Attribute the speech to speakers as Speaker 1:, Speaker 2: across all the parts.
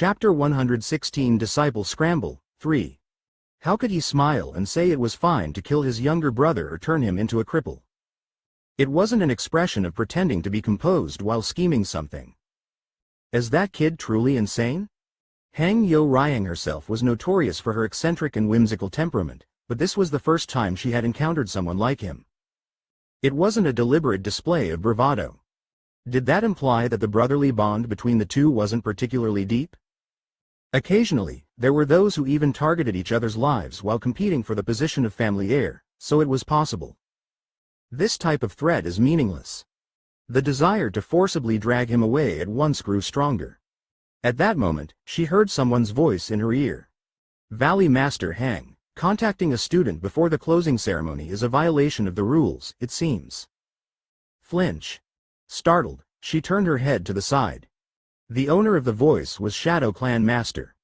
Speaker 1: Chapter 116 Disciple Scramble, 3. How could he smile and say it was fine to kill his younger brother or turn him into a cripple? It wasn't an expression of pretending to be composed while scheming something. Is that kid truly insane? Hang Yo Ryang herself was notorious for her eccentric and whimsical temperament, but this was the first time she had encountered someone like him. It wasn't a deliberate display of bravado. Did that imply that the brotherly bond between the two wasn't particularly deep? Occasionally, there were those who even targeted each other's lives while competing for the position of family heir, so it was possible. This type of threat is meaningless. The desire to forcibly drag him away at once grew stronger. At that moment, she heard someone's voice in her ear. Valley Master Hang, contacting a student before the closing ceremony is a violation of the rules, it seems. Flinch. Startled, she turned her head to the side. The owner of the voice was Shadow Clan Master.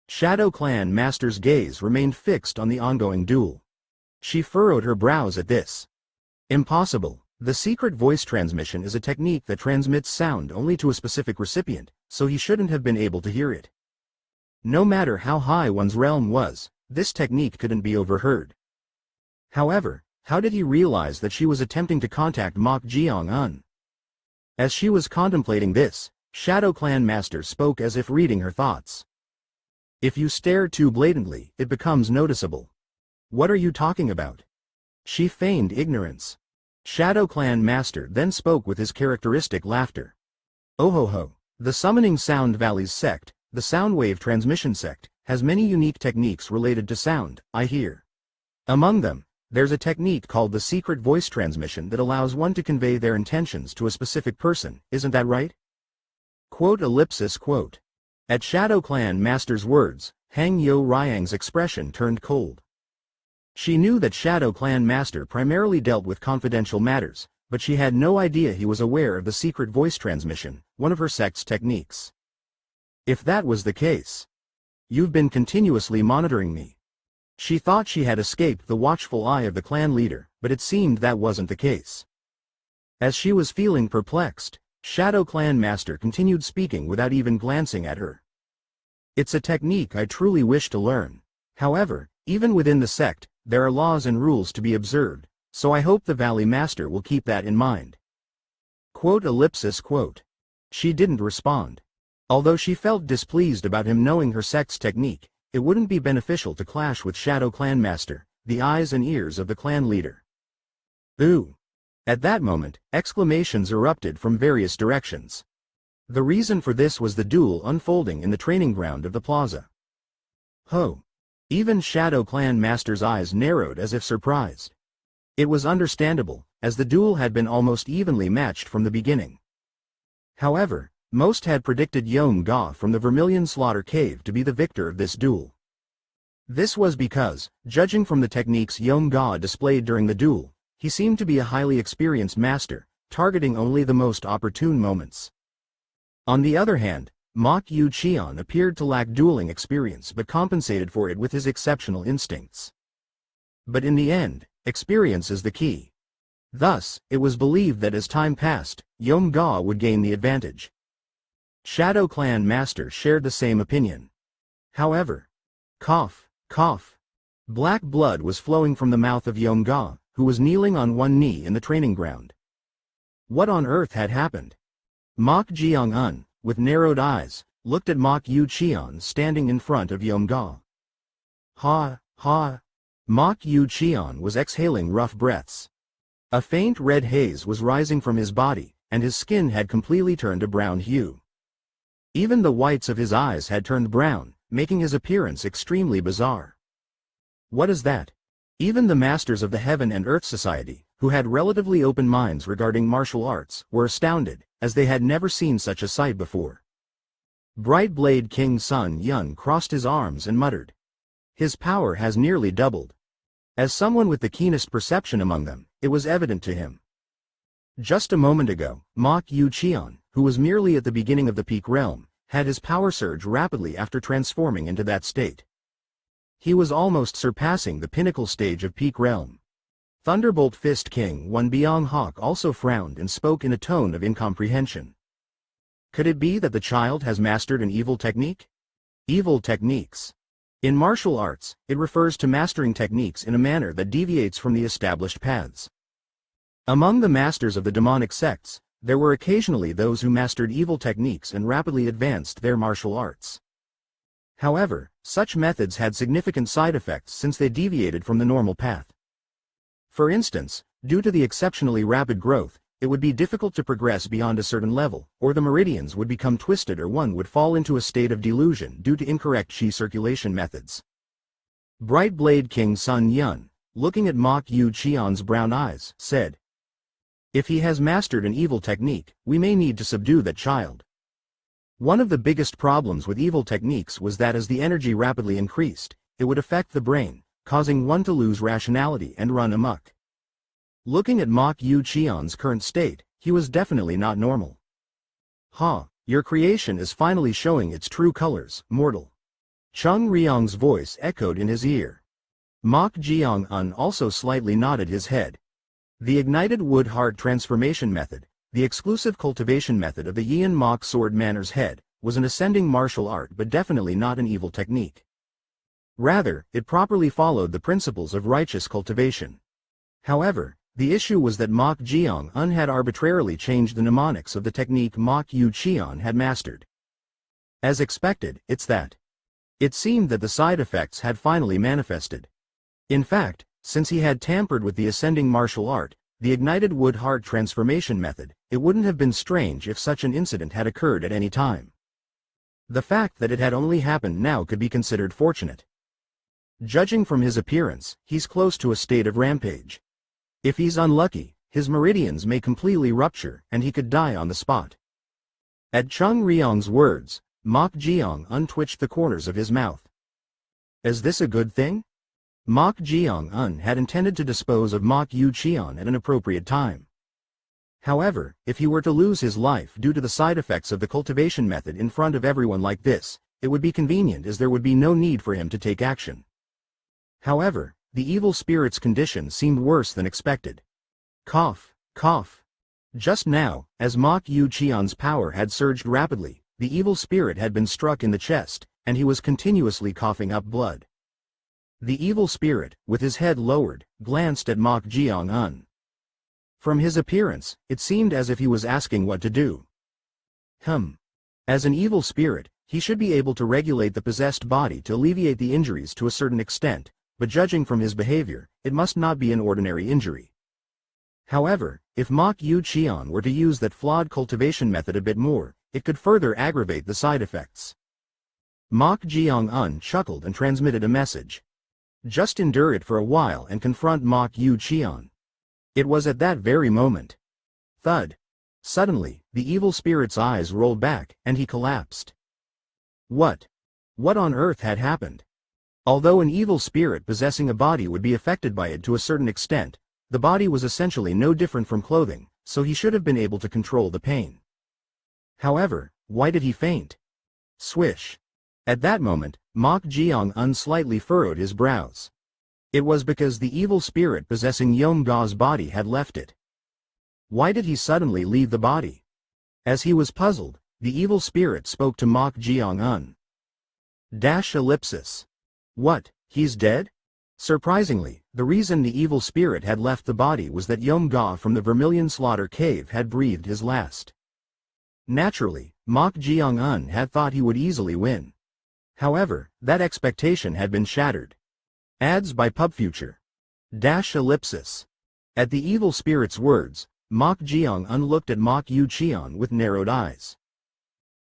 Speaker 1: Shadow Clan Master's gaze remained fixed on the ongoing duel. She furrowed her brows at this. Impossible. The secret voice transmission is a technique that transmits sound only to a specific recipient, so he shouldn't have been able to hear it. No matter how high one's realm was, this technique couldn't be overheard. However, how did he realize that she was attempting to contact Mok Jeong-un? As she was contemplating this, Shadow Clan Master spoke as if reading her thoughts. If you stare too blatantly, it becomes noticeable. What are you talking about? She feigned ignorance. Shadow Clan Master then spoke with his characteristic laughter. Oh ho ho, the Summoning Sound Valleys sect, the Soundwave Transmission sect, has many unique techniques related to sound, I hear. Among them, there's a technique called the secret voice transmission that allows one to convey their intentions to a specific person, isn't that right? Quote. At Shadow Clan Master's words, Hang Yo Ryang's expression turned cold. She knew that Shadow Clan Master primarily dealt with confidential matters, but she had no idea he was aware of the secret voice transmission, one of her sect's techniques. If that was the case, you've been continuously monitoring me. She thought she had escaped the watchful eye of the clan leader, but it seemed that wasn't the case. As she was feeling perplexed, Shadow Clan Master continued speaking without even glancing at her. It's a technique I truly wish to learn. However, even within the sect, there are laws and rules to be observed, so I hope the Valley Master will keep that in mind. Quote. She didn't respond. Although she felt displeased about him knowing her sect's technique, it wouldn't be beneficial to clash with Shadow Clan Master, the eyes and ears of the clan leader. Ooh! At that moment, exclamations erupted from various directions. The reason for this was the duel unfolding in the training ground of the plaza. Ho! Even Shadow Clan Master's eyes narrowed as if surprised. It was understandable, as the duel had been almost evenly matched from the beginning. However, most had predicted Yeong Ga from the Vermilion Slaughter Cave to be the victor of this duel. This was because, judging from the techniques Yeong Ga displayed during the duel, he seemed to be a highly experienced master, targeting only the most opportune moments. On the other hand, Mok Yu Cheon appeared to lack dueling experience but compensated for it with his exceptional instincts. But in the end, experience is the key. Thus, it was believed that as time passed, Yeong Ga would gain the advantage. Shadow Clan Master shared the same opinion. However, cough, cough. Black blood was flowing from the mouth of Yeong Ga, who was kneeling on one knee in the training ground. What on earth had happened? Mok Jeong-un, with narrowed eyes, looked at Mok Yu Cheon standing in front of Yeong Ga. Ha, ha. Mok Yu Cheon was exhaling rough breaths. A faint red haze was rising from his body, and his skin had completely turned a brown hue. Even the whites of his eyes had turned brown, making his appearance extremely bizarre. What is that? Even the masters of the Heaven and Earth Society, who had relatively open minds regarding martial arts, were astounded, as they had never seen such a sight before. Bright Blade King Sun Yun crossed his arms and muttered. His power has nearly doubled. As someone with the keenest perception among them, it was evident to him. Just a moment ago, Mok Yu Cheon, who was merely at the beginning of the peak realm, had his power surge rapidly after transforming into that state. He was almost surpassing the pinnacle stage of peak realm. Thunderbolt Fist King Wan Byung Hawk also frowned and spoke in a tone of incomprehension. Could it be that the child has mastered an evil technique? Evil techniques. In martial arts, it refers to mastering techniques in a manner that deviates from the established paths. Among the masters of the demonic sects, there were occasionally those who mastered evil techniques and rapidly advanced their martial arts. However, such methods had significant side effects since they deviated from the normal path. For instance, due to the exceptionally rapid growth, it would be difficult to progress beyond a certain level, or the meridians would become twisted, or one would fall into a state of delusion due to incorrect qi circulation methods. Bright Blade King Sun Yun, looking at Mok Yu Qian's brown eyes, said, "If he has mastered an evil technique, we may need to subdue that child." One of the biggest problems with evil techniques was that as the energy rapidly increased, it would affect the brain, causing one to lose rationality and run amok. Looking at Mok Yu Qian's current state, he was definitely not normal. "Ha, your creation is finally showing its true colors, mortal." Chung Ryong's voice echoed in his ear. Mok Jeong also slightly nodded his head. The ignited wood heart transformation method, the exclusive cultivation method of the Yian Mok sword Manner's head, was an ascending martial art but definitely not an evil technique. Rather, it properly followed the principles of righteous cultivation. However, the issue was that Mok Jeong had arbitrarily changed the mnemonics of the technique Mok Yu Qian had mastered. As expected, it seemed that the side effects had finally manifested. In fact, since he had tampered with the ascending martial art, the ignited wood heart transformation method, it wouldn't have been strange if such an incident had occurred at any time. The fact that it had only happened now could be considered fortunate. Judging from his appearance, he's close to a state of rampage. If he's unlucky, his meridians may completely rupture and he could die on the spot. At Chung Ryong's words, Mok Jeong untwitched the corners of his mouth. Is this a good thing? Mok Jeong had intended to dispose of Mok Yu Qian at an appropriate time. However, if he were to lose his life due to the side effects of the cultivation method in front of everyone like this, it would be convenient as there would be no need for him to take action. However, the evil spirit's condition seemed worse than expected. Cough, cough. Just now, as Mok Yu Qian's power had surged rapidly, the evil spirit had been struck in the chest, and he was continuously coughing up blood. The evil spirit, with his head lowered, glanced at Mok Jeong. From his appearance, it seemed as if he was asking what to do. As an evil spirit, he should be able to regulate the possessed body to alleviate the injuries to a certain extent, but judging from his behavior, it must not be an ordinary injury. However, if Mok Yu Qian were to use that flawed cultivation method a bit more, it could further aggravate the side effects. Mok Jeong chuckled and transmitted a message. Just endure it for a while and confront Mok Yu Qian. It was at that very moment. Thud. Suddenly, the evil spirit's eyes rolled back, and he collapsed. What on earth had happened? Although an evil spirit possessing a body would be affected by it to a certain extent, the body was essentially no different from clothing, so he should have been able to control the pain. However, why did he faint? Swish. At that moment, Mok Jeong slightly furrowed his brows. It was because the evil spirit possessing Yeom Ga's body had left it. Why did he suddenly leave the body? As he was puzzled, the evil spirit spoke to Mok Jeong. _. What, he's dead? Surprisingly, the reason the evil spirit had left the body was that Yeom Ga from the Vermilion Slaughter Cave had breathed his last. Naturally, Mok Jeong had thought he would easily win. However, that expectation had been shattered. Ads by PubFuture. _. At the evil spirit's words, Mok Jeong looked at Mok Yu Qian with narrowed eyes.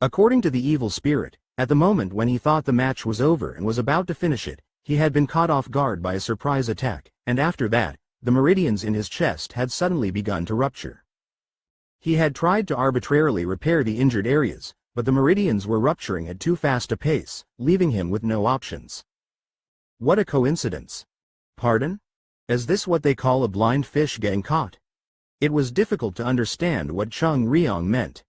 Speaker 1: According to the evil spirit, at the moment when he thought the match was over and was about to finish it, he had been caught off guard by a surprise attack, and after that, the meridians in his chest had suddenly begun to rupture. He had tried to arbitrarily repair the injured areas, but the meridians were rupturing at too fast a pace, leaving him with no options. What a coincidence. Pardon? Is this what they call a blind fish getting caught? It was difficult to understand what Chung Ryong meant.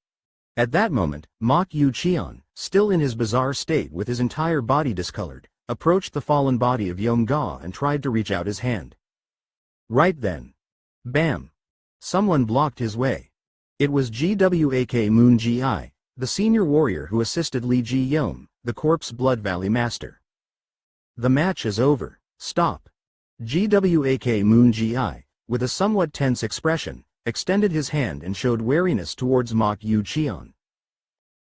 Speaker 1: At that moment, Mok Yu Qian, still in his bizarre state with his entire body discolored, approached the fallen body of Yeom Ga and tried to reach out his hand. Right then. Bam! Someone blocked his way. It was Gwak Moon Gi, the senior warrior who assisted Li Ji Yeom, the Corpse Blood Valley Master. The match is over. Stop. Gwak Moon Gi, with a somewhat tense expression, extended his hand and showed wariness towards Mok Yu Cheon.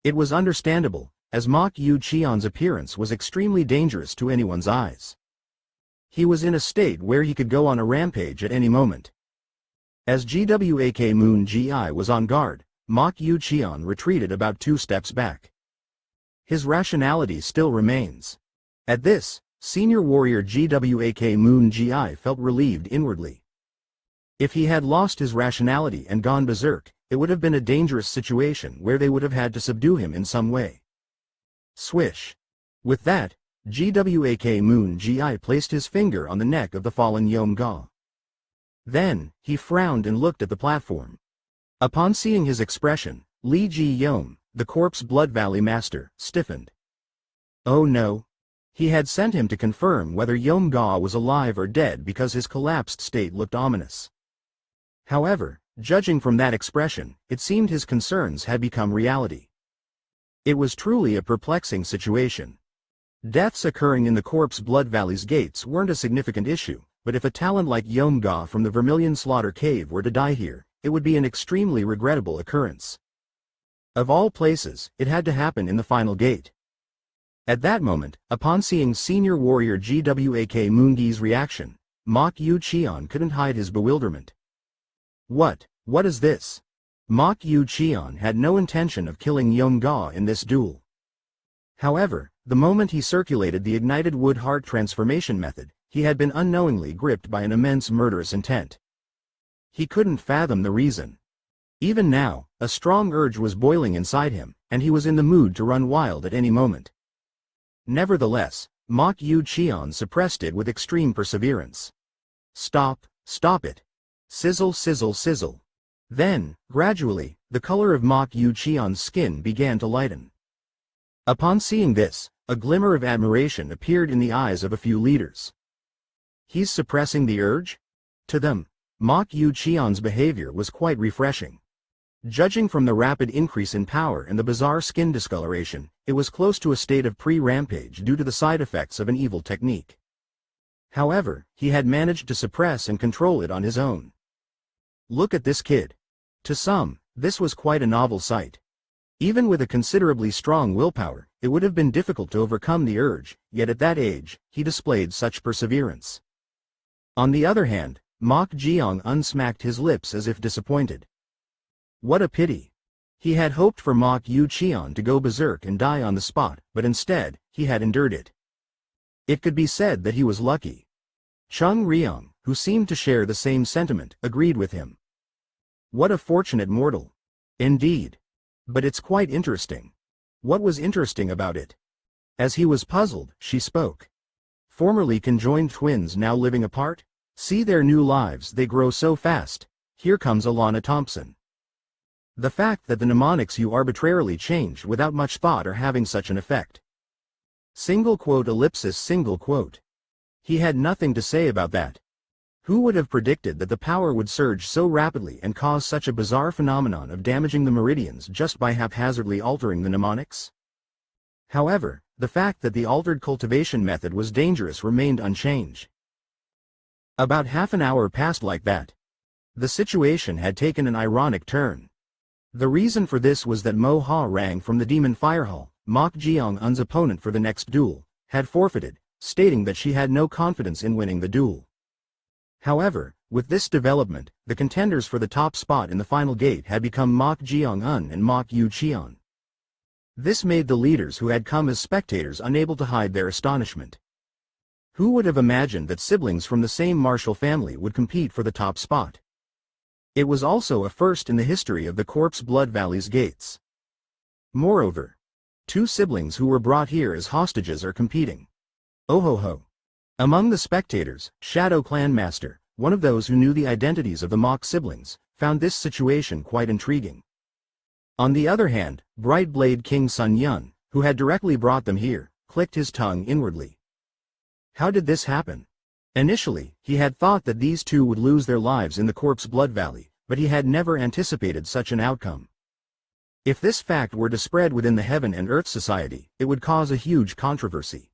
Speaker 1: It was understandable, as Mok Yu Cheon's appearance was extremely dangerous to anyone's eyes. He was in a state where he could go on a rampage at any moment. As Gwak Moon Gi was on guard, Mok Yu Cheon retreated about 2 steps back. His rationality still remains. At this, senior warrior Gwak Moon Gi felt relieved inwardly. If he had lost his rationality and gone berserk, it would have been a dangerous situation where they would have had to subdue him in some way. Swish. With that, Gwak Moon Gi placed his finger on the neck of the fallen Yeom Ga. Then, he frowned and looked at the platform. Upon seeing his expression, Lee Ji Yeom, the Corpse Blood Valley Master, stiffened. Oh no. He had sent him to confirm whether Yeom Ga was alive or dead because his collapsed state looked ominous. However, judging from that expression, it seemed his concerns had become reality. It was truly a perplexing situation. Deaths occurring in the Corpse Blood Valley's gates weren't a significant issue, but if a talent like Yeom Ga from the Vermilion Slaughter Cave were to die here, it would be an extremely regrettable occurrence. Of all places, it had to happen in the final gate. At that moment, upon seeing senior warrior Gwak Moon Gi's reaction, Mok Yu Cheon couldn't hide his bewilderment. What is this? Mok Yu Cheon had no intention of killing Yeom Ga in this duel. However, the moment he circulated the ignited wood heart transformation method, he had been unknowingly gripped by an immense murderous intent. He couldn't fathom the reason. Even now, a strong urge was boiling inside him, and he was in the mood to run wild at any moment. Nevertheless, Mok Yu Cheon suppressed it with extreme perseverance. Stop it. Sizzle, sizzle, sizzle. Then, gradually, the color of Mok Yu Cheon's skin began to lighten. Upon seeing this, a glimmer of admiration appeared in the eyes of a few leaders. He's suppressing the urge? To them, Mok Yu Cheon's behavior was quite refreshing. Judging from the rapid increase in power and the bizarre skin discoloration, it was close to a state of pre-rampage due to the side effects of an evil technique. However, he had managed to suppress and control it on his own. Look at this kid. To some, this was quite a novel sight. Even with a considerably strong willpower, it would have been difficult to overcome the urge, yet at that age, he displayed such perseverance. On the other hand, Mok Jeong unsmacked his lips as if disappointed. What a pity. He had hoped for Mok Yu Cheon to go berserk and die on the spot, but instead, he had endured it. It could be said that he was lucky. Chung Ryong, who seemed to share the same sentiment, agreed with him. What a fortunate mortal. Indeed. But it's quite interesting. What was interesting about it? As he was puzzled, she spoke. Formerly conjoined twins now living apart? See their new lives, they grow so fast. Here comes Alana Thompson. The fact that the mnemonics you arbitrarily changed without much thought are having such an effect. Single quote ellipsis single quote. He had nothing to say about that. Who would have predicted that the power would surge so rapidly and cause such a bizarre phenomenon of damaging the meridians just by haphazardly altering the mnemonics? However, the fact that the altered cultivation method was dangerous remained unchanged. About half an hour passed like that. The situation had taken an ironic turn. The reason for this was that Mo Ha Rang from the Demon Fire Hall, Mok Jeong-un's opponent for the next duel, had forfeited, stating that she had no confidence in winning the duel. However, with this development, the contenders for the top spot in the final gate had become Mok Jeong-un and Mok Yu Cheon. This made the leaders who had come as spectators unable to hide their astonishment. Who would have imagined that siblings from the same martial family would compete for the top spot? It was also a first in the history of the Corpse Blood Valley's gates. Moreover, 2 siblings who were brought here as hostages are competing. Oh ho ho. Among the spectators, Shadow Clan Master, one of those who knew the identities of the Mok siblings, found this situation quite intriguing. On the other hand, Bright Blade King Sun Yun, who had directly brought them here, clicked his tongue inwardly. How did this happen? Initially, he had thought that these 2 would lose their lives in the Corpse Blood Valley, but he had never anticipated such an outcome. If this fact were to spread within the Heaven and Earth Society, it would cause a huge controversy.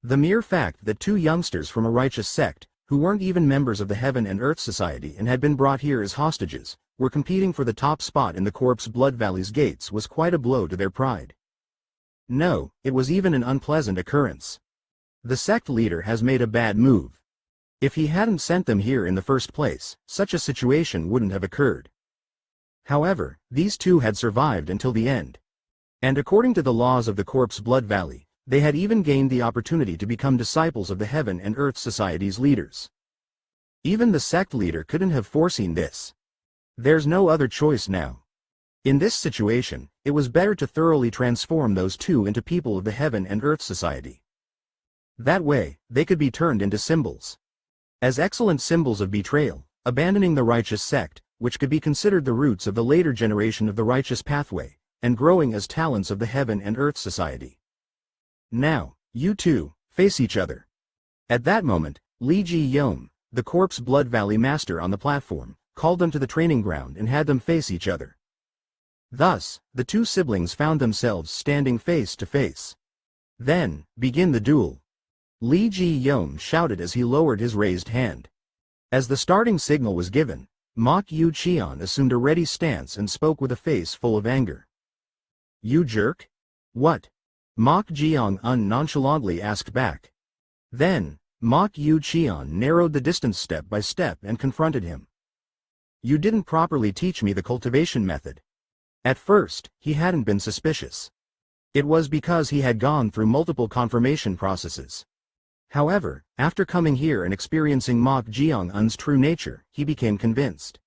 Speaker 1: The mere fact that two youngsters from a righteous sect, who weren't even members of the Heaven and Earth Society and had been brought here as hostages, were competing for the top spot in the Corpse Blood Valley's gates was quite a blow to their pride. No, it was even an unpleasant occurrence. The sect leader has made a bad move. If he hadn't sent them here in the first place, such a situation wouldn't have occurred. However, these two had survived until the end. And according to the laws of the Corpse Blood Valley, they had even gained the opportunity to become disciples of the Heaven and Earth Society's leaders. Even the sect leader couldn't have foreseen this. There's no other choice now. In this situation, it was better to thoroughly transform those two into people of the Heaven and Earth Society. That way, they could be turned into symbols. As excellent symbols of betrayal, abandoning the righteous sect, which could be considered the roots of the later generation of the righteous pathway, and growing as talents of the Heaven and Earth Society. Now, you two, face each other. At that moment, Lee Jeong, the Corpse Blood Valley master on the platform, called them to the training ground and had them face each other. Thus, the two siblings found themselves standing face to face. Then, begin the duel. Lee Jeong shouted as he lowered his raised hand. As the starting signal was given, Mok Yu Cheon assumed a ready stance and spoke with a face full of anger. You jerk? What? Mok Jeong-un nonchalantly asked back. Then, Mok Yu Cheon narrowed the distance step by step and confronted him. You didn't properly teach me the cultivation method. At first, he hadn't been suspicious. It was because he had gone through multiple confirmation processes. However, after coming here and experiencing Mok Jeong-un's true nature, he became convinced.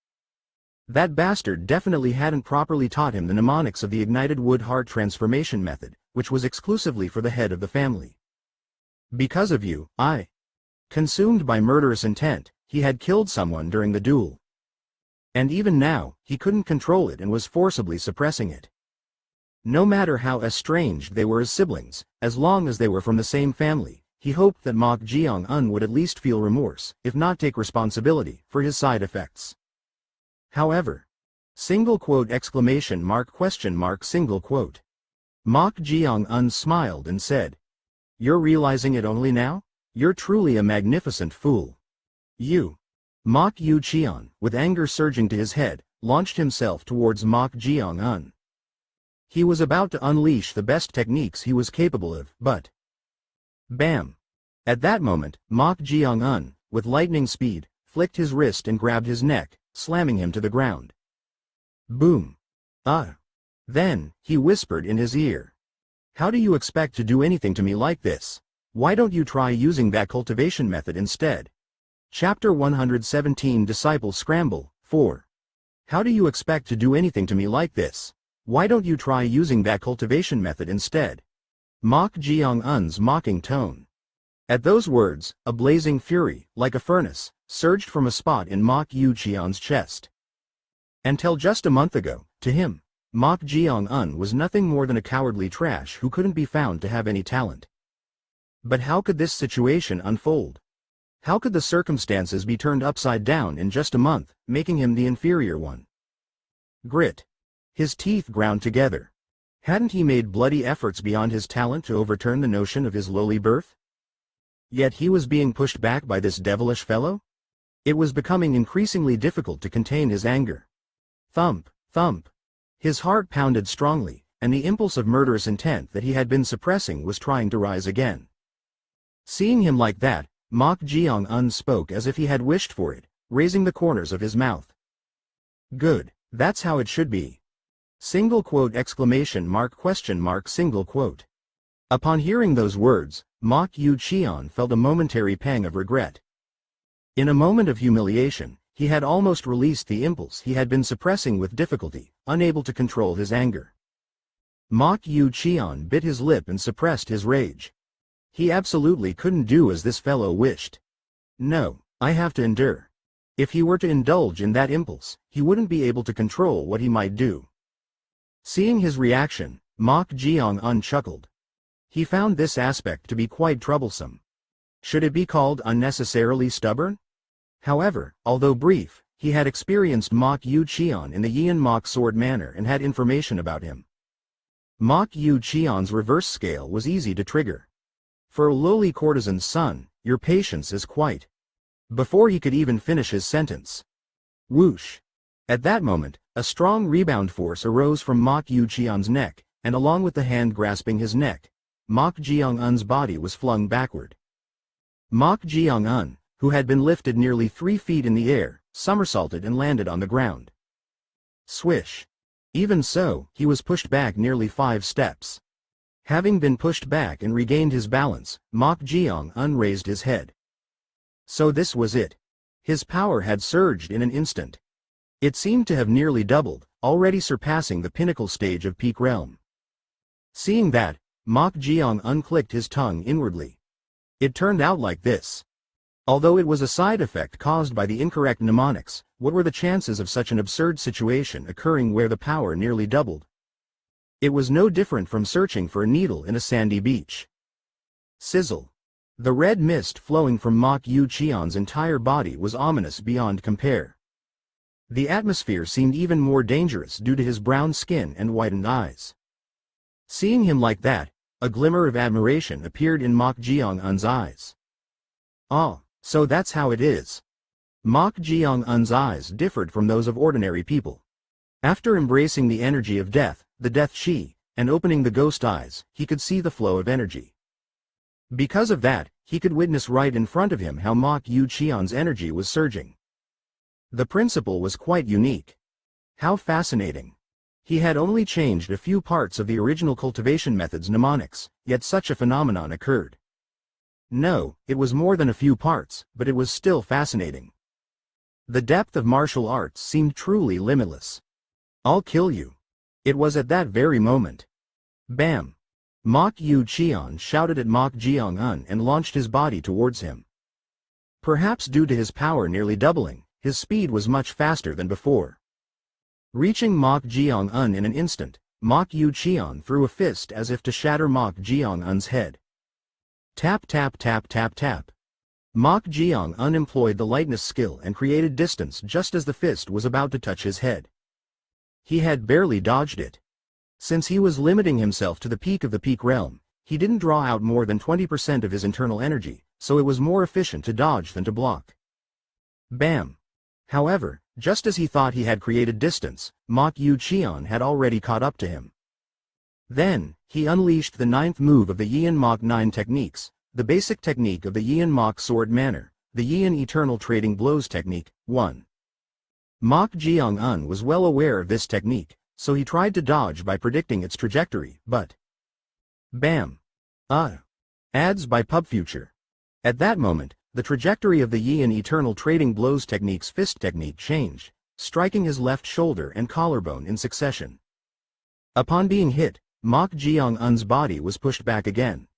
Speaker 1: That bastard definitely hadn't properly taught him the mnemonics of the ignited wood heart transformation method, which was exclusively for the head of the family. Because of you, consumed by murderous intent, he had killed someone during the duel. And even now, he couldn't control it and was forcibly suppressing it. No matter how estranged they were as siblings, as long as they were from the same family, he hoped that Mok Jeong-un would at least feel remorse, if not take responsibility, for his side effects. However, Mok Jeong-un smiled and said, You're realizing it only now? You're truly a magnificent fool. You. Mok Yu Cheon, with anger surging to his head, launched himself towards Mok Jeong-un. He was about to unleash the best techniques he was capable of, but... Bam! At that moment, Mok Jeong-un, with lightning speed, flicked his wrist and grabbed his neck, slamming him to the ground. Boom! Then, he whispered in his ear. How do you expect to do anything to me like this? Why don't you try using that cultivation method instead? Chapter 117 Disciple Scramble, 4. How do you expect to do anything to me like this? Why don't you try using that cultivation method instead? Mok Jeong-un's mocking tone. At those words, a blazing fury, like a furnace, surged from a spot in Mok Yu Cheon's chest. Until just a month ago, to him, Mok Jeong-un was nothing more than a cowardly trash who couldn't be found to have any talent. But how could this situation unfold? How could the circumstances be turned upside down in just a month, making him the inferior one? Grit. His teeth ground together. Hadn't he made bloody efforts beyond his talent to overturn the notion of his lowly birth? Yet he was being pushed back by this devilish fellow? It was becoming increasingly difficult to contain his anger. Thump, thump. His heart pounded strongly, and the impulse of murderous intent that he had been suppressing was trying to rise again. Seeing him like that, Mok Jeong-un spoke as if he had wished for it, raising the corners of his mouth. Good, that's how it should be. ! Upon hearing those words, Mok Yu Cheon felt a momentary pang of regret. In a moment of humiliation, he had almost released the impulse he had been suppressing with difficulty, unable to control his anger. Mok Yu Cheon bit his lip and suppressed his rage. He absolutely couldn't do as this fellow wished. No, I have to endure. If he were to indulge in that impulse, he wouldn't be able to control what he might do. Seeing his reaction, Mok Jeong-un chuckled. He found this aspect to be quite troublesome. Should it be called unnecessarily stubborn? However, although brief, He had experienced Mok Yu Qian in the Yian Mok sword manner and had information about him. Mok Yu Qian's reverse scale was easy to trigger. For a lowly courtesan's son, your patience is quite. Before he could even finish his sentence. Whoosh! At that moment, a strong rebound force arose from Mok Yu Qian's neck, and along with the hand grasping his neck, Mok Jeong-un's body was flung backward. Mok Jeong-un, who had been lifted nearly 3 feet in the air, somersaulted and landed on the ground. Swish! Even so, he was pushed back nearly 5 steps. Having been pushed back and regained his balance, Mok Jeong-un raised his head. So this was it. His power had surged in an instant. It seemed to have nearly doubled, already surpassing the pinnacle stage of peak realm. Seeing that, Mok Jeong-un clicked his tongue inwardly. It turned out like this. Although it was a side effect caused by the incorrect mnemonics, what were the chances of such an absurd situation occurring where the power nearly doubled? It was no different from searching for a needle in a sandy beach. Sizzle. The red mist flowing from Mok Yu Qian's entire body was ominous beyond compare. The atmosphere seemed even more dangerous due to his brown skin and whitened eyes. Seeing him like that, a glimmer of admiration appeared in Mok Jeong-un's eyes. Ah, so that's how it is. Mok Jeong-un's eyes differed from those of ordinary people. After embracing the energy of death, the death chi, and opening the ghost eyes, he could see the flow of energy. Because of that, he could witness right in front of him how Mok Yu Qian's energy was surging. The principle was quite unique. How fascinating. He had only changed a few parts of the original cultivation method's mnemonics, yet such a phenomenon occurred. No, it was more than a few parts, but it was still fascinating. The depth of martial arts seemed truly limitless. I'll kill you. It was at that very moment. Bam! Mok Yu Qian shouted at Mok Jeong-un and launched his body towards him. Perhaps due to his power nearly doubling, his speed was much faster than before. Reaching Mok Jeong-un in an instant, Mok Yu Qian threw a fist as if to shatter Mok Jeong-un's head. Tap tap tap tap tap. Mok Jeong-un employed the lightness skill and created distance just as the fist was about to touch his head. He had barely dodged it. Since he was limiting himself to the peak of the peak realm, he didn't draw out more than 20% of his internal energy, so it was more efficient to dodge than to block. Bam! However, just as he thought he had created distance, Mok Yu Qian had already caught up to him. Then, he unleashed the 9th move of the Yian Mok 9 techniques, the basic technique of the Yian Mok sword manner, the Yian eternal trading blows technique, 1. Mok Jeong-un was well aware of this technique, so he tried to dodge by predicting its trajectory, but... Bam! Ads by PubFuture. At that moment, the trajectory of the Yian eternal trading blows technique's fist technique changed, striking his left shoulder and collarbone in succession. Upon being hit, Mok Jeong-un's body was pushed back again.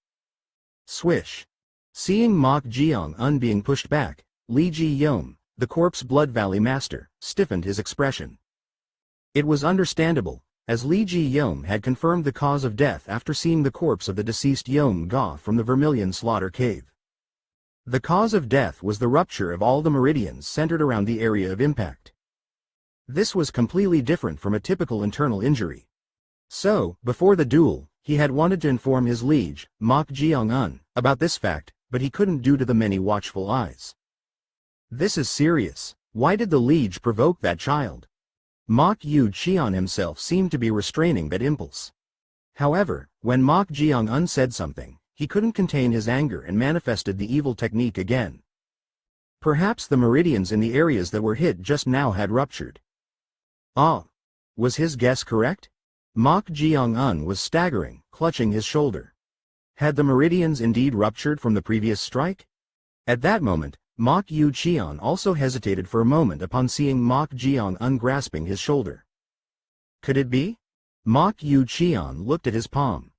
Speaker 1: Swish! Seeing Mok Jeong-un being pushed back, Li Ji-yong, the Corpse Blood Valley master, stiffened his expression. It was understandable, as Li Ji-yong had confirmed the cause of death after seeing the corpse of the deceased Jeong Ga from the Vermilion Slaughter Cave. The cause of death was the rupture of all the meridians centered around the area of impact. This was completely different from a typical internal injury. So, before the duel, he had wanted to inform his liege, Mok Jeong-un, about this fact, but he couldn't due to the many watchful eyes. This is serious. Why did the liege provoke that child? Mok Yu Qian himself seemed to be restraining that impulse. However, when Mok Jeong-un said something, he couldn't contain his anger and manifested the evil technique again. Perhaps the meridians in the areas that were hit just now had ruptured. Ah! Was his guess correct? Mok Jeong-un was staggering, clutching his shoulder. Had the meridians indeed ruptured from the previous strike? At that moment, Mok Yu Qian also hesitated for a moment upon seeing Mok Jeong-un grasping his shoulder. Could it be? Mok Yu Qian looked at his palm.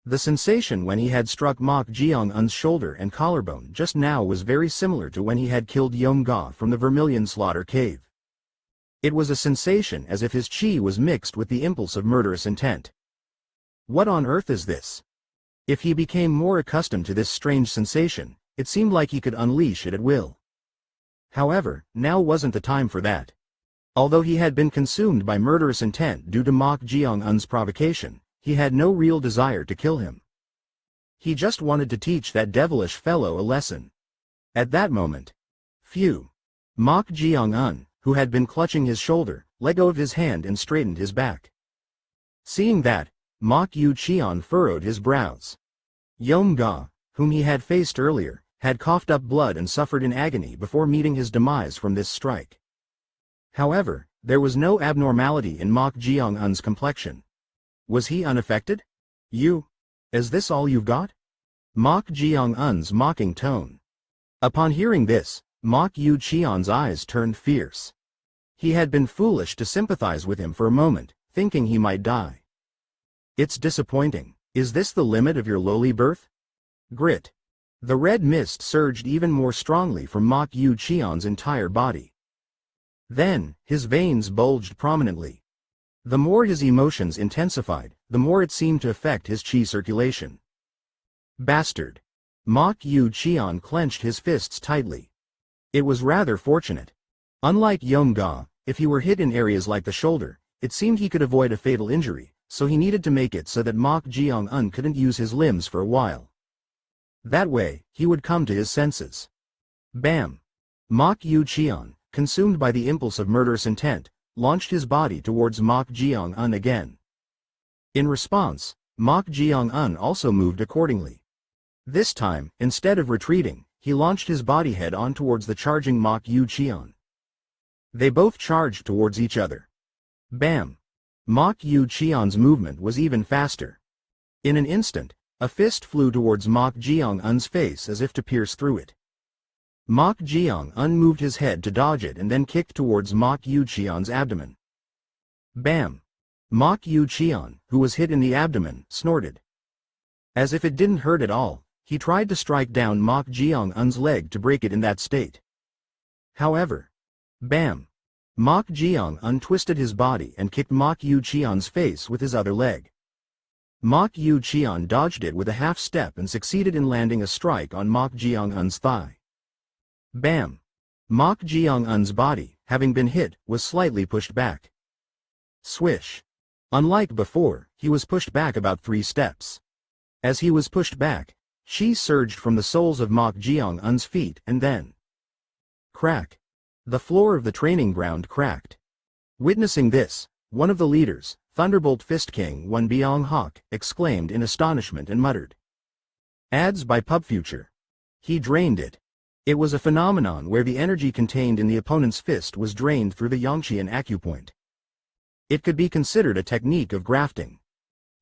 Speaker 1: The sensation when he had struck Mok Jeong-un's shoulder and collarbone just now was very similar to when he had killed Jeong Ga from the Vermilion Slaughter Cave. It was a sensation as if his chi was mixed with the impulse of murderous intent. What on earth is this? If he became more accustomed to this strange sensation, it seemed like he could unleash it at will. However, now wasn't the time for that. Although he had been consumed by murderous intent due to Mok Jeong-un's provocation, he had no real desire to kill him. He just wanted to teach that devilish fellow a lesson. At that moment, Mok Jeong-un, who had been clutching his shoulder, let go of his hand and straightened his back. Seeing that, Mok Yu-cheon furrowed his brows. Yeong-ga, whom he had faced earlier, had coughed up blood and suffered in agony before meeting his demise from this strike. However, there was no abnormality in Mok Jeong-un's complexion. Was he unaffected? Is this all you've got? Mok Jeong-un's mocking tone. Upon hearing this, Mok Yu-cheon's eyes turned fierce. He had been foolish to sympathize with him for a moment, thinking he might die. It's disappointing. Is this the limit of your lowly birth? Grit. The red mist surged even more strongly from Mok Yu-cheon's entire body. Then, his veins bulged prominently. The more his emotions intensified, the more it seemed to affect his chi circulation. Bastard. Mok Yu-cheon clenched his fists tightly. It was rather fortunate. Unlike Yeong-ga, if he were hit in areas like the shoulder, it seemed he could avoid a fatal injury, so he needed to make it so that Mok Jeong-un couldn't use his limbs for a while. That way, he would come to his senses. Bam! Mok Yu-cheon, consumed by the impulse of murderous intent, launched his body towards Mok Jeong-un again. In response, Mok Jeong-un also moved accordingly. This time, instead of retreating, he launched his body head-on towards the charging Mok Yu-cheon. They both charged towards each other. Bam! Mok Yu-cheon's movement was even faster. In an instant, a fist flew towards Mok Jeong-un's face as if to pierce through it. Mok Jeong-un moved his head to dodge it and then kicked towards Mok Yu-cheon's abdomen. Bam! Mok Yu-cheon, who was hit in the abdomen, snorted. As if it didn't hurt at all, he tried to strike down Mok Jeong-un's leg to break it in that state. However, bam! Mok Jeong-un twisted his body and kicked Mok Yu-cheon's face with his other leg. Mok Yu-cheon dodged it with a half step and succeeded in landing a strike on Mok Jeong-un's thigh. Bam! Mok Jeong-un's body, having been hit, was slightly pushed back. Swish! Unlike before, he was pushed back about 3 steps. As he was pushed back, chi surged from the soles of Mok Jeong-un's feet and then... Crack! The floor of the training ground cracked. Witnessing this, one of the leaders, Thunderbolt Fist King Won Byung-hak, exclaimed in astonishment and muttered. Ads by PubFuture. He drained it. It was a phenomenon where the energy contained in the opponent's fist was drained through the Yongqian acupoint. It could be considered a technique of grafting.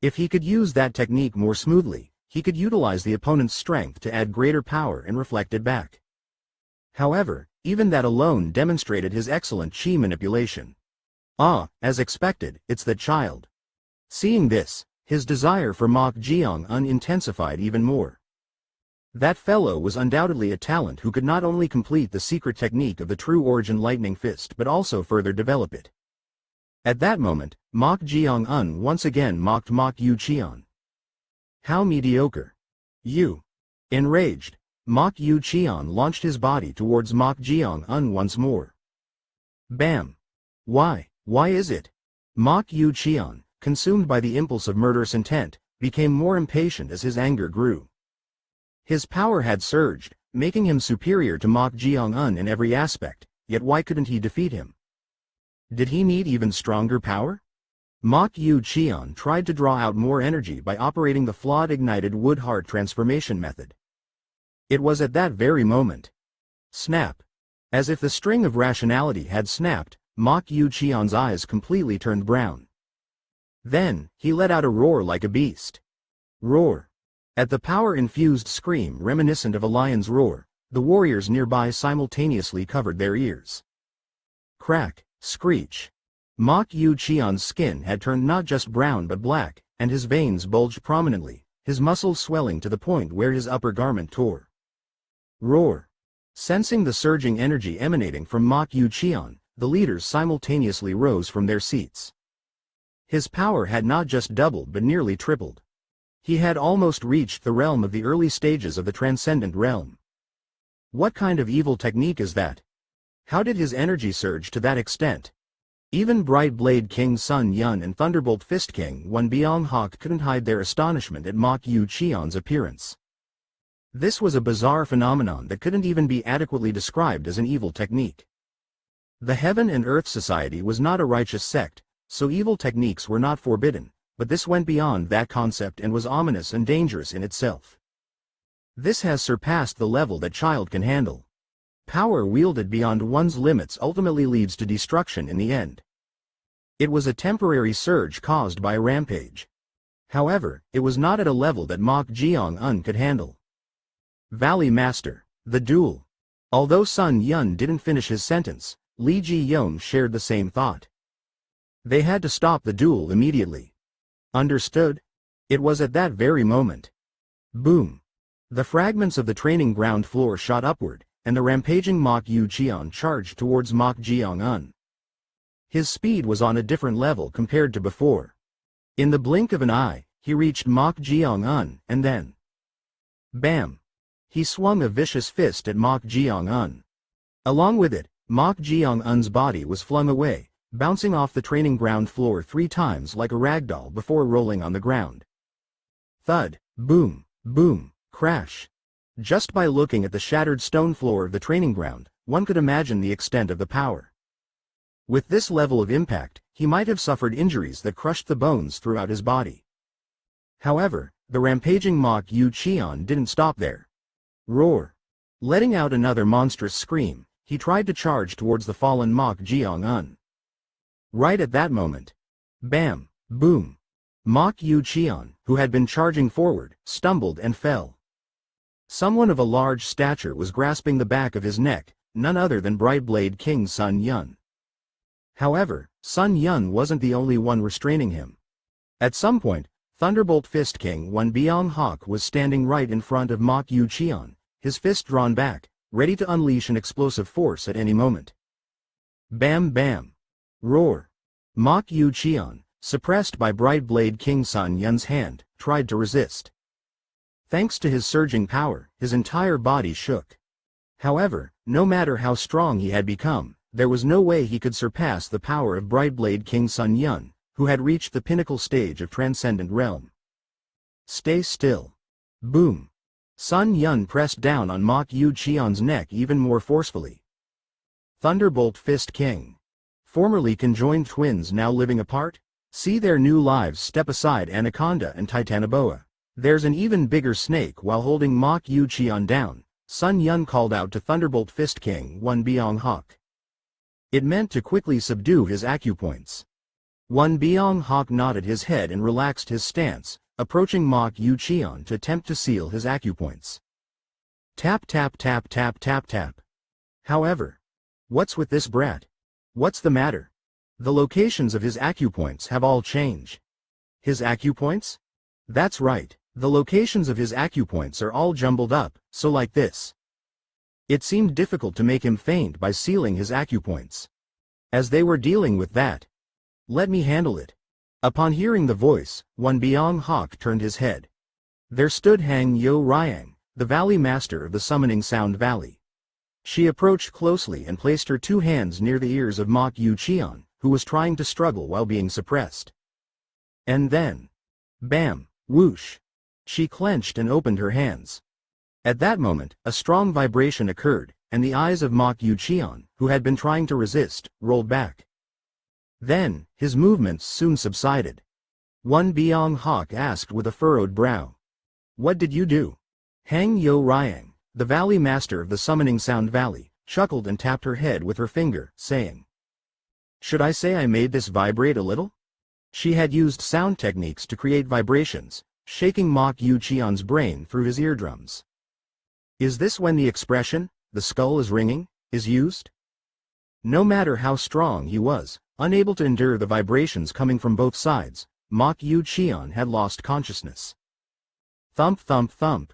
Speaker 1: If he could use that technique more smoothly, he could utilize the opponent's strength to add greater power and reflect it back. However, even that alone demonstrated his excellent chi manipulation. As expected, it's that child. Seeing this, his desire for Mok Jeong-un intensified even more. That fellow was undoubtedly a talent who could not only complete the secret technique of the true origin lightning fist but also further develop it. At that moment, Mok Jeong-un once again mocked Mok Yu-cheon. How mediocre. Enraged, Mok Yu-cheon launched his body towards Mok Jeong-un once more. Bam! Why is it? Mok Yu-cheon, consumed by the impulse of murderous intent, became more impatient as his anger grew. His power had surged, making him superior to Mok Jeong-un in every aspect, yet why couldn't he defeat him? Did he need even stronger power? Mok Yu-cheon tried to draw out more energy by operating the flawed ignited wood heart transformation method. It was at that very moment. Snap! As if the string of rationality had snapped, Mok Yu-cheon's eyes completely turned brown. Then, he let out a roar like a beast. Roar! At the power-infused scream reminiscent of a lion's roar, the warriors nearby simultaneously covered their ears. Crack! Screech! Mok Yu-cheon's skin had turned not just brown but black, and his veins bulged prominently, his muscles swelling to the point where his upper garment tore. Roar! Sensing the surging energy emanating from Mok Yu-cheon, the leaders simultaneously rose from their seats. His power had not just doubled but nearly tripled. He had almost reached the realm of the early stages of the transcendent realm. What kind of evil technique is that? How did his energy surge to that extent? Even Bright Blade King Sun Yun and Thunderbolt Fist King Wan Byung Hak couldn't hide their astonishment at Mok Yu Cheon's appearance. This was a bizarre phenomenon that couldn't even be adequately described as an evil technique. The Heaven and Earth Society was not a righteous sect, so evil techniques were not forbidden, but this went beyond that concept and was ominous and dangerous in itself. This has surpassed the level that child can handle. Power wielded beyond one's limits ultimately leads to destruction in the end. It was a temporary surge caused by a rampage. However, it was not at a level that Mok Jeong could handle. Valley Master, the duel. Although Sun Yun didn't finish his sentence, Lee Ji-young shared the same thought. They had to stop the duel immediately. Understood? It was at that very moment. Boom. The fragments of the training ground floor shot upward, and the rampaging Mok Yu Cheon charged towards Mok Jeong. His speed was on a different level compared to before. In the blink of an eye, he reached Mok Jeong, and then... bam! He swung a vicious fist at Mok Jeong. Along with it, Mok Jeong's body was flung away, bouncing off the training ground floor 3 times like a ragdoll before rolling on the ground. Thud, boom, boom, crash. Just by looking at the shattered stone floor of the training ground, one could imagine the extent of the power. With this level of impact, he might have suffered injuries that crushed the bones throughout his body. However, the rampaging Mok Yu Cheon didn't stop there. Roar! Letting out another monstrous scream, he tried to charge towards the fallen Mok Jeong. Right at that moment. Bam! Boom! Mok Yu Cheon, who had been charging forward, stumbled and fell. Someone of a large stature was grasping the back of his neck, none other than Bright Blade King Sun Yun. However, Sun Yun wasn't the only one restraining him. At some point, Thunderbolt Fist King Wan Byung Hak was standing right in front of Mok Yu Cheon, his fist drawn back, ready to unleash an explosive force at any moment. Bam bam! Roar! Mok Yu Cheon, suppressed by Bright Blade King Sun Yun's hand, tried to resist. Thanks to his surging power, his entire body shook. However, no matter how strong he had become, there was no way he could surpass the power of Bright Blade King Sun Yun, who had reached the pinnacle stage of transcendent realm. Stay still. Boom! Sun Yun pressed down on Mok Yu Cheon's neck even more forcefully. Thunderbolt Fist King. Formerly conjoined twins now living apart? See their new lives. Step aside, Anaconda and Titanoboa. There's an even bigger snake. While holding Mok Yu Cheon down, Sun Yun called out to Thunderbolt Fist King Wan Byung Hak. It meant to quickly subdue his acupoints. Wan Byung Hak nodded his head and relaxed his stance, approaching Mok Yu Cheon to attempt to seal his acupoints. Tap tap tap tap tap tap. However, what's with this brat? What's the matter? The locations of his acupoints have all changed. His acupoints? That's right, the locations of his acupoints are all jumbled up, so like this. It seemed difficult to make him faint by sealing his acupoints. As they were dealing with that, let me handle it. Upon hearing the voice, Wan Byung Hak turned his head. There stood Hang Yo Ryang, the Valley Master of the Summoning Sound Valley. She approached closely and placed her 2 hands near the ears of Mok Yu Cheon, who was trying to struggle while being suppressed. And then, bam, whoosh! She clenched and opened her hands. At that moment, a strong vibration occurred, and the eyes of Mok Yu Cheon, who had been trying to resist, rolled back. Then, his movements soon subsided. Wan Byung Hak asked with a furrowed brow. What did you do? Hang Yo Ryang, the Valley Master of the Summoning Sound Valley, chuckled and tapped her head with her finger, saying, Should I say I made this vibrate a little? She had used sound techniques to create vibrations, shaking Mok Yu Cheon's brain through his eardrums. Is this when the expression, the skull is ringing, is used? No matter how strong he was, unable to endure the vibrations coming from both sides, Mok Yu Cheon had lost consciousness. Thump thump thump.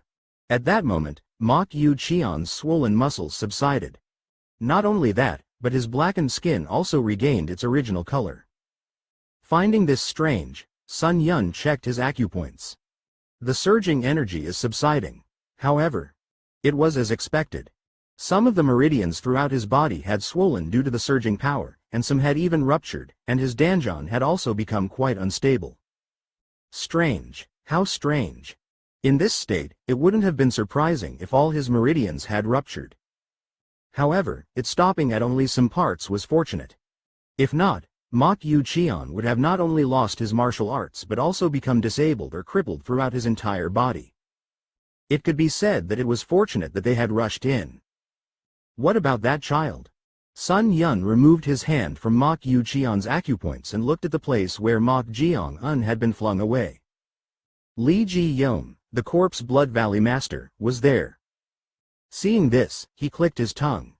Speaker 1: At that moment, Mok Yu Cheon's swollen muscles subsided. Not only that, but his blackened skin also regained its original color. Finding this strange, Sun Yun checked his acupoints. The surging energy is subsiding. However, it was as expected. Some of the meridians throughout his body had swollen due to the surging power, and some had even ruptured, and his danjon had also become quite unstable. Strange. How strange. In this state, it wouldn't have been surprising if all his meridians had ruptured. However, its stopping at only some parts was fortunate. If not, Mok Yu-cheon would have not only lost his martial arts but also become disabled or crippled throughout his entire body. It could be said that it was fortunate that they had rushed in. What about that child? Sun Yun removed his hand from Mok Yu-cheon's acupoints and looked at the place where Mok Jeong-un had been flung away. Li Ji-yong, the corpse Blood Valley master, was there. Seeing this, he clicked his tongue.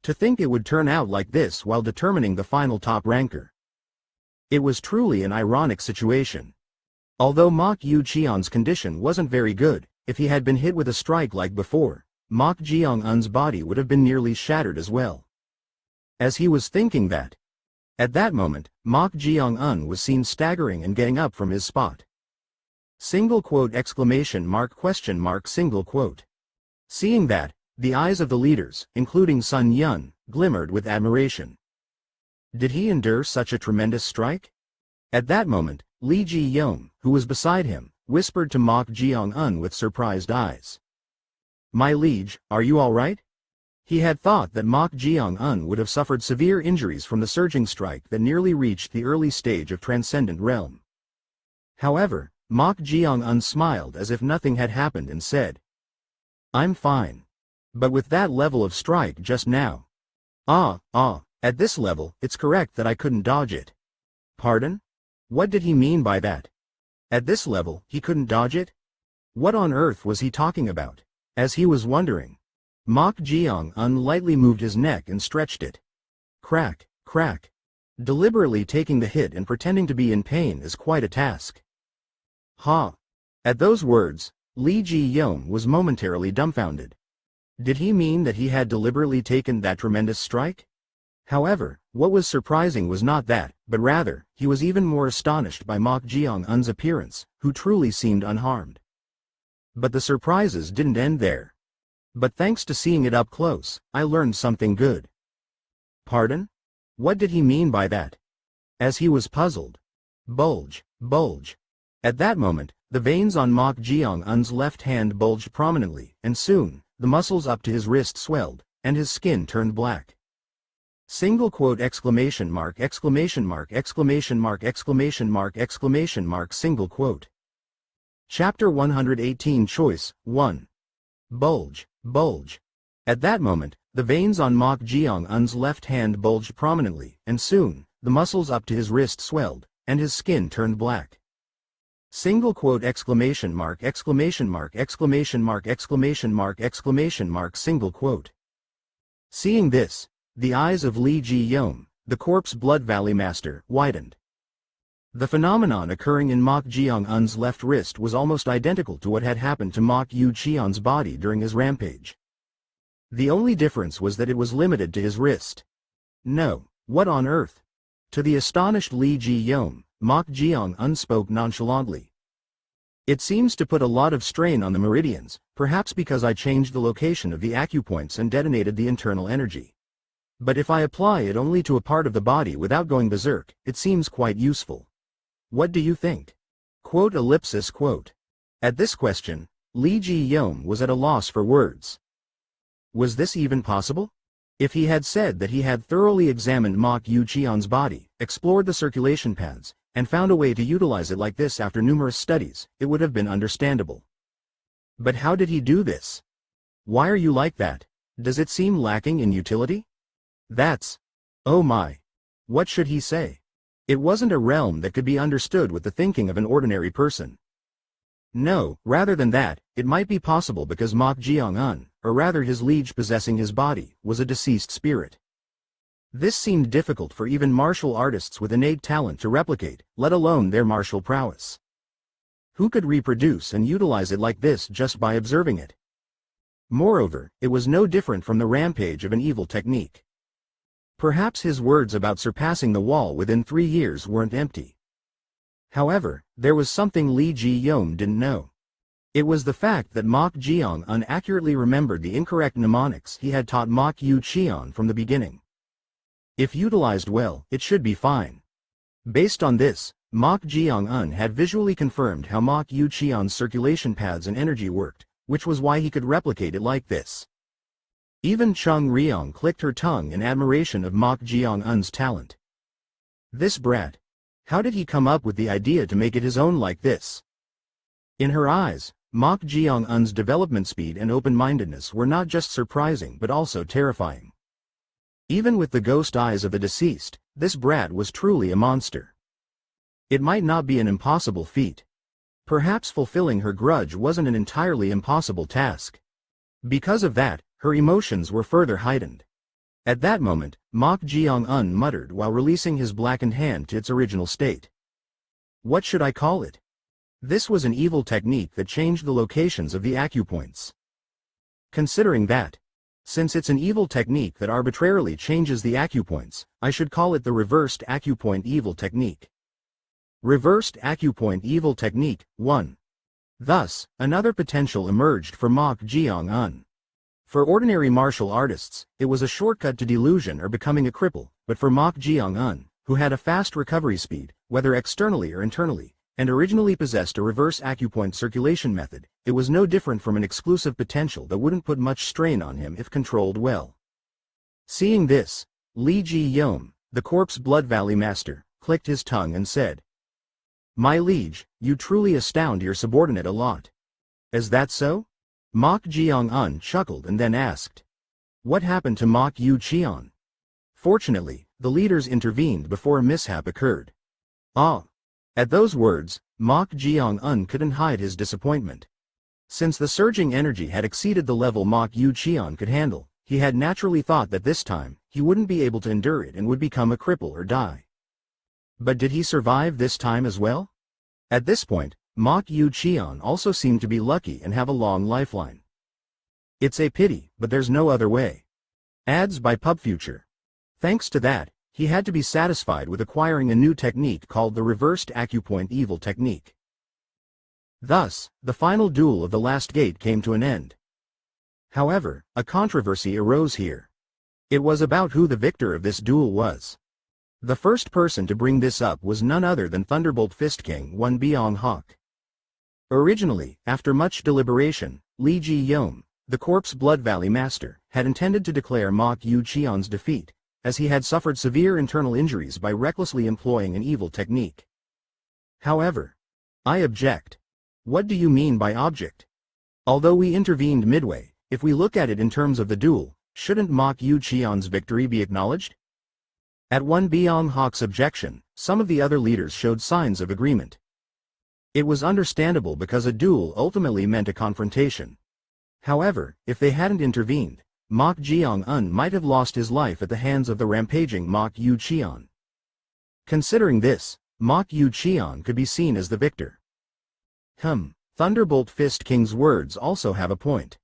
Speaker 1: To think it would turn out like this while determining the final top ranker. It was truly an ironic situation. Although Mok Yu-cheon's condition wasn't very good, if he had been hit with a strike like before, Mok Jeong-un's body would have been nearly shattered as well. As he was thinking that, at that moment, Mok Jeong-un was seen staggering and getting up from his spot. Single quote exclamation mark question mark single quote. Seeing that, the eyes of the leaders, including Sun Yun, glimmered with admiration. Did he endure such a tremendous strike? At that moment, Li Ji-yong, who was beside him, whispered to Mok Jeong-un with surprised eyes. "My liege, are you all right?" He had thought that Mok Jeong-un would have suffered severe injuries from the surging strike that nearly reached the early stage of Transcendent Realm. However, Mok Jeong-un smiled as if nothing had happened and said, "I'm fine. But with that level of strike just now. At this level, it's correct that I couldn't dodge it." Pardon? What did he mean by that? At this level, he couldn't dodge it? What on earth was he talking about? As he was wondering, Mok Jeong-un lightly moved his neck and stretched it. Crack, crack. Deliberately taking the hit and pretending to be in pain is quite a task. Ha! At those words, Li Ji-yong was momentarily dumbfounded. Did he mean that he had deliberately taken that tremendous strike? However, what was surprising was not that, but rather, he was even more astonished by Mok Jeong-un's appearance, who truly seemed unharmed. But the surprises didn't end there. But thanks to seeing it up close, I learned something good. Pardon? What did he mean by that? As he was puzzled. Bulge, bulge. At that moment, the veins on Mok Jeong-un's left hand bulged prominently, and soon, the muscles up to his wrist swelled, and his skin turned black. Single quote exclamation mark exclamation mark exclamation mark exclamation mark exclamation mark single quote. Chapter 118 Choice 1. Bulge, bulge. At that moment, the veins on Mok Jeong-un's left hand bulged prominently, and soon, the muscles up to his wrist swelled, and his skin turned black. Single quote exclamation mark exclamation mark exclamation mark exclamation mark exclamation mark single quote. Seeing this, the eyes of Li Ji-yong, the corpse Blood Valley master, widened. The phenomenon occurring in Mok Jeong-un's left wrist was almost identical to what had happened to Mok Yu-cheon's body during his rampage. The only difference was that it was limited to his wrist. No, what on earth? To the astonished Li Ji-yong, Mok Jeong-un spoke nonchalantly. "It seems to put a lot of strain on the meridians, perhaps because I changed the location of the acupoints and detonated the internal energy. But if I apply it only to a part of the body without going berserk, it seems quite useful. What do you think?" Quote ellipsis quote. At this question, Li Ji-yong was at a loss for words. Was this even possible? If he had said that he had thoroughly examined Mok Yu-cheon's body, explored the circulation paths, and found a way to utilize it like this after numerous studies, it would have been understandable. But how did he do this? Why are you like that? Does it seem lacking in utility? That's... oh my. What should he say? It wasn't a realm that could be understood with the thinking of an ordinary person. No, rather than that, it might be possible because Mok Jeong-un, or rather his liege possessing his body, was a deceased spirit. This seemed difficult for even martial artists with innate talent to replicate, let alone their martial prowess. Who could reproduce and utilize it like this just by observing it? Moreover, it was no different from the rampage of an evil technique. Perhaps his words about surpassing the wall within 3 years weren't empty. However, there was something Li Ji-yong didn't know. It was the fact that Mok Jeong unaccurately remembered the incorrect mnemonics he had taught Mok Yu Cheon from the beginning. If utilized well, it should be fine. Based on this, Mok Jeong had visually confirmed how Mok Yu Cheon's circulation paths and energy worked, which was why he could replicate it like this. Even Chung Ryong clicked her tongue in admiration of Mok Jeong-un's talent. This brat. How did he come up with the idea to make it his own like this? In her eyes, Mok Jeong-un's development speed and open-mindedness were not just surprising but also terrifying. Even with the ghost eyes of the deceased, this brat was truly a monster. It might not be an impossible feat. Perhaps fulfilling her grudge wasn't an entirely impossible task. Because of that, her emotions were further heightened. At that moment, Mok Jeong-un muttered while releasing his blackened hand to its original state. What should I call it? This was an evil technique that changed the locations of the acupoints. Considering that, since it's an evil technique that arbitrarily changes the acupoints, I should call it the reversed acupoint evil technique. Reversed acupoint evil technique, 1. Thus, another potential emerged for Mok Jeong-un. For ordinary martial artists, it was a shortcut to delusion or becoming a cripple, but for Mok Jeong-un, who had a fast recovery speed, whether externally or internally, and originally possessed a reverse acupoint circulation method, it was no different from an exclusive potential that wouldn't put much strain on him if controlled well. Seeing this, Lee Ji-yeom, the corpse Blood Valley master, clicked his tongue and said, "My liege, you truly astound your subordinate a lot. Is that so?" Mok Jeong-un chuckled and then asked, "What happened to Mok Yu Cheon?" Fortunately, the leaders intervened before a mishap occurred. Ah! At those words, Mok Jeong-un couldn't hide his disappointment. Since the surging energy had exceeded the level Mok Yu Cheon could handle, he had naturally thought that this time, he wouldn't be able to endure it and would become a cripple or die. But did he survive this time as well? At this point, Mok Yu Cheon also seemed to be lucky and have a long lifeline. It's a pity, but there's no other way. Ads by PubFuture. Thanks to that, he had to be satisfied with acquiring a new technique called the reversed acupoint evil technique. Thus, the final duel of the last gate came to an end. However, a controversy arose here. It was about who the victor of this duel was. The first person to bring this up was none other than Thunderbolt Fist King Won Byung-hak. Originally, after much deliberation, Lee Ji-yeom, the corpse Blood Valley master, had intended to declare Mok Yu Cheon's defeat, as he had suffered severe internal injuries by recklessly employing an evil technique. However, I object. What do you mean by object? Although we intervened midway, if we look at it in terms of the duel, shouldn't Mok Yu Cheon's victory be acknowledged? At Won Byung-hak's objection, some of the other leaders showed signs of agreement. It was understandable because a duel ultimately meant a confrontation. However, if they hadn't intervened, Mok Jeong-un might have lost his life at the hands of the rampaging Mok Yu Cheon. Considering this, Mok Yu Cheon could be seen as the victor. Thunderbolt Fist King's words also have a point.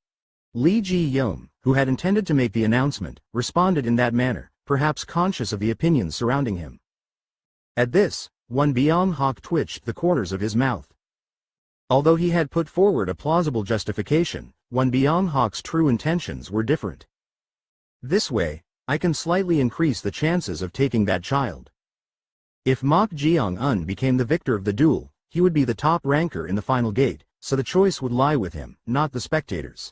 Speaker 1: Lee Ji-yeom, who had intended to make the announcement, responded in that manner, perhaps conscious of the opinions surrounding him. At this, Won Byung-hak twitched the corners of his mouth. Although he had put forward a plausible justification, Won Byung-hak's true intentions were different. This way, I can slightly increase the chances of taking that child. If Mok Jeong-un became the victor of the duel, he would be the top ranker in the final gate, so the choice would lie with him, not the spectators.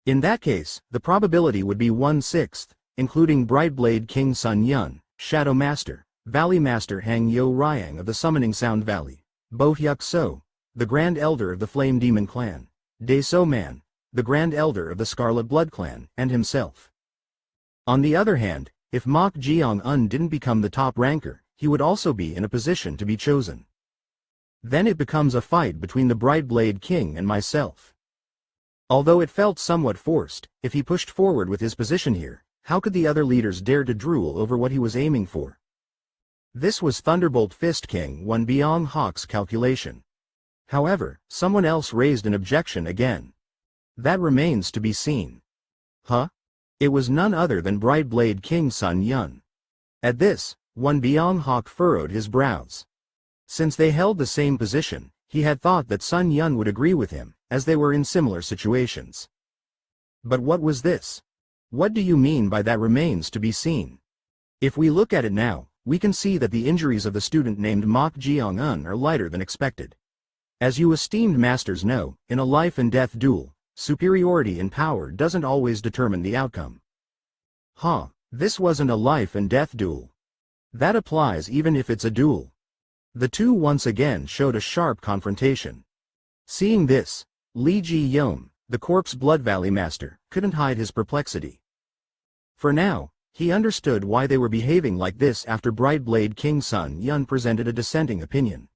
Speaker 1: In that case, the probability would be 1/6, including Brightblade King Sun Yun, Shadow Master, Valley Master Hang Yo Ryang of the Summoning Sound Valley, Bo Hyuk So, the Grand Elder of the Flame Demon Clan, Dae So Man, the Grand Elder of the Scarlet Blood Clan, and himself. On the other hand, if Mok Jeong-un didn't become the top ranker, he would also be in a position to be chosen. Then it becomes a fight between the Brightblade King and myself. Although it felt somewhat forced, if he pushed forward with his position here, how could the other leaders dare to drool over what he was aiming for? This was Thunderbolt Fist King Won Byung-hak's calculation. However, someone else raised an objection again. That remains to be seen. It was none other than Brightblade King Sun Yun. At this, Won Byung-hak furrowed his brows. Since they held the same position, he had thought that Sun Yun would agree with him, as they were in similar situations. But what was this? What do you mean by that remains to be seen? If we look at it now, we can see that the injuries of the student named Mok Jeong are lighter than expected. As you esteemed masters know, in a life and death duel, superiority in power doesn't always determine the outcome. This wasn't a life and death duel. That applies even if it's a duel. The two once again showed a sharp confrontation. Seeing this, Lee Ji-yeom, the Corpse Blood Valley Master, couldn't hide his perplexity. For now, he understood why they were behaving like this after Brightblade King Sun Yun presented a dissenting opinion.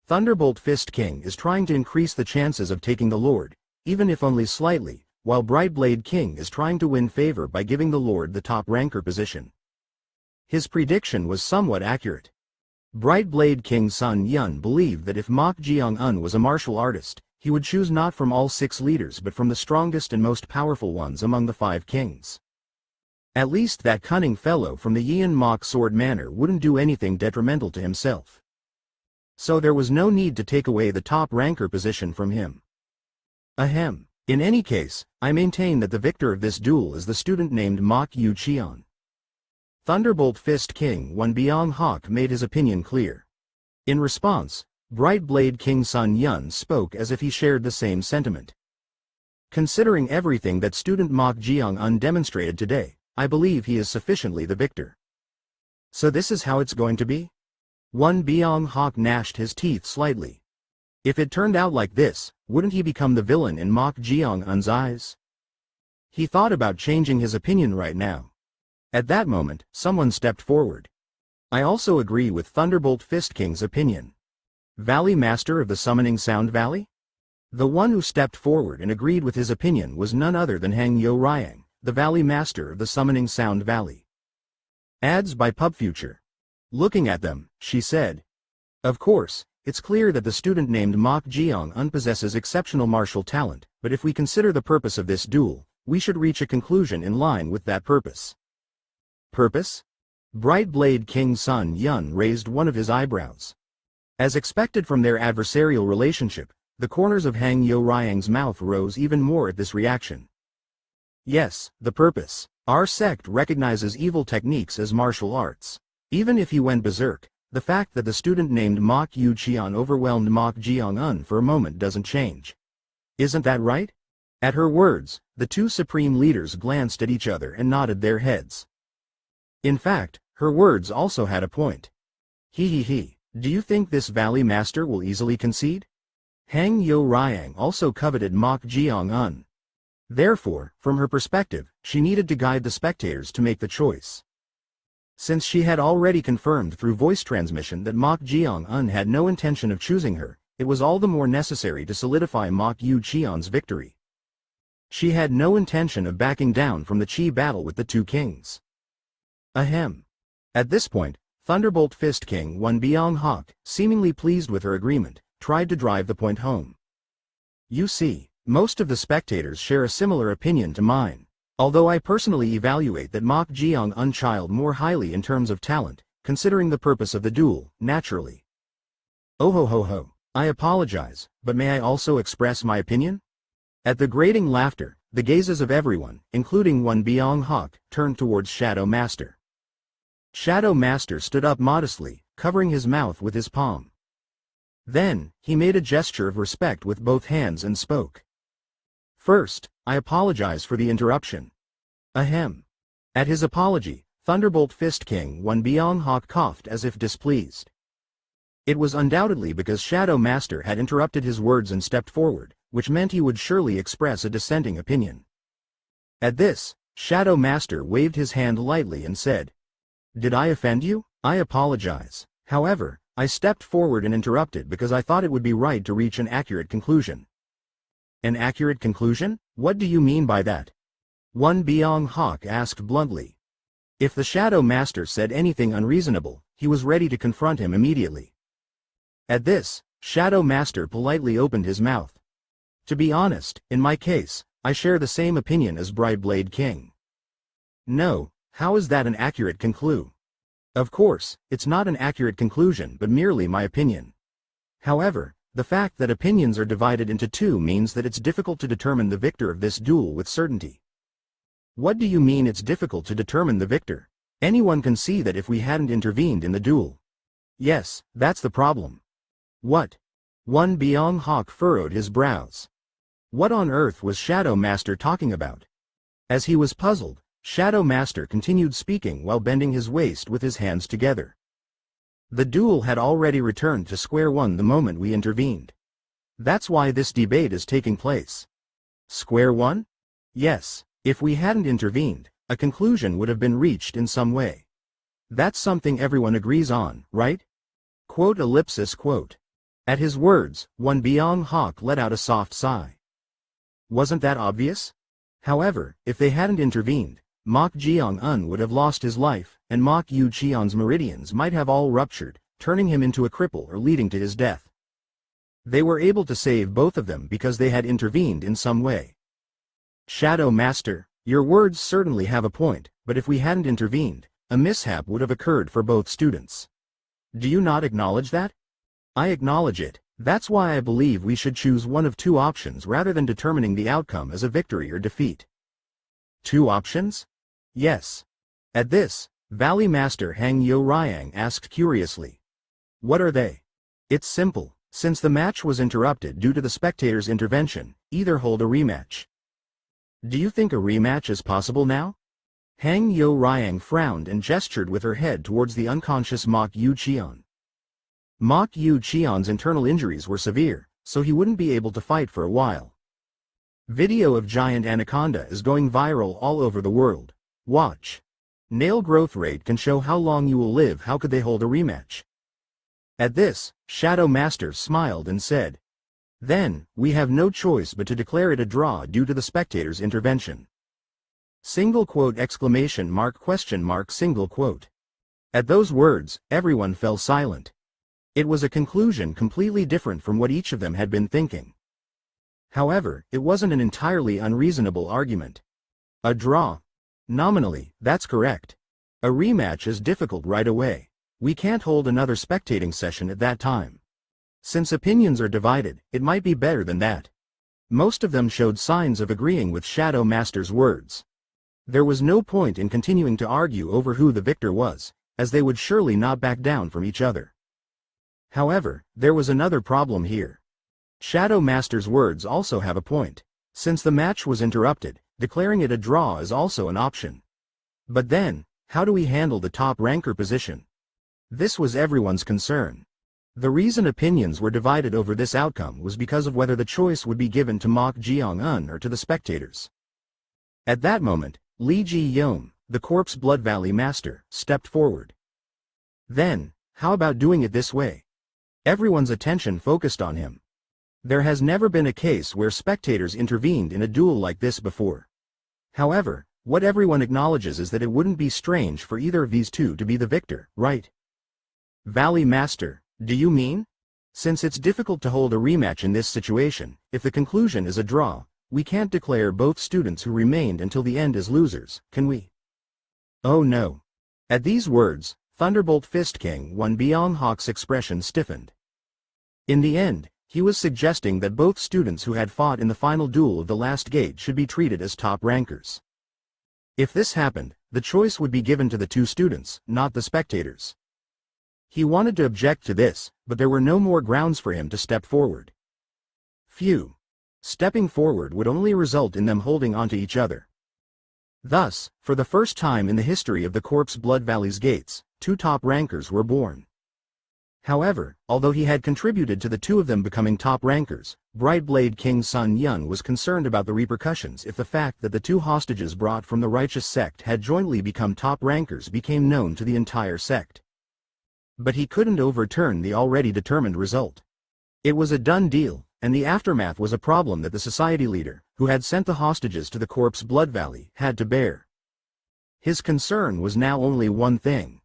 Speaker 1: Thunderbolt Fist King is trying to increase the chances of taking the Lord, even if only slightly, while Brightblade King is trying to win favor by giving the Lord the top ranker position. His prediction was somewhat accurate. Brightblade King Sun Yun believed that if Mok Jeong was a martial artist, he would choose not from all 6 leaders but from the strongest and most powerful ones among the 5 kings. At least that cunning fellow from the Yeon Mok Sword Manor wouldn't do anything detrimental to himself. So there was no need to take away the top ranker position from him. In any case, I maintain that the victor of this duel is the student named Mok Yu Cheon. Thunderbolt Fist King Won Byung Hak made his opinion clear. In response, Brightblade King Sun Yun spoke as if he shared the same sentiment. Considering everything that student Mok Jeong demonstrated today, I believe he is sufficiently the victor. So this is how it's going to be? Won Byung Hak gnashed his teeth slightly. If it turned out like this, wouldn't he become the villain in Mok Jeong's eyes? He thought about changing his opinion right now. At that moment, someone stepped forward. I also agree with Thunderbolt Fist King's opinion. Valley Master of the Summoning Sound Valley? The one who stepped forward and agreed with his opinion was none other than Hang Yo Ryang, the Valley Master of the Summoning Sound Valley. Ads by PubFuture. Looking at them, she said. Of course, it's clear that the student named Mok Jeong possesses exceptional martial talent, but if we consider the purpose of this duel, we should reach a conclusion in line with that purpose. Purpose? Brightblade King Sun Yun raised one of his eyebrows. As expected from their adversarial relationship, the corners of Hang Yo Ryang's mouth rose even more at this reaction. Yes, the purpose. Our sect recognizes evil techniques as martial arts. Even if he went berserk, the fact that the student named Mok Yu Cheon overwhelmed Mok Jeong for a moment doesn't change. Isn't that right? At her words, the two supreme leaders glanced at each other and nodded their heads. In fact, her words also had a point. Do you think this Valley Master will easily concede? Hang Yo Ryang also coveted Mok Jeong. Therefore, from her perspective, she needed to guide the spectators to make the choice. Since she had already confirmed through voice transmission that Mok Jeong had no intention of choosing her, it was all the more necessary to solidify Mok Yu Cheon's victory. She had no intention of backing down from the Chi battle with the two kings. At this point, Thunderbolt Fist King Won Byung Hak, seemingly pleased with her agreement, tried to drive the point home. You see, most of the spectators share a similar opinion to mine. Although I personally evaluate that Mok Jeong child more highly in terms of talent, considering the purpose of the duel, naturally. Oh ho. I apologize, but may I also express my opinion? At the grating laughter, the gazes of everyone, including Won Byung Hak, turned towards Shadow Master. Shadow Master stood up modestly, covering his mouth with his palm. Then, he made a gesture of respect with both hands and spoke. First, I apologize for the interruption. At his apology, Thunderbolt Fist King Won Byung Hak coughed as if displeased. It was undoubtedly because Shadow Master had interrupted his words and stepped forward, which meant he would surely express a dissenting opinion. At this, Shadow Master waved his hand lightly and said, "Did I offend you? I apologize. However, I stepped forward and interrupted because I thought it would be right to reach an accurate conclusion." An accurate conclusion? What do you mean by that? Won Byung Hak asked bluntly. If the Shadow Master said anything unreasonable, he was ready to confront him immediately. At this, Shadow Master politely opened his mouth. To be honest, in my case, I share the same opinion as Brightblade King. No, how is that an accurate conclusion? Of course, it's not an accurate conclusion but merely my opinion. However, The fact that opinions are divided into two means that it's difficult to determine the victor of this duel with certainty. What do you mean it's difficult to determine the victor? Anyone can see that if we hadn't intervened in the duel. Yes, that's the problem. What? One Byung Hawk furrowed his brows. What on earth was Shadow Master talking about? As he was puzzled, Shadow Master continued speaking while bending his waist with his hands together. The duel had already returned to square one the moment we intervened. That's why this debate is taking place. Square one? Yes, if we hadn't intervened, a conclusion would have been reached in some way. That's something everyone agrees on, right? Quote ellipsis quote. At his words, one Byung Hawk let out a soft sigh. Wasn't that obvious? However, if they hadn't intervened, Mok Jeong-un would have lost his life, and Mok Yu-cheon's meridians might have all ruptured, turning him into a cripple or leading to his death. They were able to save both of them because they had intervened in some way. Shadow Master, your words certainly have a point, but if we hadn't intervened, a mishap would have occurred for both students. Do you not acknowledge that? I acknowledge it. That's why I believe we should choose one of two options rather than determining the outcome as a victory or defeat. Two options? Yes. At this, Valley Master Hang Yo Ryang asked curiously. What are they? It's simple. Since the match was interrupted due to the spectators' intervention, either hold a rematch. Do you think a rematch is possible now? Hang Yo Ryang frowned and gestured with her head towards the unconscious Mok Yu-cheon. Mok Yu-cheon's internal injuries were severe, so he wouldn't be able to fight for a while. Video of giant anaconda is going viral all over the world. Watch. Nail growth rate can show how long you will live. How could they hold a rematch? At this, Shadow Master smiled and said, then, we have no choice but to declare it a draw due to the spectators' intervention. Single quote exclamation mark question mark single quote. At those words, everyone fell silent. It was a conclusion completely different from what each of them had been thinking. However, it wasn't an entirely unreasonable argument. A draw? Nominally, that's correct. A rematch is difficult right away. We can't hold another spectating session at that time. Since opinions are divided, it might be better than that. Most of them showed signs of agreeing with Shadow Master's words. There was no point in continuing to argue over who the victor was, as they would surely not back down from each other. However, there was another problem here. Shadow Master's words also have a point. Since the match was interrupted, declaring it a draw is also an option. But then, how do we handle the top ranker position? This was everyone's concern. The reason opinions were divided over this outcome was because of whether the choice would be given to Mok Jeong-un or to the spectators. At that moment, Lee Ji-young, the Corpse Blood Valley Master, stepped forward. Then, how about doing it this way? Everyone's attention focused on him. There has never been a case where spectators intervened in a duel like this before. However, what everyone acknowledges is that it wouldn't be strange for either of these two to be the victor, right? Valley Master, do you mean? Since it's difficult to hold a rematch in this situation, if the conclusion is a draw, we can't declare both students who remained until the end as losers, can we? Oh no. At these words, Thunderbolt Fist King One Byung Hawk's expression stiffened. In the end, he was suggesting that both students who had fought in the final duel of the last gate should be treated as top rankers. If this happened, the choice would be given to the two students, not the spectators. He wanted to object to this, but there were no more grounds for him to step forward. Phew. Stepping forward would only result in them holding onto each other. Thus, for the first time in the history of the Corpse Blood Valley's gates, two top rankers were born. However, although he had contributed to the two of them becoming top rankers, Brightblade King Sun Yun was concerned about the repercussions if the fact that the two hostages brought from the righteous sect had jointly become top rankers became known to the entire sect. But he couldn't overturn the already determined result. It was a done deal, and the aftermath was a problem that the society leader, who had sent the hostages to the Corpse Blood Valley, had to bear. His concern was now only one thing.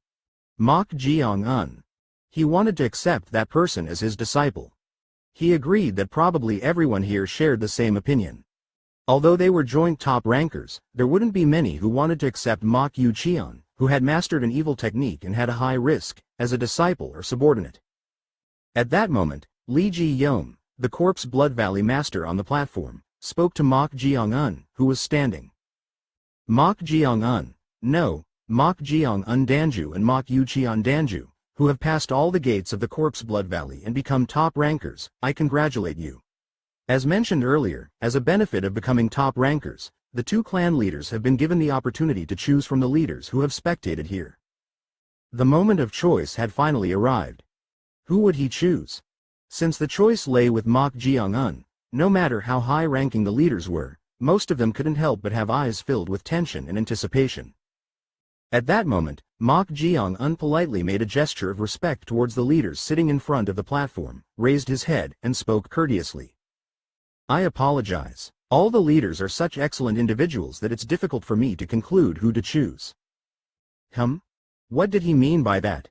Speaker 1: Mok Jeong-un. He wanted to accept that person as his disciple. He agreed that probably everyone here shared the same opinion. Although they were joint top rankers, there wouldn't be many who wanted to accept Mok Yu-cheon, who had mastered an evil technique and had a high risk, as a disciple or subordinate. At that moment, Li Ji-Yeom, the Corpse Blood Valley master on the platform, spoke to Mok Jeong-un, who was standing. Mok Jeong-un, no, Mok Jeong-un Danju and Mok Yucheon Danju, who have passed all the gates of the Corpse Blood Valley and become top rankers, I congratulate you. As mentioned earlier, as a benefit of becoming top rankers, the two clan leaders have been given the opportunity to choose from the leaders who have spectated here. The moment of choice had finally arrived. Who would he choose? Since the choice lay with Mok Jeong-un, no matter how high-ranking the leaders were, most of them couldn't help but have eyes filled with tension and anticipation. At that moment, Mok Jeong-un politely made a gesture of respect towards the leaders sitting in front of the platform, raised his head, and spoke courteously. I apologize. All the leaders are such excellent individuals that it's difficult for me to conclude who to choose. What did he mean by that?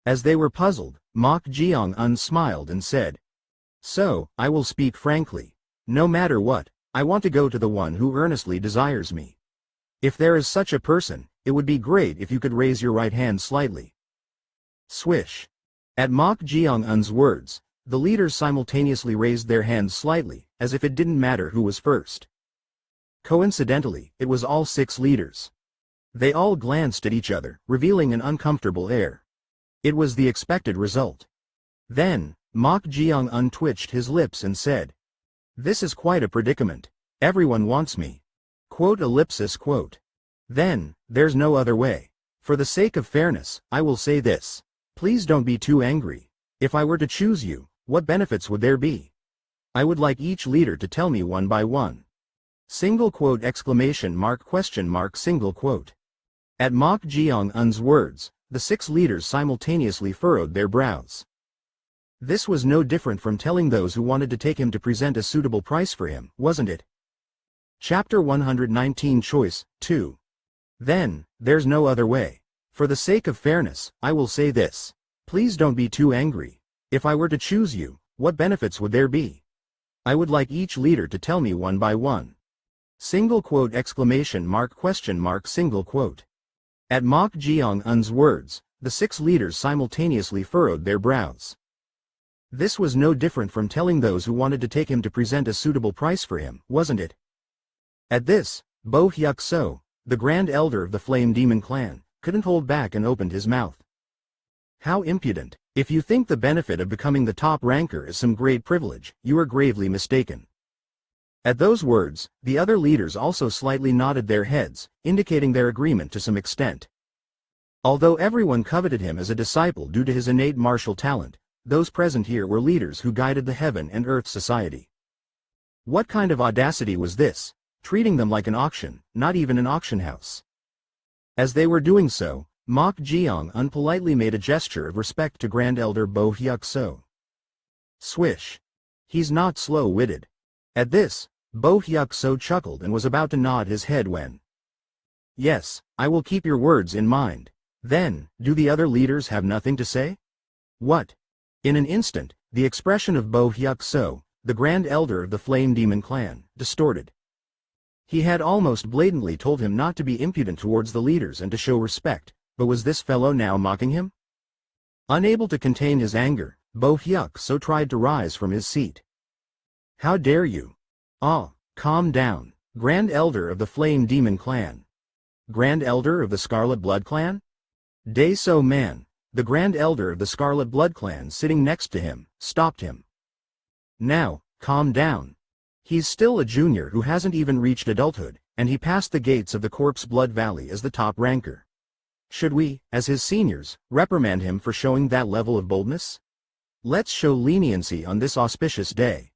Speaker 1: As they were puzzled, Mok Jeong-un smiled and said, So, I will speak frankly. No matter what, I want to go to the one who earnestly desires me. If there is such a person, it would be great if you could raise your right hand slightly. Swish. At Mok Jeong-un's words, the leaders simultaneously raised their hands slightly, as if it didn't matter who was first. Coincidentally, it was all 6 leaders. They all glanced at each other, revealing an uncomfortable air. It was the expected result. Then, Mok Jeong-un twitched his lips and said, This is quite a predicament. Everyone wants me. Quote. Then, there's no other way. For the sake of fairness, I will say this. Please don't be too angry. If I were to choose you, what benefits would there be? I would like each leader to tell me one by one. Single quote exclamation mark question mark single quote. At Mok Jeong-un's words, the 6 leaders simultaneously furrowed their brows. This was no different from telling those who wanted to take him to present a suitable price for him, wasn't it? Chapter 119 Choice 2. Then, there's no other way. For the sake of fairness, I will say this. Please don't be too angry. If I were to choose you, what benefits would there be? I would like each leader to tell me one by one. Single quote exclamation mark question mark single quote. At Mok Jeong-un's words, the 6 leaders simultaneously furrowed their brows. This was no different from telling those who wanted to take him to present a suitable price for him, wasn't it? At this, Bo Hyuk-so, the Grand Elder of the Flame Demon clan, couldn't hold back and opened his mouth. How impudent! If you think the benefit of becoming the top ranker is some great privilege, you are gravely mistaken. At those words, the other leaders also slightly nodded their heads, indicating their agreement to some extent. Although everyone coveted him as a disciple due to his innate martial talent, those present here were leaders who guided the Heaven and Earth Society. What kind of audacity was this, treating them like an auction, not even an auction house? As they were doing so, Mok Jeong-un politely made a gesture of respect to Grand Elder Bo Hyuk-so. Swish. He's not slow-witted. At this, Bo Hyuk-so chuckled and was about to nod his head when. Yes, I will keep your words in mind. Then, do the other leaders have nothing to say? What? In an instant, the expression of Bo Hyuk-so, the Grand Elder of the Flame Demon clan, distorted. He had almost blatantly told him not to be impudent towards the leaders and to show respect, but was this fellow now mocking him? Unable to contain his anger, Bo Hyuk-so tried to rise from his seat. How dare you? Calm down, Grand Elder of the Flame Demon clan. Grand Elder of the Scarlet Blood clan? Dae-so Man, the Grand Elder of the Scarlet Blood clan sitting next to him, stopped him. Now, calm down. He's still a junior who hasn't even reached adulthood, and he passed the gates of the Corpse Blood Valley as the top ranker. Should we, as his seniors, reprimand him for showing that level of boldness? Let's show leniency on this auspicious day.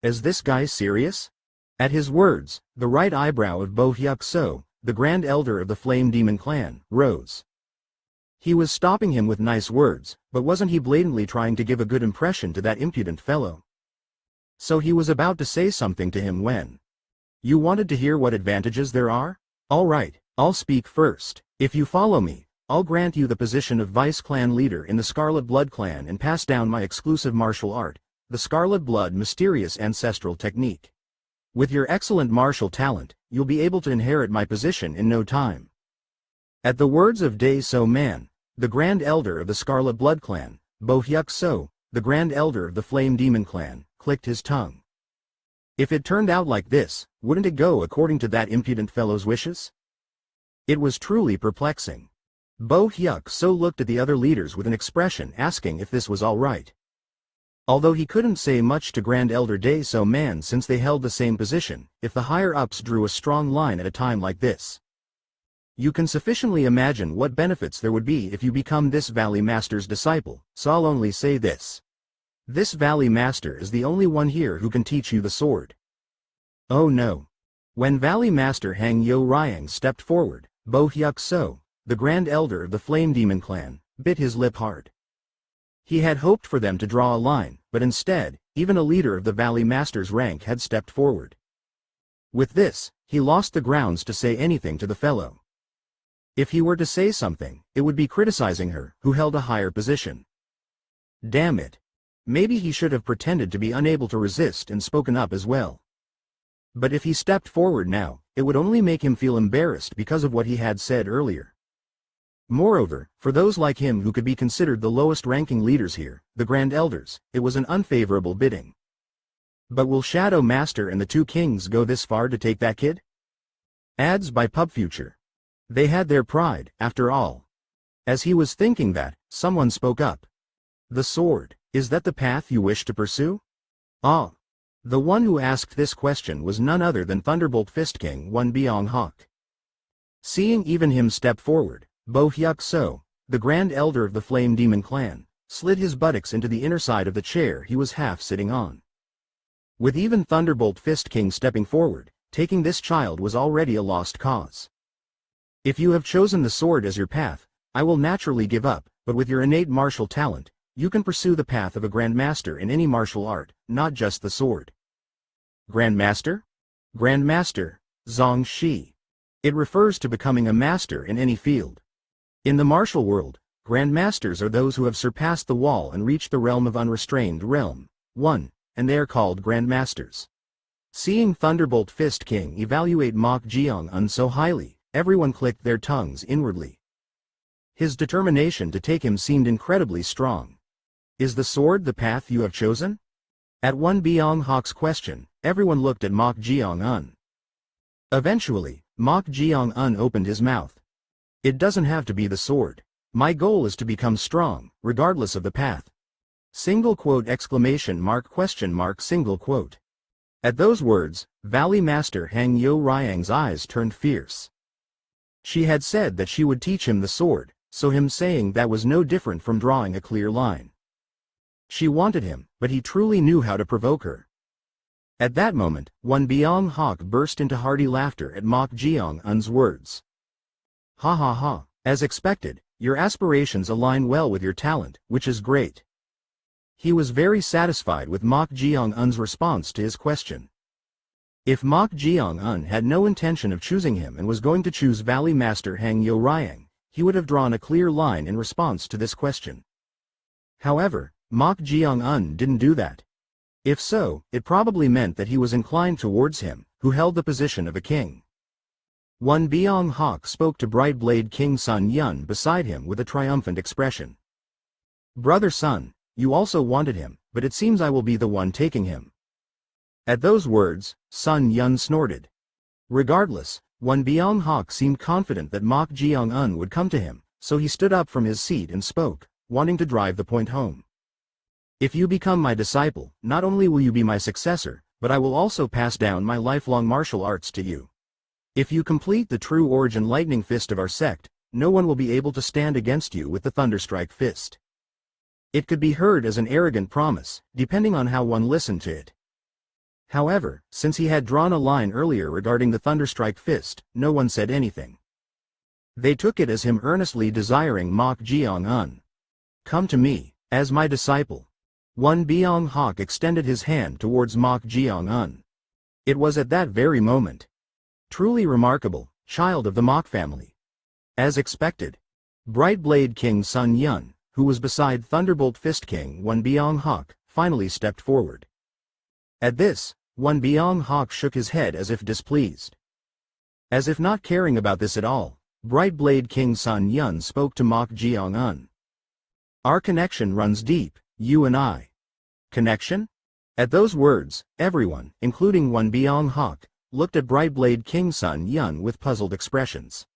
Speaker 1: Is this guy serious? At his words, the right eyebrow of Bo Hyuk-so, the Grand Elder of the Flame Demon clan, rose. He was stopping him with nice words, but wasn't he blatantly trying to give a good impression to that impudent fellow? So he was about to say something to him when. You wanted to hear what advantages there are? All right, I'll speak first. If you follow me, I'll grant you the position of Vice Clan Leader in the Scarlet Blood Clan and pass down my exclusive martial art, the Scarlet Blood Mysterious Ancestral Technique. With your excellent martial talent, you'll be able to inherit my position in no time. At the words of Dae-so Man, the Grand Elder of the Scarlet Blood Clan, Bo Hyuk-so, the Grand Elder of the Flame Demon clan, clicked his tongue. If it turned out like this, wouldn't it go according to that impudent fellow's wishes? It was truly perplexing. Bo Hyuk So looked at the other leaders with an expression asking if this was all right. Although he couldn't say much to Grand Elder Dae So Man since they held the same position, if the higher-ups drew a strong line at a time like this. You can sufficiently imagine what benefits there would be if you become this Valley Master's disciple, so I'll only say this. This Valley Master is the only one here who can teach you the sword. Oh no. When Valley Master Hang Yo Ryang stepped forward, Bo Hyuk So, the Grand Elder of the Flame Demon clan, bit his lip hard. He had hoped for them to draw a line, but instead, even a leader of the Valley Master's rank had stepped forward. With this, he lost the grounds to say anything to the fellow. If he were to say something, it would be criticizing her, who held a higher position. Damn it. Maybe he should have pretended to be unable to resist and spoken up as well. But if he stepped forward now, it would only make him feel embarrassed because of what he had said earlier. Moreover, for those like him who could be considered the lowest-ranking leaders here, the Grand Elders, it was an unfavorable bidding. But will Shadow Master and the two kings go this far to take that kid? Ads by PubFuture. They had their pride, after all. As he was thinking that, someone spoke up. The sword, is that the path you wish to pursue? Ah. The one who asked this question was none other than Thunderbolt Fist King Won Byung Hak. Seeing even him step forward, Bo Hyuk So, the Grand Elder of the Flame Demon clan, slid his buttocks into the inner side of the chair he was half sitting on. With even Thunderbolt Fist King stepping forward, taking this child was already a lost cause. If you have chosen the sword as your path, I will naturally give up, but with your innate martial talent, you can pursue the path of a Grand Master in any martial art, not just the sword. Grand Master? Grand Master, Zong Shi. It refers to becoming a master in any field. In the martial world, Grand Masters are those who have surpassed the wall and reached the realm of unrestrained realm, 1, and they are called Grand Masters. Seeing Thunderbolt Fist King evaluate Mok Jeong so highly, everyone clicked their tongues inwardly. His determination to take him seemed incredibly strong. Is the sword the path you have chosen? At Won Byung Hak's question, everyone looked at Mok Jeong. Eventually, Mok Jeong opened his mouth. It doesn't have to be the sword. My goal is to become strong, regardless of the path. Single quote exclamation mark question mark single quote. At those words, Valley Master Hang Yo Ryang's eyes turned fierce. She had said that she would teach him the sword, so him saying that was no different from drawing a clear line. She wanted him, but he truly knew how to provoke her. At that moment, Won Byung Hak burst into hearty laughter at Mok Jeong's words. Ha ha ha, as expected, your aspirations align well with your talent, which is great. He was very satisfied with Mok Jeong's response to his question. If Mok Jeong had no intention of choosing him and was going to choose Valley Master Hang Yo Ryang, he would have drawn a clear line in response to this question. However, Mok Jeong didn't do that. If so, it probably meant that he was inclined towards him, who held the position of a king. Won Byung Hak spoke to Bright Blade King Sun Yun beside him with a triumphant expression. Brother Sun, you also wanted him, but it seems I will be the one taking him. At those words, Sun Yun snorted. Regardless, Won Byung Hak seemed confident that Mok Jeong would come to him, so he stood up from his seat and spoke, wanting to drive the point home. If you become my disciple, not only will you be my successor, but I will also pass down my lifelong martial arts to you. If you complete the true origin lightning fist of our sect, no one will be able to stand against you with the Thunderstrike fist. It could be heard as an arrogant promise, depending on how one listened to it. However, since he had drawn a line earlier regarding the Thunderstrike fist, no one said anything. They took it as him earnestly desiring Mok Jeong. Come to me, as my disciple. Won Byung Hak extended his hand towards Mok Jeong. It was at that very moment. Truly remarkable, child of the Mok family. As expected, Bright Blade King Sun Yun, who was beside Thunderbolt Fist King Won Byung Hak, finally stepped forward. At this, Won Byung Hak shook his head as if displeased. As if not caring about this at all, Bright Blade King Sun Yun spoke to Mok Jeong. Our connection runs deep, You and I. Connection? At those words, everyone, including one Byung Hak, looked at Brightblade King Sun Yun with puzzled expressions.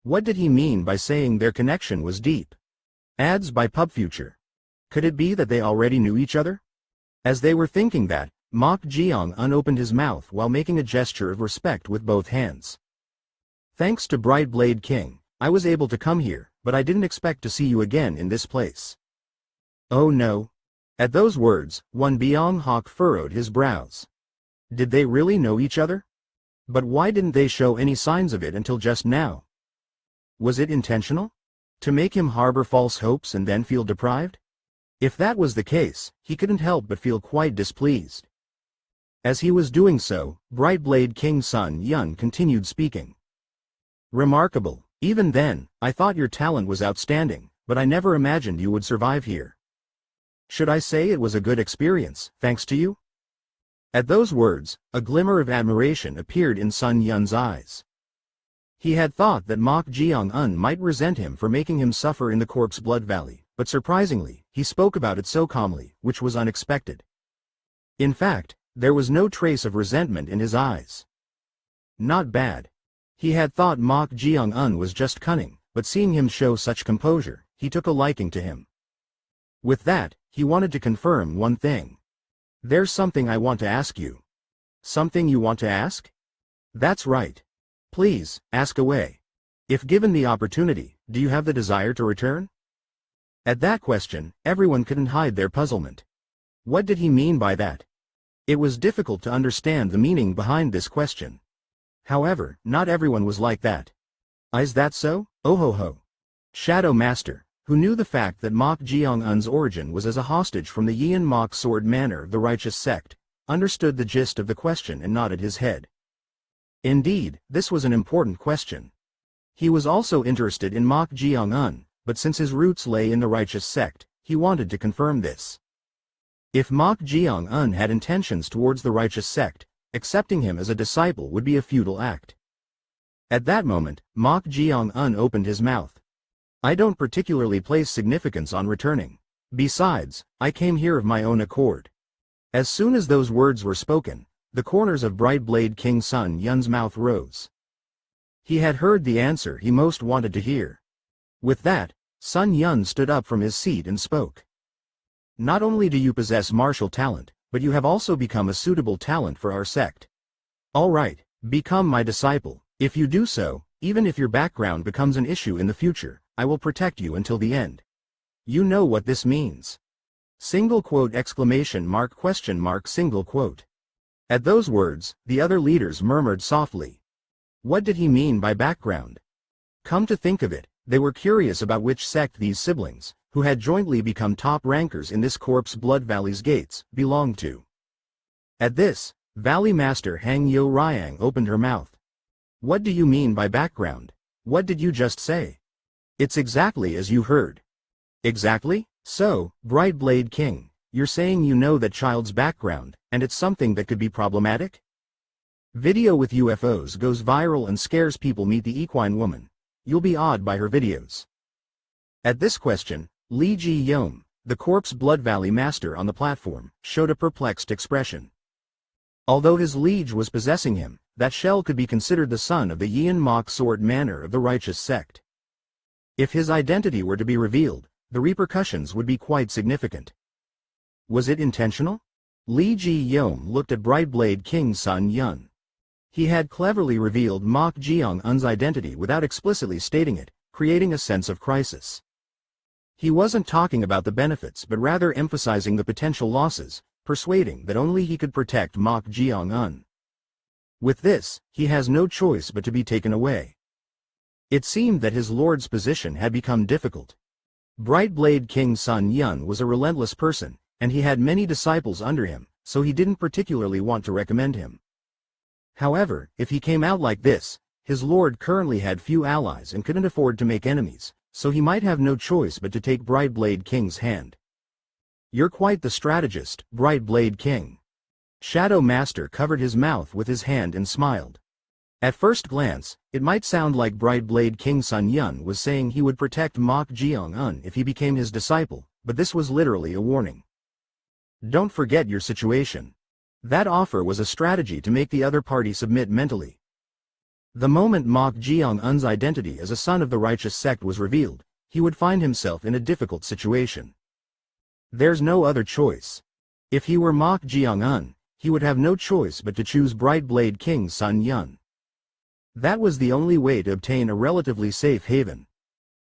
Speaker 1: What did he mean by saying their connection was deep? Ads by PubFuture. Could it be that they already knew each other? As they were thinking that, Mok Jeong unopened his mouth while making a gesture of respect with both hands. Thanks to Brightblade King, I was able to come here, but I didn't expect to see you again in this place. Oh no. At those words, one Byung Hak furrowed his brows. Did they really know each other? But why didn't they show any signs of it until just now? Was it intentional? To make him harbor false hopes and then feel deprived? If that was the case, he couldn't help but feel quite displeased. As he was doing so, Brightblade King Sun Yun continued speaking. Remarkable. Even then, I thought your talent was outstanding, but I never imagined you would survive here. Should I say it was a good experience, thanks to you? At those words, a glimmer of admiration appeared in Sun Yun's eyes. He had thought that Mok Jeong-un might resent him for making him suffer in the Corpse Blood Valley, but surprisingly, he spoke about it so calmly, which was unexpected. In fact, there was no trace of resentment in his eyes. Not bad. He had thought Mok Jeong-un was just cunning, but seeing him show such composure, he took a liking to him. With that, he wanted to confirm one thing. There's something I want to ask you. Something you want to ask? That's right. Please, ask away. If given the opportunity, do you have the desire to return? At that question, everyone couldn't hide their puzzlement. What did he mean by that? It was difficult to understand the meaning behind this question. However, not everyone was like that. Is that so? Oh ho ho. Shadow Master, who knew the fact that Mok Jeong-un's origin was as a hostage from the Yeon Mok Sword Manor of the Righteous Sect, understood the gist of the question and nodded his head. Indeed, this was an important question. He was also interested in Mok Jeong-un, but since his roots lay in the Righteous Sect, he wanted to confirm this. If Mok Jeong-un had intentions towards the Righteous Sect, accepting him as a disciple would be a futile act. At that moment, Mok Jeong-un opened his mouth. I don't particularly place significance on returning. Besides, I came here of my own accord. As soon as those words were spoken, the corners of Brightblade King Sun Yun's mouth rose. He had heard the answer he most wanted to hear. With that, Sun Yun stood up from his seat and spoke. Not only do you possess martial talent, but you have also become a suitable talent for our sect. All right, become my disciple. If you do so, even if your background becomes an issue in the future, I will protect you until the end. You know what this means. Single quote exclamation mark question mark single quote. At those words, the other leaders murmured softly. What did he mean by background? Come to think of it, they were curious about which sect these siblings, who had jointly become top rankers in this Corpse Blood Valley's gates, belonged to. At this, Valley Master Hang Yo Ryang opened her mouth. What do you mean by background? What did you just say? It's exactly as you heard. Exactly? So, Brightblade King, you're saying you know that child's background, and it's something that could be problematic? Video with UFOs goes viral and scares people. Meet the equine woman. You'll be awed by her videos. At this question, Lee Ji-young, the Corpse Blood Valley master on the platform, showed a perplexed expression. Although his liege was possessing him, that shell could be considered the son of the Yeon Mok Sword Manor of the Righteous Sect. If his identity were to be revealed, the repercussions would be quite significant. Was it intentional? Lee Ji-young looked at Brightblade King Sun Yun. He had cleverly revealed Mok Jeong-un's identity without explicitly stating it, creating a sense of crisis. He wasn't talking about the benefits but rather emphasizing the potential losses, persuading that only he could protect Mok Jeong-un. With this, he has no choice but to be taken away. It seemed that his lord's position had become difficult. Brightblade King Sun Yun was a relentless person, and he had many disciples under him, so he didn't particularly want to recommend him. However, if he came out like this, his lord currently had few allies and couldn't afford to make enemies, so he might have no choice but to take Brightblade King's hand. You're quite the strategist, Brightblade King. Shadow Master covered his mouth with his hand and smiled. At first glance, it might sound like Brightblade King Sun Yun was saying he would protect Mok Jeong-un if he became his disciple, but this was literally a warning. Don't forget your situation. That offer was a strategy to make the other party submit mentally. The moment Mok Jeong-un's identity as a son of the righteous sect was revealed, he would find himself in a difficult situation. There's no other choice. If he were Mok Jeong-un, he would have no choice but to choose Bright Blade King Sun Yun. That was the only way to obtain a relatively safe haven.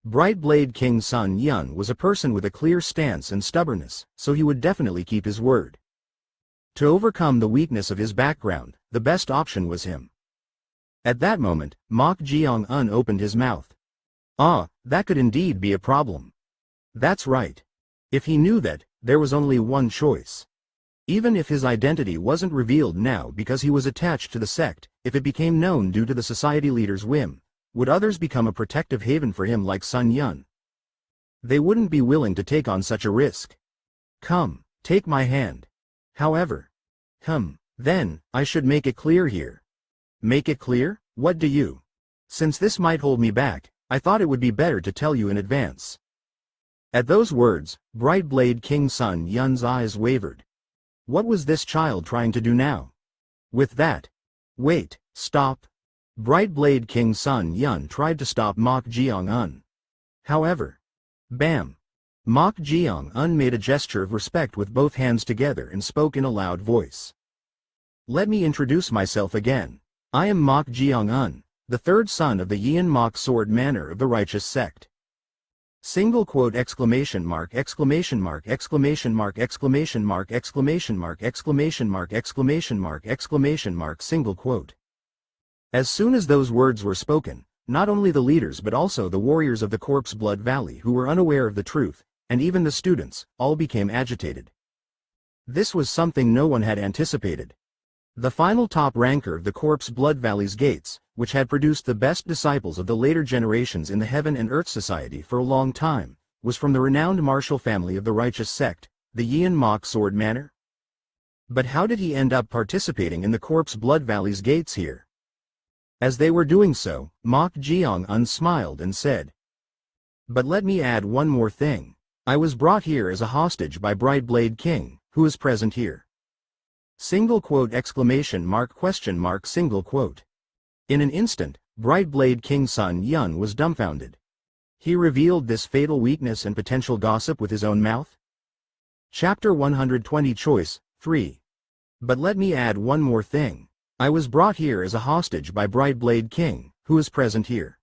Speaker 1: Bright Blade King Sun Yun was a person with a clear stance and stubbornness, so he would definitely keep his word. To overcome the weakness of his background, the best option was him. At that moment, Mok Jeong-un opened his mouth. Ah, that could indeed be a problem. That's right. If he knew that, there was only one choice. Even if his identity wasn't revealed now because he was attached to the sect, if it became known due to the society leader's whim, would others become a protective haven for him like Sun Yun? They wouldn't be willing to take on such a risk. Come, take my hand. However. Then, I should make it clear here. Make it clear? What do you? Since this might hold me back, I thought it would be better to tell you in advance. At those words, Bright Blade King Sun Yun's eyes wavered. What was this child trying to do now? With that. Wait, stop. Bright Blade King Sun Yun tried to stop Mok Jeong-un. However. Bam. Mok Jeong-un made a gesture of respect with both hands together and spoke in a loud voice. Let me introduce myself again. I am Mok Jeong-un, the third son of the Yeon Mok Sword Manor of the Righteous Sect. Single quote exclamation mark exclamation mark exclamation mark exclamation mark exclamation mark exclamation mark exclamation mark exclamation mark single quote. As soon as those words were spoken, not only the leaders but also the warriors of the Corpse Blood Valley who were unaware of the truth, and even the students, all became agitated. This was something no one had anticipated. The final top ranker of the Corpse Blood Valley's gates, which had produced the best disciples of the later generations in the Heaven and Earth Society for a long time, was from the renowned martial family of the Righteous Sect, the Yeon Mok Sword Manor. But how did he end up participating in the Corpse Blood Valley's gates here? As they were doing so, Mok Jeong-un smiled and said, "But let me add one more thing. I was brought here as a hostage by Bright Blade King, who is present here." Single quote exclamation mark question mark single quote. In an instant, Bright Blade King Sun Yun was dumbfounded. He revealed this fatal weakness and potential gossip with his own mouth? Chapter 120 Choice 3. But let me add one more thing. I was brought here as a hostage by Bright Blade King, who is present here.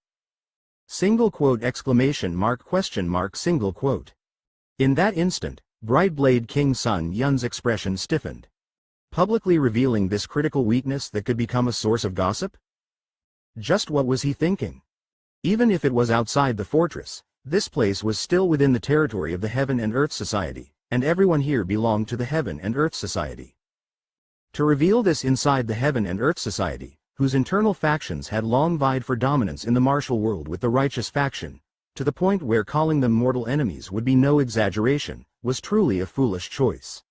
Speaker 1: Single quote exclamation mark question mark single quote. In that instant, Bright Blade King Sun Yun's expression stiffened. Publicly revealing this critical weakness that could become a source of gossip? Just what was he thinking? Even if it was outside the fortress, this place was still within the territory of the Heaven and Earth Society, and everyone here belonged to the Heaven and Earth Society. To reveal this inside the Heaven and Earth Society, whose internal factions had long vied for dominance in the martial world with the Righteous faction, to the point where calling them mortal enemies would be no exaggeration, was truly a foolish choice.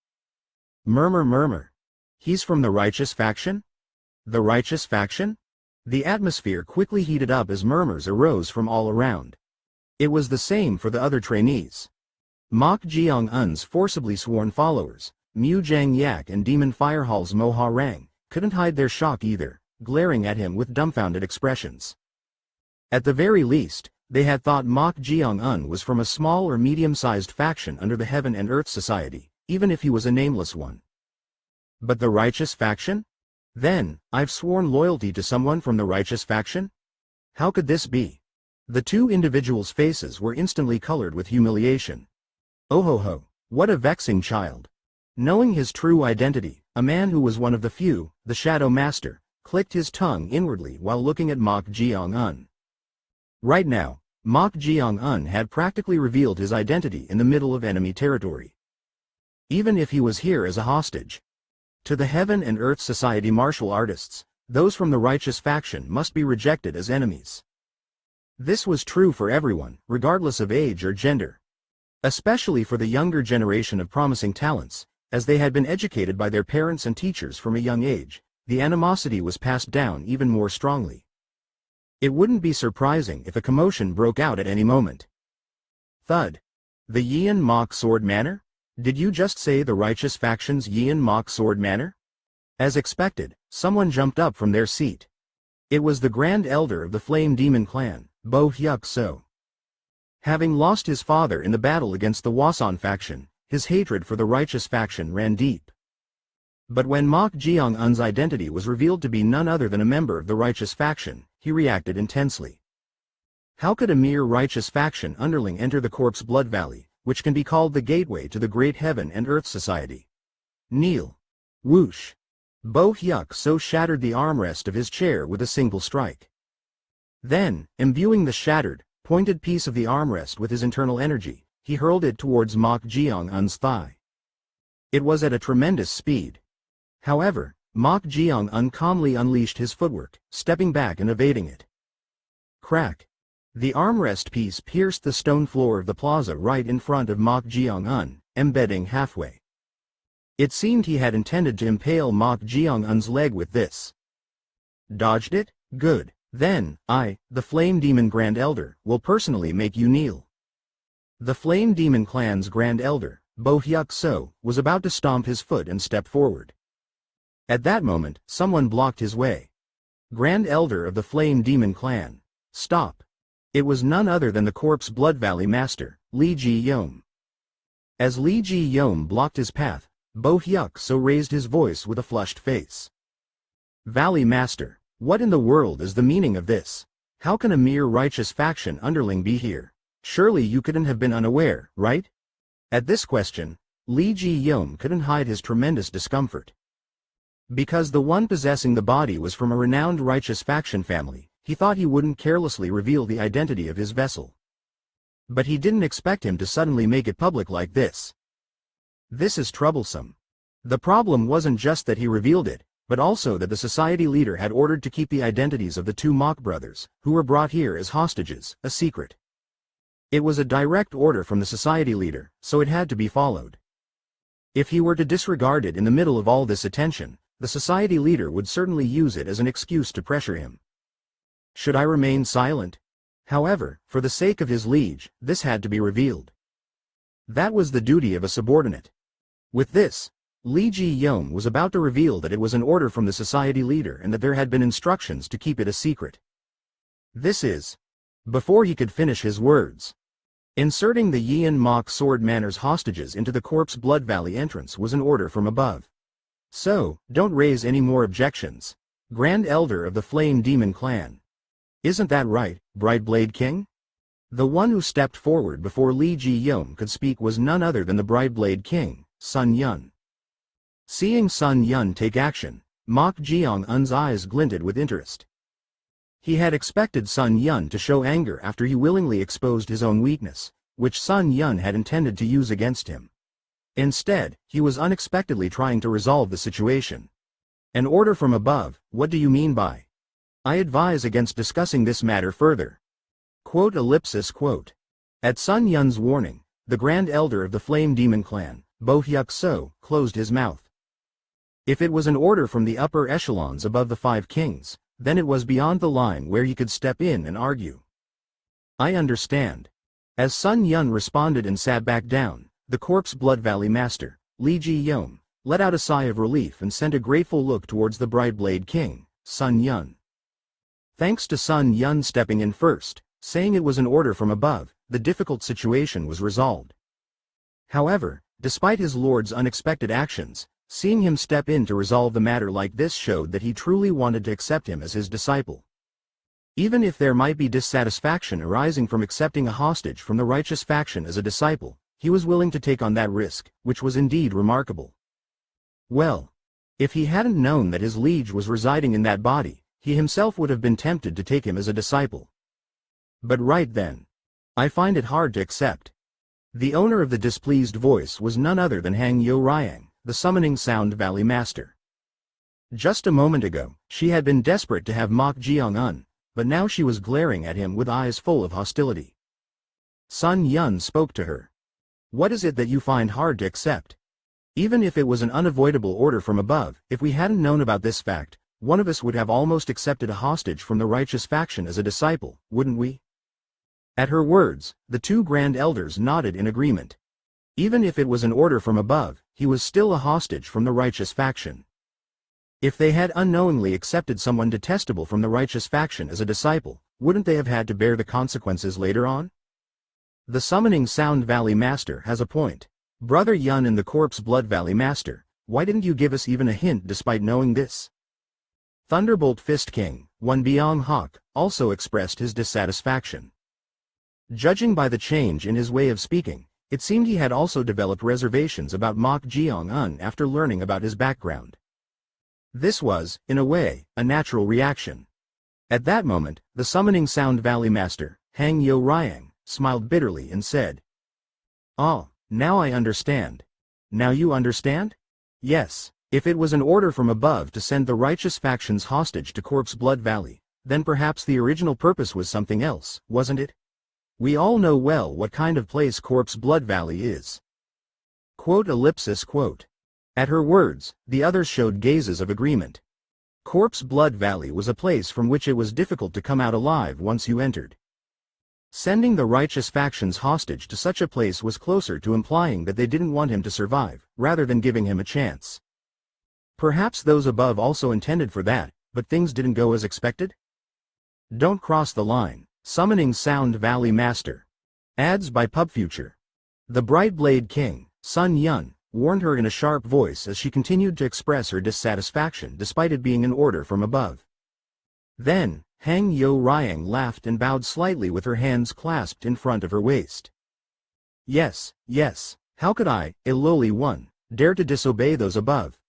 Speaker 1: Murmur. He's from the Righteous faction? The Righteous faction? The atmosphere quickly heated up as murmurs arose from all around. It was the same for the other trainees. Mok Jeong-un's forcibly sworn followers, Mu Jang Yak and Demon Firehall's Mo Ha Rang, couldn't hide their shock either, glaring at him with dumbfounded expressions. At the very least, they had thought Mok Jeong-un was from a small or medium-sized faction under the Heaven and Earth Society, even if he was a nameless one. But the Righteous faction? Then, I've sworn loyalty to someone from the Righteous faction? How could this be? The two individuals' faces were instantly colored with humiliation. Oh ho, what a vexing child. Knowing his true identity, a man who was one of the few, the Shadow Master, clicked his tongue inwardly while looking at Mok Jeong-un. Right now, Mok Jeong-un had practically revealed his identity in the middle of enemy territory. Even if he was here as a hostage. To the Heaven and Earth Society martial artists, those from the Righteous faction must be rejected as enemies. This was true for everyone, regardless of age or gender. Especially for the younger generation of promising talents, as they had been educated by their parents and teachers from a young age, the animosity was passed down even more strongly. It wouldn't be surprising if a commotion broke out at any moment. Thud. The Yian Mok Sword Manor? Did you just say the righteous faction's Yian Mok Sword Manor? As expected, someone jumped up from their seat. It was the Grand Elder of the Flame Demon clan, Bo Hyuk So. Having lost his father in the battle against the Wasan faction, his hatred for the righteous faction ran deep. But when Mok Jeong-un's identity was revealed to be none other than a member of the righteous faction, he reacted intensely. How could a mere righteous faction underling enter the Corpse Blood Valley, which can be called the gateway to the great heaven and earth society? Kneel. Whoosh. Bo Hyuk So shattered the armrest of his chair with a single strike. Then, imbuing the shattered, pointed piece of the armrest with his internal energy, he hurled it towards Mok Jeong-un's thigh. It was at a tremendous speed. However, Mok Jeong-un calmly unleashed his footwork, stepping back and evading it. Crack. The armrest piece pierced the stone floor of the plaza right in front of Mok Jeong-un, embedding halfway. It seemed he had intended to impale Mok Jeong-un's leg with this. Dodged it? Good. Then, I, the Flame Demon Grand Elder, will personally make you kneel. The Flame Demon clan's Grand Elder, Bo Hyuk So, was about to stomp his foot and step forward. At that moment, someone blocked his way. Grand Elder of the Flame Demon clan. Stop. It was none other than the Corpse Blood Valley Master, Lee Ji-yeom. As Lee Ji-yeom blocked his path, Bo Hyuk So raised his voice with a flushed face. Valley Master, what in the world is the meaning of this? How can a mere righteous faction underling be here? Surely you couldn't have been unaware, right? At this question, Lee Ji-yeom couldn't hide his tremendous discomfort. Because the one possessing the body was from a renowned righteous faction family, he thought he wouldn't carelessly reveal the identity of his vessel. But he didn't expect him to suddenly make it public like this. This is troublesome. The problem wasn't just that he revealed it, but also that the society leader had ordered to keep the identities of the two Mok brothers, who were brought here as hostages, a secret. It was a direct order from the society leader, so it had to be followed. If he were to disregard it in the middle of all this attention, the society leader would certainly use it as an excuse to pressure him. Should I remain silent? However, for the sake of his liege, this had to be revealed. That was the duty of a subordinate. With this, Lee Ji-yeom was about to reveal that it was an order from the society leader and that there had been instructions to keep it a secret. This is... Before he could finish his words, inserting the Yian Mok Sword Manor's hostages into the Corpse Blood Valley entrance was an order from above. So, don't raise any more objections. Grand Elder of the Flame Demon clan. Isn't that right, Brightblade King? The one who stepped forward before Lee Ji-yeom could speak was none other than the Brightblade King, Sun Yun. Seeing Sun Yun take action, Mok Jeong-un's eyes glinted with interest. He had expected Sun Yun to show anger after he willingly exposed his own weakness, which Sun Yun had intended to use against him. Instead, he was unexpectedly trying to resolve the situation. An order from above, what do you mean by? I advise against discussing this matter further. Quote. At Sun Yun's warning, the Grand Elder of the Flame Demon clan, Bo Hyuk So, closed his mouth. If it was an order from the upper echelons above the Five Kings, then it was beyond the line where he could step in and argue. I understand. As Sun Yun responded and sat back down, the Corpse Blood Valley Master, Lee Ji-yeom, let out a sigh of relief and sent a grateful look towards the Brightblade King, Sun Yun. Thanks to Sun Yun stepping in first, saying it was an order from above, the difficult situation was resolved. However, despite his lord's unexpected actions, seeing him step in to resolve the matter like this showed that he truly wanted to accept him as his disciple. Even if there might be dissatisfaction arising from accepting a hostage from the righteous faction as a disciple, he was willing to take on that risk, which was indeed remarkable. Well, if he hadn't known that his liege was residing in that body, he himself would have been tempted to take him as a disciple. But right then, I find it hard to accept. The owner of the displeased voice was none other than Hang Yo-ryang, the Summoning Sound Valley Master. Just a moment ago, she had been desperate to have Mok Jeong-un, but now she was glaring at him with eyes full of hostility. Sun Yun spoke to her. What is it that you find hard to accept? Even if it was an unavoidable order from above, if we hadn't known about this fact, one of us would have almost accepted a hostage from the righteous faction as a disciple, wouldn't we? At her words, the two grand elders nodded in agreement. Even if it was an order from above, he was still a hostage from the righteous faction. If they had unknowingly accepted someone detestable from the righteous faction as a disciple, wouldn't they have had to bear the consequences later on? The Summoning Sound Valley Master has a point. Brother Yun and the Corpse Blood Valley Master, why didn't you give us even a hint despite knowing this? Thunderbolt Fist King, one Byung Hawk, also expressed his dissatisfaction. Judging by the change in his way of speaking, it seemed he had also developed reservations about Mok Jeong-un after learning about his background. This was, in a way, a natural reaction. At that moment, the Summoning Sound Valley Master, Hang Yo Ryang, smiled bitterly and said, "Ah, now I understand. Now you understand? Yes, if it was an order from above to send the righteous factions hostage to Corpse Blood Valley, then perhaps the original purpose was something else, wasn't it? We all know well what kind of place Corpse Blood Valley is." Quote. At her words, the others showed gazes of agreement. Corpse Blood Valley was a place from which it was difficult to come out alive once you entered. Sending the righteous factions hostage to such a place was closer to implying that they didn't want him to survive, rather than giving him a chance. Perhaps those above also intended for that, but things didn't go as expected? Don't cross the line. Summoning Sound Valley Master. Ads by PubFuture. The Bright Blade King, Sun Yun, warned her in a sharp voice as she continued to express her dissatisfaction despite it being an order from above. Then, Hang Yo Ryang laughed and bowed slightly with her hands clasped in front of her waist. Yes, how could I, a lowly one, dare to disobey those above?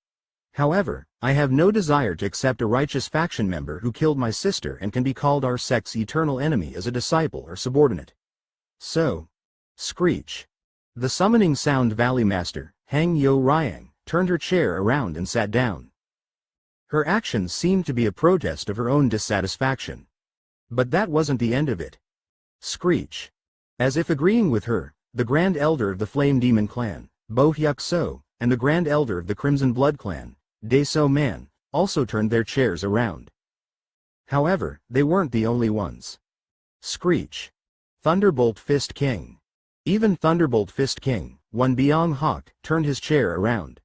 Speaker 1: However, I have no desire to accept a righteous faction member who killed my sister and can be called our sect's eternal enemy as a disciple or subordinate. So, screech. The Summoning Sound Valley Master, Hang Yo Ryang, turned her chair around and sat down. Her actions seemed to be a protest of her own dissatisfaction. But that wasn't the end of it. Screech. As if agreeing with her, the Grand Elder of the Flame Demon Clan, Bo Hyuk So, and the Grand Elder of the Crimson Blood Clan, Dae So Man, also turned their chairs around. However, they weren't the only ones. Screech. Thunderbolt Fist King. Even Thunderbolt Fist King, one Byung Hawk, turned his chair around.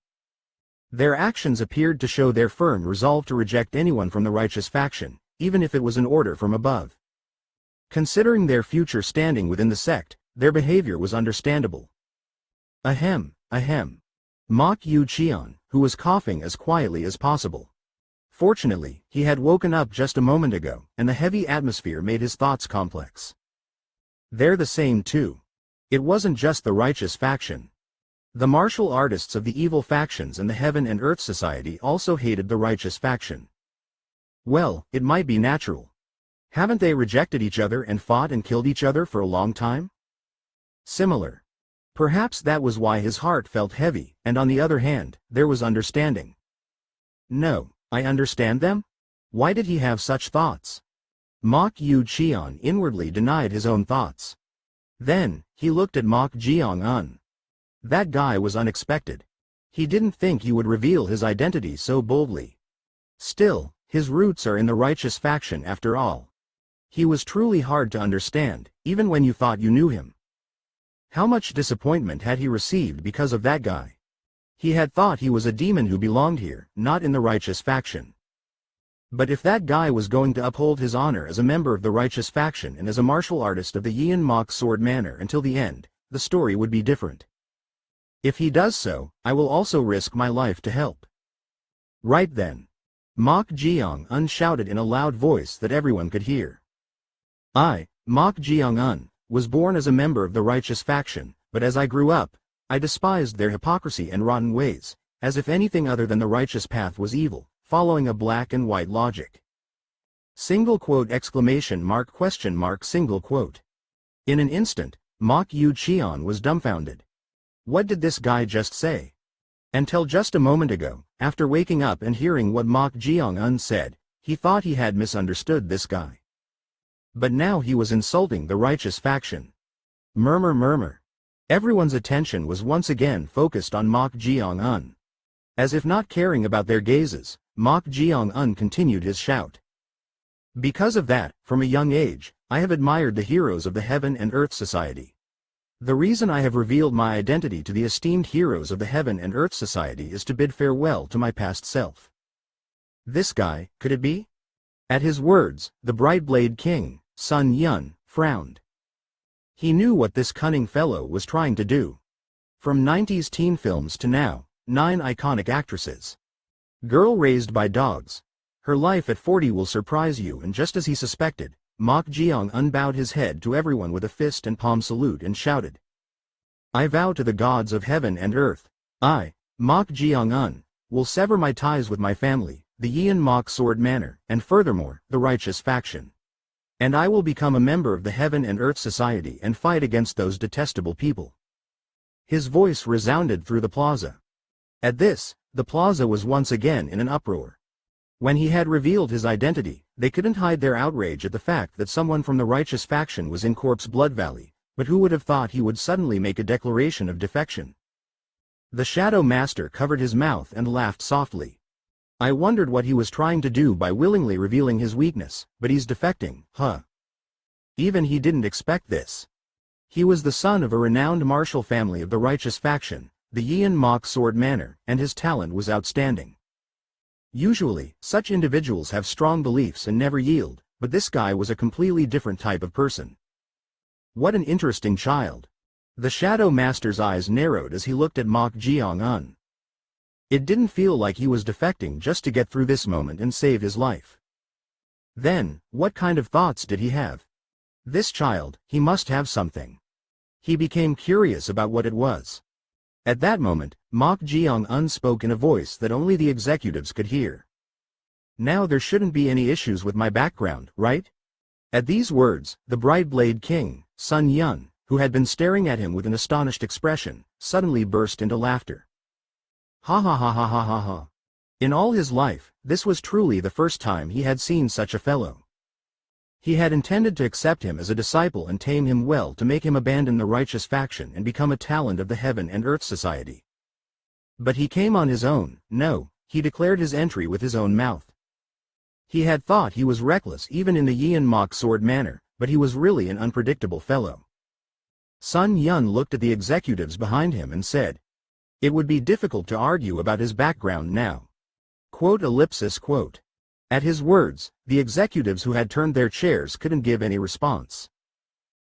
Speaker 1: Their actions appeared to show their firm resolve to reject anyone from the righteous faction, even if it was an order from above. Considering their future standing within the sect, their behavior was understandable. Ahem. Mok Yu Cheon, who was coughing as quietly as possible. Fortunately, he had woken up just a moment ago, and the heavy atmosphere made his thoughts complex. They're the same too. It wasn't just the righteous faction. The martial artists of the evil factions and the Heaven and Earth Society also hated the righteous faction. Well, it might be natural. Haven't they rejected each other and fought and killed each other for a long time? Similar. Perhaps that was why his heart felt heavy, and on the other hand, there was understanding. No, I understand them? Why did he have such thoughts? Mok Yu Cheon inwardly denied his own thoughts. Then, he looked at Mok Jeong-un. That guy was unexpected. He didn't think he would reveal his identity so boldly. Still, his roots are in the righteous faction after all. He was truly hard to understand, even when you thought you knew him. How much disappointment had he received because of that guy? He had thought he was a demon who belonged here, not in the righteous faction. But if that guy was going to uphold his honor as a member of the righteous faction and as a martial artist of the Yeon Mok Sword Manor until the end, the story would be different. If he does so, I will also risk my life to help. Right then. Mok Jeong-un shouted in a loud voice that everyone could hear. I, Mok Jeong-un, was born as a member of the righteous faction, but as I grew up, I despised their hypocrisy and rotten ways, as if anything other than the righteous path was evil, following a black and white logic. Single quote exclamation mark question mark single quote. In an instant, Mok Yu Cheon was dumbfounded. What did this guy just say? Until just a moment ago, after waking up and hearing what Mok Jeong-un said, he thought he had misunderstood this guy. But now he was insulting the righteous faction. Murmur. Everyone's attention was once again focused on Mok Jeong-un. As if not caring about their gazes, Mok Jeong-un continued his shout. Because of that, from a young age, I have admired the heroes of the Heaven and Earth Society. The reason I have revealed my identity to the esteemed heroes of the Heaven and Earth Society is to bid farewell to my past self. This guy, could it be? At his words, the Brightblade King, Sun Yun, frowned. He knew what this cunning fellow was trying to do. From 90s teen films to now, 9 iconic actresses. Girl raised by dogs. Her life at 40 will surprise you, and just as he suspected, Mok Jeong unbowed his head to everyone with a fist and palm salute and shouted. I vow to the gods of heaven and earth, I, Mok Jeong will sever my ties with my family, the Yeon Mok Sword Manor, and furthermore, the righteous faction. And I will become a member of the Heaven and Earth Society and fight against those detestable people. His voice resounded through the plaza. At this, the plaza was once again in an uproar. When he had revealed his identity, they couldn't hide their outrage at the fact that someone from the righteous faction was in Corpse Blood Valley, but who would have thought he would suddenly make a declaration of defection? The Shadow Master covered his mouth and laughed softly. I wondered what he was trying to do by willingly revealing his weakness, but he's defecting, huh? Even he didn't expect this. He was the son of a renowned martial family of the righteous faction, the Yeon Mok Sword Manor, and his talent was outstanding. Usually, such individuals have strong beliefs and never yield, but this guy was a completely different type of person. What an interesting child. The Shadow Master's eyes narrowed as he looked at Mok Jeong. It didn't feel like he was defecting just to get through this moment and save his life. Then, what kind of thoughts did he have? This child, he must have something. He became curious about what it was. At that moment, Mok Jeong spoke in a voice that only the executives could hear. Now there shouldn't be any issues with my background, right? At these words, the Brightblade King, Sun Yun, who had been staring at him with an astonished expression, suddenly burst into laughter. Ha ha ha ha ha ha ha. In all his life, this was truly the first time he had seen such a fellow. He had intended to accept him as a disciple and tame him well to make him abandon the righteous faction and become a talent of the Heaven and Earth Society. But he came on his own. No, he declared his entry with his own mouth. He had thought he was reckless even in the Yeon Mok Sword Manor, but he was really an unpredictable fellow. Sun Yun looked at the executives behind him and said, it would be difficult to argue about his background now. Quote. At his words, the executives who had turned their chairs couldn't give any response.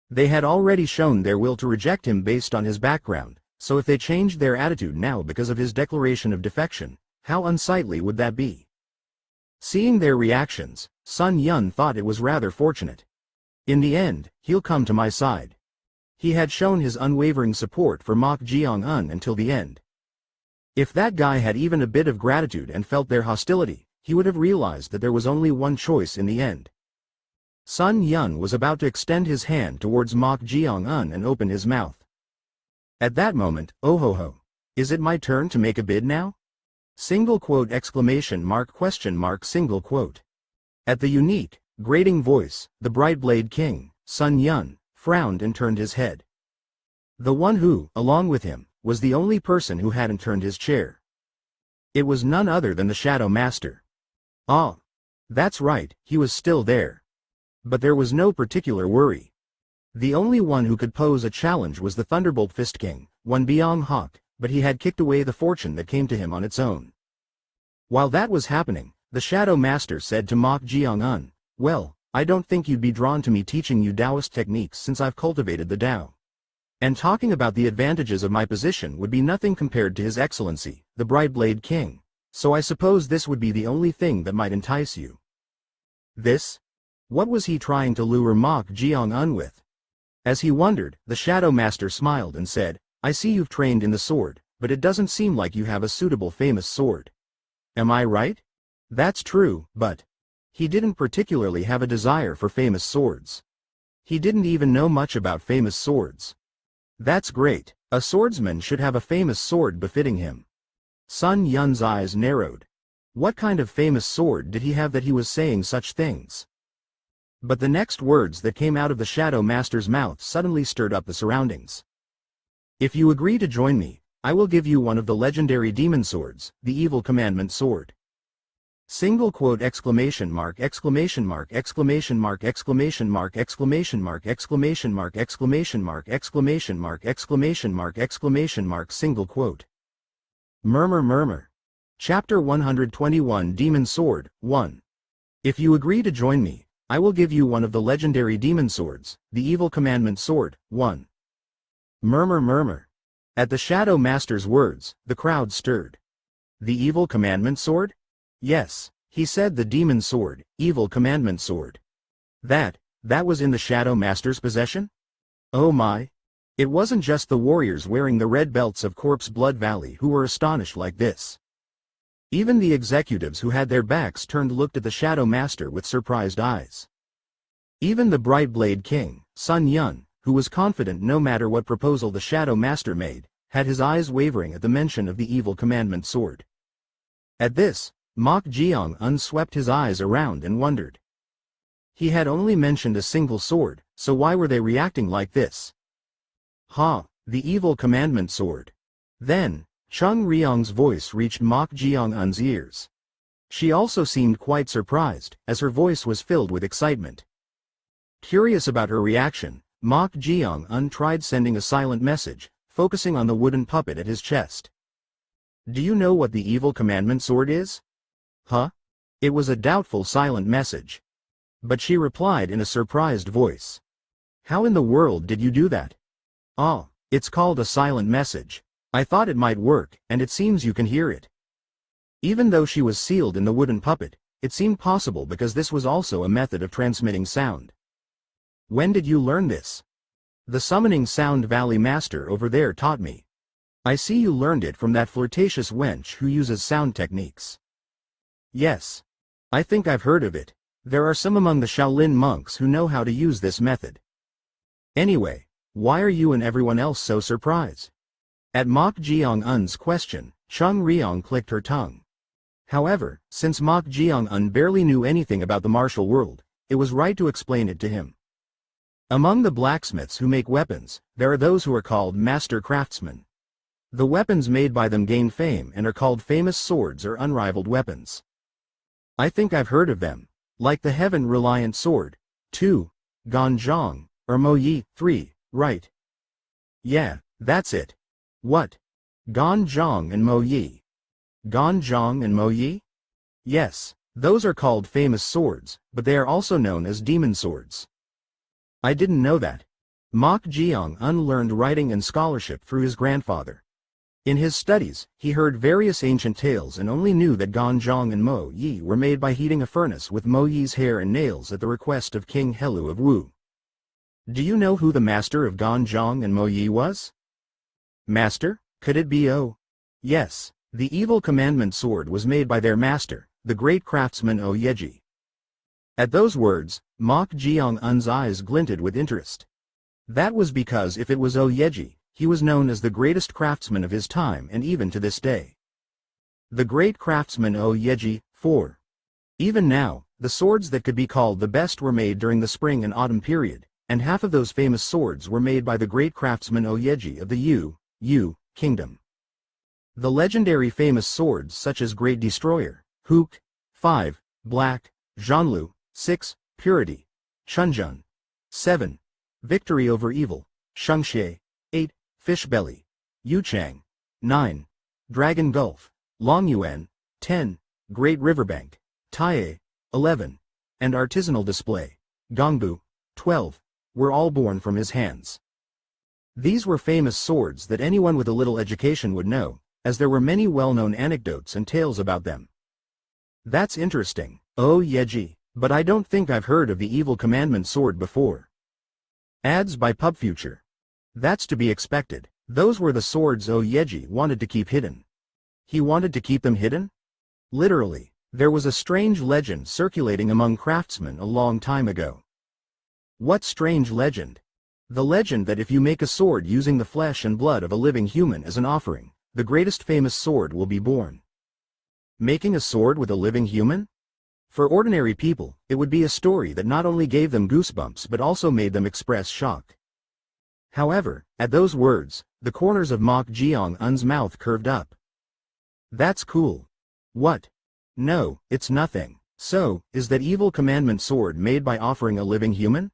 Speaker 1: They had already shown their will to reject him based on his background, so if they changed their attitude now because of his declaration of defection, how unsightly would that be? Seeing their reactions, Sun Yun thought it was rather fortunate. In the end, he'll come to my side. He had shown his unwavering support for Mok Jeong until the end. If that guy had even a bit of gratitude and felt their hostility, he would have realized that there was only one choice in the end. Sun Yun was about to extend his hand towards Mok Jeong and open his mouth. At that moment, oh ho ho. Is it my turn to make a bid now? Single quote exclamation mark question mark single quote. At the unique, grating voice, the Brightblade King, Sun Yun, frowned and turned his head. The one who, along with him, was the only person who hadn't turned his chair. It was none other than the Shadow Master. Ah, that's right, he was still there. But there was no particular worry. The only one who could pose a challenge was the Thunderbolt Fist King, one Byung Hak, but he had kicked away the fortune that came to him on its own. While that was happening, the Shadow Master said to Mok Jeong, well, I don't think you'd be drawn to me teaching you Taoist techniques since I've cultivated the Tao. And talking about the advantages of my position would be nothing compared to His Excellency, the Brightblade King, so I suppose this would be the only thing that might entice you. This? What was he trying to lure Mok Jeong with? As he wondered, the Shadow Master smiled and said, I see you've trained in the sword, but it doesn't seem like you have a suitable famous sword. Am I right? That's true, but he didn't particularly have a desire for famous swords. He didn't even know much about famous swords. That's great. A swordsman should have a famous sword befitting him. Sun Yun's eyes narrowed. What kind of famous sword did he have that he was saying such things? But the next words that came out of the Shadow Master's mouth suddenly stirred up the surroundings. If you agree to join me, I will give you one of the legendary demon swords, the Evil Commandment Sword. Single quote exclamation mark exclamation mark exclamation mark exclamation mark exclamation mark exclamation mark exclamation mark exclamation mark exclamation mark exclamation mark single quote. Murmur murmur. Chapter 121 Demon Sword, 1. If you agree to join me, I will give you one of the legendary demon swords, the Evil Commandment Sword, 1. Murmur murmur. At the Shadow Master's words, the crowd stirred. The Evil Commandment Sword? Yes, he said, the demon sword, Evil Commandment Sword. That was in the Shadow Master's possession? Oh my! It wasn't just the warriors wearing the red belts of Corpse Blood Valley who were astonished like this. Even the executives who had their backs turned looked at the Shadow Master with surprised eyes. Even the Bright Blade King, Sun Yun, who was confident no matter what proposal the Shadow Master made, had his eyes wavering at the mention of the Evil Commandment Sword. At this, Mok Jeong unswept his eyes around and wondered. He had only mentioned a single sword, so why were they reacting like this? Ha, the Evil Commandment Sword. Then, Chung Ryong's voice reached Mok Jeong-un's ears. She also seemed quite surprised, as her voice was filled with excitement. Curious about her reaction, Mok Jeong-un tried sending a silent message, focusing on the wooden puppet at his chest. Do you know what the Evil Commandment Sword is? Huh? It was a doubtful silent message. But she replied in a surprised voice. How in the world did you do that? Ah, it's called a silent message. I thought it might work, and it seems you can hear it. Even though she was sealed in the wooden puppet, it seemed possible because this was also a method of transmitting sound. When did you learn this? The Summoning Sound Valley Master over there taught me. I see you learned it from that flirtatious wench who uses sound techniques. Yes. I think I've heard of it. There are some among the Shaolin monks who know how to use this method. Anyway, why are you and everyone else so surprised? At Mok Jeong-un's question, Chung Ryong clicked her tongue. However, since Mok Jeong-un barely knew anything about the martial world, it was right to explain it to him. Among the blacksmiths who make weapons, there are those who are called master craftsmen. The weapons made by them gain fame and are called famous swords or unrivaled weapons. I think I've heard of them, like the Heaven-Reliant Sword, 2, Ganzhong, or Mo Yi, 3, right? Yeah, that's it. What? Ganzhong and Mo Yi. Ganzhong and Mo Yi? Yes, those are called famous swords, but they are also known as demon swords. I didn't know that. Mok Jeong-un learned writing and scholarship through his grandfather. In his studies, he heard various ancient tales and only knew that Ganzhong and Mo Yi were made by heating a furnace with Mo Yi's hair and nails at the request of King Helu of Wu. Do you know who the master of Ganzhong and Mo Yi was? Master? Could it be Yes, the Evil Commandment Sword was made by their master, the great craftsman Yeji. At those words, Mok Jeong-un's eyes glinted with interest. That was because if it was Yeji, he was known as the greatest craftsman of his time and even to this day. The great craftsman Yeji, 4. Even now, the swords that could be called the best were made during the spring and autumn period, and half of those famous swords were made by the great craftsman Yeji of the Yu kingdom. The legendary famous swords such as Great Destroyer, Hook, 5, Black, Zhanlu, 6, Purity, Chunjun, 7, Victory over Evil, Shengxie, 8, Fishbelly, Yuchang, 9, Dragon Gulf, Longyuan, 10, Great Riverbank, Taie, 11, and Artisanal Display, Gongbu, 12, were all born from his hands. These were famous swords that anyone with a little education would know, as there were many well-known anecdotes and tales about them. That's interesting, Yeji, but I don't think I've heard of the Evil Commandment Sword before. Ads by PubFuture. That's to be expected. Those were the swords Yeji wanted to keep hidden. He wanted to keep them hidden? Literally, there was a strange legend circulating among craftsmen a long time ago. What strange legend? The legend that if you make a sword using the flesh and blood of a living human as an offering, the greatest famous sword will be born. Making a sword with a living human? For ordinary people, it would be a story that not only gave them goosebumps but also made them express shock. However, at those words, the corners of Mok Jeong-un's mouth curved up. That's cool. What? No, it's nothing. So, is that evil commandment sword made by offering a living human?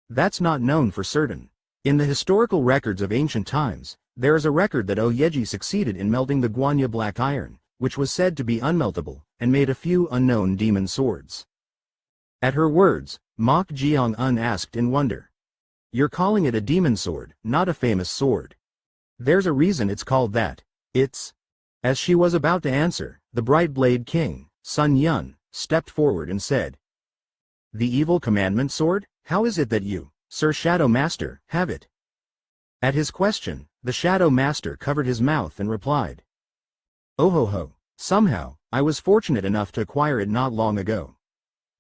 Speaker 1: That's not known for certain. In the historical records of ancient times, there is a record that Oyeji succeeded in melting the Guanya black iron, which was said to be unmeltable, and made a few unknown demon swords. At her words, Mok Jeong asked in wonder. You're calling it a demon sword, not a famous sword. There's a reason it's called that. It's... As she was about to answer, the bright blade king, Sun Yun, stepped forward and said, The evil commandment sword? How is it that you, Sir Shadow Master, have it? At his question, the Shadow Master covered his mouth and replied, Oh ho ho, somehow, I was fortunate enough to acquire it not long ago.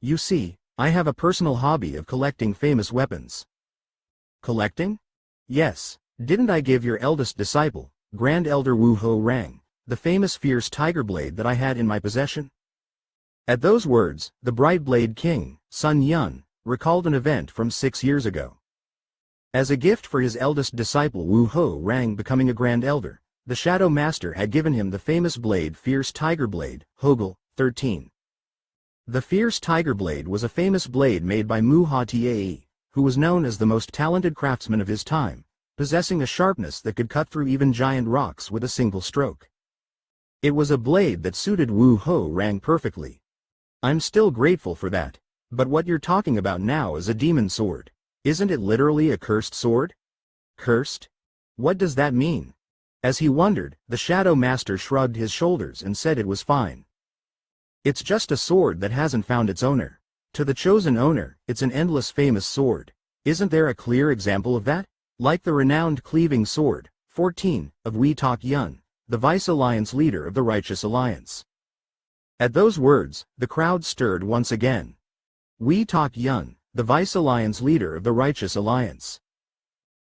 Speaker 1: You see, I have a personal hobby of collecting famous weapons. Collecting? Yes, didn't I give your eldest disciple, Grand Elder Wu Ho Rang, the famous fierce tiger blade that I had in my possession? At those words, the bright blade king, Sun Yun, recalled an event from 6 years ago. As a gift for his eldest disciple Wu Ho Rang becoming a Grand Elder, the Shadow Master had given him the famous blade Fierce Tiger Blade, Hogel, 13. The Fierce Tiger Blade was a famous blade made by Muha Tae, who was known as the most talented craftsman of his time, possessing a sharpness that could cut through even giant rocks with a single stroke. It was a blade that suited Wu Ho Rang perfectly. I'm still grateful for that. But what you're talking about now is a demon sword. Isn't it literally a cursed sword? Cursed? What does that mean? As he wondered, the Shadow Master shrugged his shoulders and said it was fine. It's just a sword that hasn't found its owner. To the chosen owner, it's an endless famous sword. Isn't there a clear example of that? Like the renowned cleaving sword, 14, of Wee Tok Yun, the Vice Alliance leader of the Righteous Alliance. At those words, the crowd stirred once again. Wee Tok Yun, the Vice Alliance leader of the Righteous Alliance.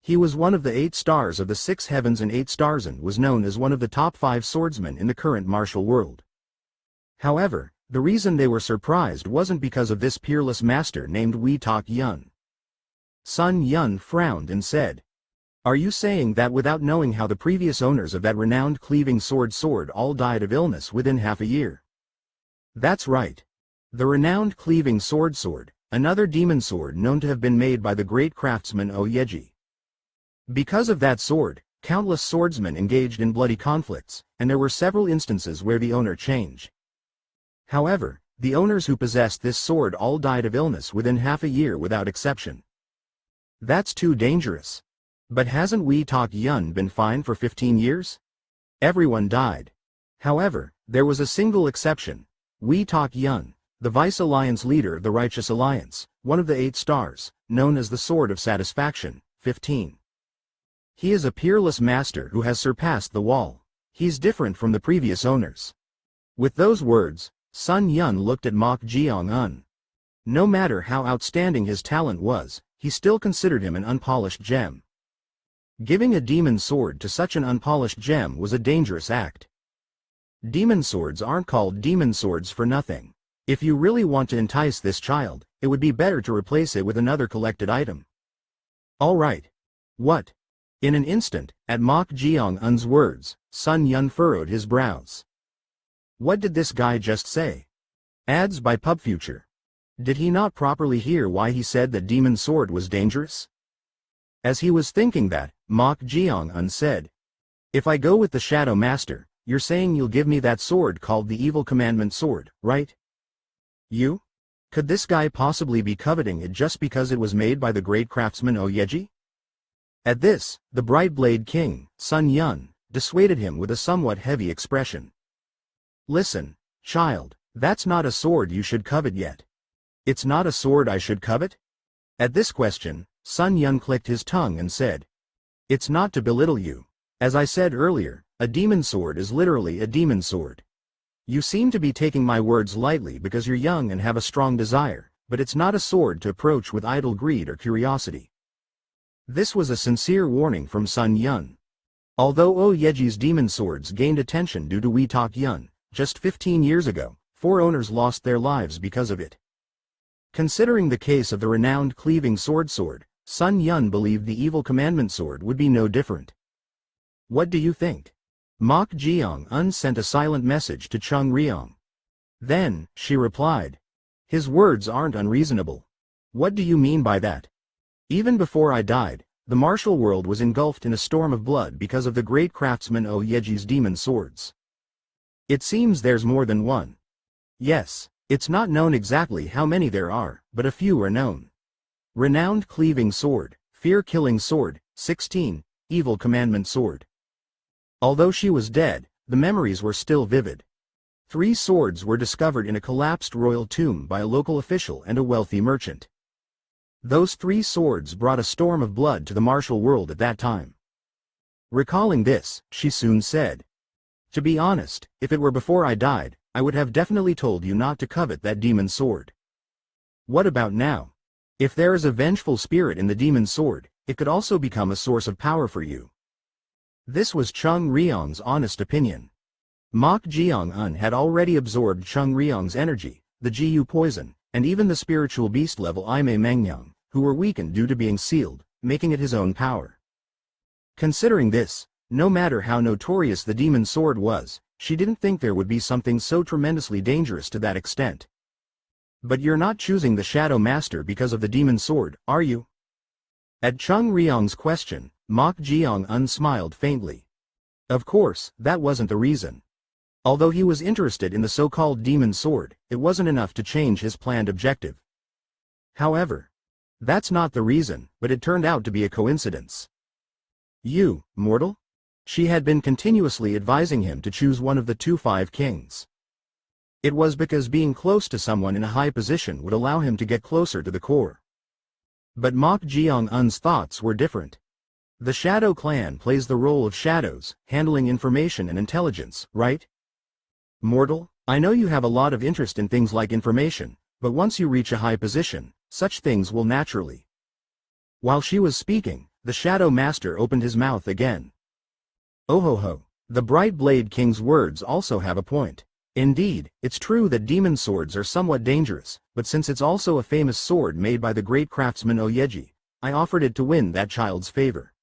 Speaker 1: He was one of the 8 stars of the 6 heavens and 8 stars and was known as one of the top 5 swordsmen in the current martial world. However, the reason they were surprised wasn't because of this peerless master named Wee Tok Yun. Sun Yun frowned and said, Are you saying that without knowing how the previous owners of that renowned cleaving sword all died of illness within half a year? That's right. The renowned cleaving sword, another demon sword known to have been made by the great craftsman Oyeji. Because of that sword, countless swordsmen engaged in bloody conflicts, and there were several instances where the owner changed. However, the owners who possessed this sword all died of illness within half a year without exception. That's too dangerous. But hasn't Wee Tok Yun been fine for 15 years? Everyone died. However, there was a single exception. Wee Tok Yun, the Vice Alliance leader of the Righteous Alliance, one of the 8 stars, known as the Sword of Satisfaction, 15. He is a peerless master who has surpassed the wall. He's different from the previous owners. With those words, Sun Yun looked at Mok Jeong. No matter how outstanding his talent was, he still considered him an unpolished gem. Giving a demon sword to such an unpolished gem was a dangerous act. Demon swords aren't called demon swords for nothing. If you really want to entice this child, it would be better to replace it with another collected item. All right. What? In an instant, at Mok Jeong's words, Sun Yun furrowed his brows. What did this guy just say? Ads by PubFuture. Did he not properly hear why he said that demon sword was dangerous? As he was thinking that, Mok Jeong said, If I go with the Shadow Master, you're saying you'll give me that sword called the Evil Commandment Sword, right? You? Could this guy possibly be coveting it just because it was made by the great craftsman Oyeji? At this, the bright blade king, Sun Yun, dissuaded him with a somewhat heavy expression. Listen, child, that's not a sword you should covet yet. It's not a sword I should covet? At this question, Sun Yun clicked his tongue and said, It's not to belittle you. As I said earlier, a demon sword is literally a demon sword. You seem to be taking my words lightly because you're young and have a strong desire, but it's not a sword to approach with idle greed or curiosity. This was a sincere warning from Sun Yun. Although Oyeji's demon swords gained attention due to Wee Tok Yun, just 15 years ago, 4 owners lost their lives because of it. Considering the case of the renowned cleaving sword, Sun Yun believed the evil commandment sword would be no different. What do you think? Mok Jeong sent a silent message to Chung Ryong. Then, she replied. His words aren't unreasonable. What do you mean by that? Even before I died, the martial world was engulfed in a storm of blood because of the great craftsman Oyeji's demon swords. It seems there's more than one. Yes, it's not known exactly how many there are, but a few are known. Renowned cleaving sword, fear-killing sword, 16, evil commandment sword. Although she was dead, the memories were still vivid. 3 swords were discovered in a collapsed royal tomb by a local official and a wealthy merchant. Those 3 swords brought a storm of blood to the martial world at that time. Recalling this, she soon said, "To be honest, if it were before I died, I would have definitely told you not to covet that demon sword. What about now? If there is a vengeful spirit in the demon sword, it could also become a source of power for you." This was Chung Ryong's honest opinion. Mok Jeong-un had already absorbed Chung Ryong's energy, the Jiu poison, and even the spiritual beast level Ime Mengyang, who were weakened due to being sealed, making it his own power. Considering this, no matter how notorious the demon sword was, she didn't think there would be something so tremendously dangerous to that extent. But you're not choosing the Shadow Master because of the demon sword, are you? At Chung Ryong's question, Mok Jeong-un smiled faintly. Of course, that wasn't the reason. Although he was interested in the so-called demon sword, it wasn't enough to change his planned objective. However, that's not the reason, but it turned out to be a coincidence. You, mortal? She had been continuously advising him to choose one of the 2 5 kings. It was because being close to someone in a high position would allow him to get closer to the core. But Mok Jeong-un's thoughts were different. The Shadow Clan plays the role of shadows, handling information and intelligence, right? Mortal, I know you have a lot of interest in things like information, but once you reach a high position, such things will naturally. While she was speaking, the Shadow Master opened his mouth again. Oh ho ho, the Bright Blade King's words also have a point. Indeed, it's true that demon swords are somewhat dangerous, but since it's also a famous sword made by the great craftsman Oyeji, I offered it to win that child's favor.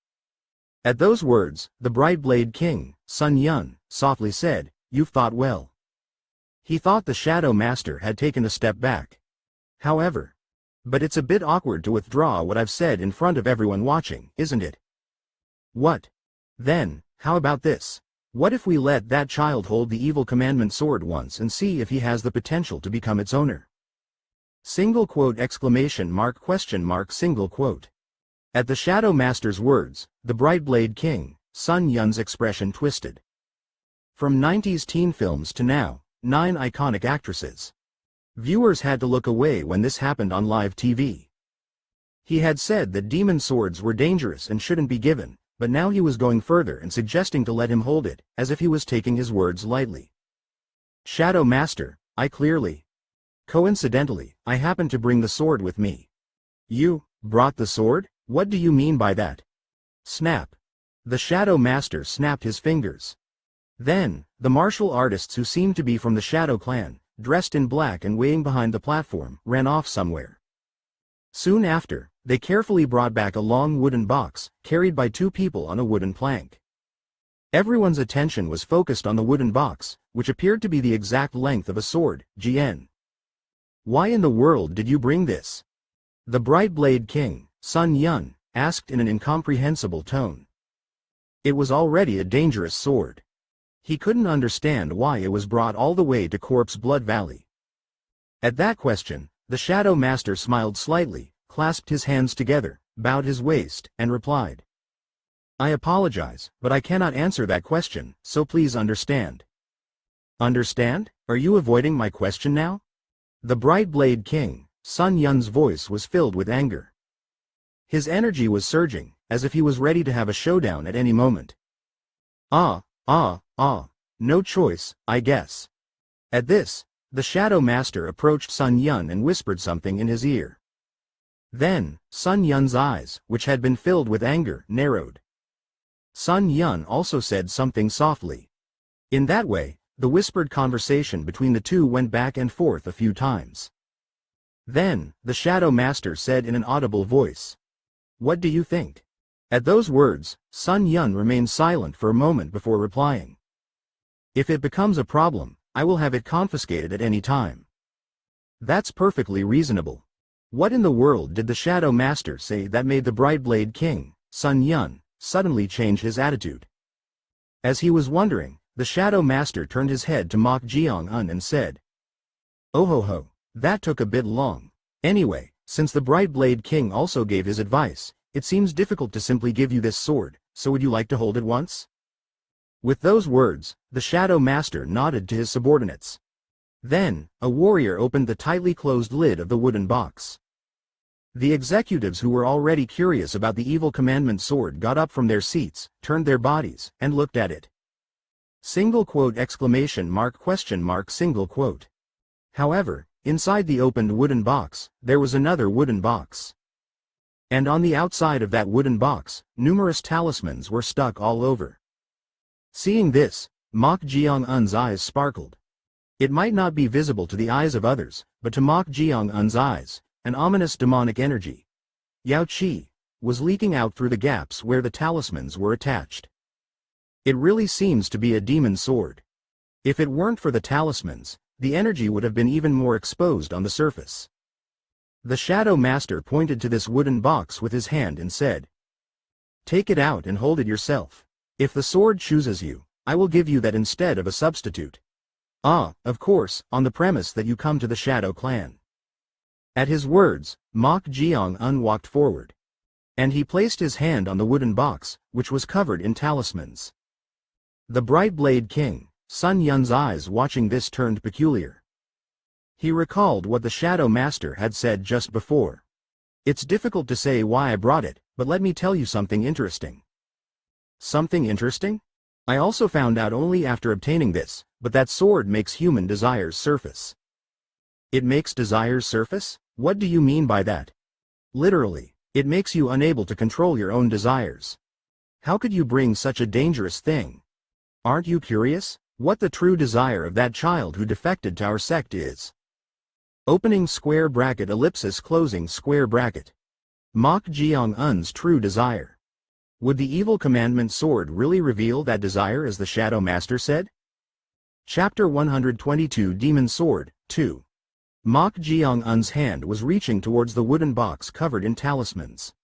Speaker 1: At those words, the Bright Blade King, Sun Yun, softly said, "You've thought well." He thought the Shadow Master had taken a step back. However, but it's a bit awkward to withdraw what I've said in front of everyone watching, isn't it? What? Then, how about this? What if we let that child hold the evil commandment sword once and see if he has the potential to become its owner? Single quote exclamation mark question mark single quote. At the Shadow Master's words, the Bright Blade King, Sun Yun's expression twisted. From 90s teen films to now, 9 iconic actresses. Viewers had to look away when this happened on live TV. He had said that demon swords were dangerous and shouldn't be given, but now he was going further and suggesting to let him hold it, as if he was taking his words lightly. Shadow Master, Coincidentally, I happened to bring the sword with me. You brought the sword? What do you mean by that? Snap. The Shadow Master snapped his fingers. Then, the martial artists who seemed to be from the Shadow Clan, dressed in black and waiting behind the platform, ran off somewhere. Soon after, they carefully brought back a long wooden box, carried by 2 people on a wooden plank. Everyone's attention was focused on the wooden box, which appeared to be the exact length of a sword, GN. Why in the world did you bring this? The Bright Blade King, Sun Yun, asked in an incomprehensible tone. It was already a dangerous sword. He couldn't understand why it was brought all the way to Corpse Blood Valley. At that question, the Shadow Master smiled slightly, clasped his hands together, bowed his waist, and replied. I apologize, but I cannot answer that question, so please understand. Understand? Are you avoiding my question now? The Bright Blade King, Sun Yun's voice was filled with anger. His energy was surging, as if he was ready to have a showdown at any moment. No choice, I guess. At this, the Shadow Master approached Sun Yun and whispered something in his ear. Then, Sun Yun's eyes, which had been filled with anger, narrowed. Sun Yun also said something softly. In that way, the whispered conversation between the two went back and forth a few times. Then, the Shadow Master said in an audible voice. What do you think? At those words, Sun Yun remained silent for a moment before replying. If it becomes a problem, I will have it confiscated at any time. That's perfectly reasonable. What in the world did the Shadow Master say that made the Brightblade King, Sun Yun, suddenly change his attitude? As he was wondering, the Shadow Master turned his head to mock Jeong and said, "Oh ho ho, that took a bit long. Anyway, since the Brightblade King also gave his advice, it seems difficult to simply give you this sword, so would you like to hold it once?" With those words, the Shadow Master nodded to his subordinates. Then, a warrior opened the tightly closed lid of the wooden box. The executives who were already curious about the evil commandment sword got up from their seats, turned their bodies, and looked at it. Single quote exclamation mark question mark single quote. However, inside the opened wooden box, there was another wooden box. And on the outside of that wooden box, numerous talismans were stuck all over. Seeing this, Mok Jeong-un's eyes sparkled. It might not be visible to the eyes of others, but to Mok Jeong-un's eyes, an ominous demonic energy, Yao Qi, was leaking out through the gaps where the talismans were attached. It really seems to be a demon sword. If it weren't for the talismans, the energy would have been even more exposed on the surface. The Shadow Master pointed to this wooden box with his hand and said, "Take it out and hold it yourself. If the sword chooses you, I will give you that instead of a substitute. Of course, on the premise that you come to the Shadow Clan." At his words, Mok Jeong-un walked forward. And he placed his hand on the wooden box, which was covered in talismans. The Brightblade King, Sun Yun's eyes watching this turned peculiar. He recalled what the Shadow Master had said just before. "It's difficult to say why I brought it, but let me tell you something interesting." Something interesting? I also found out only after obtaining this, but that sword makes human desires surface. It makes desires surface? What do you mean by that? Literally, it makes you unable to control your own desires. How could you bring such a dangerous thing? Aren't you curious, what the true desire of that child who defected to our sect is? Opening square bracket ellipsis closing square bracket. Mok Jeong-un's true desire. Would the evil commandment sword really reveal that desire as the Shadow Master said? Chapter 122 Demon Sword, 2. Mok Jeong-un's hand was reaching towards the wooden box covered in talismans.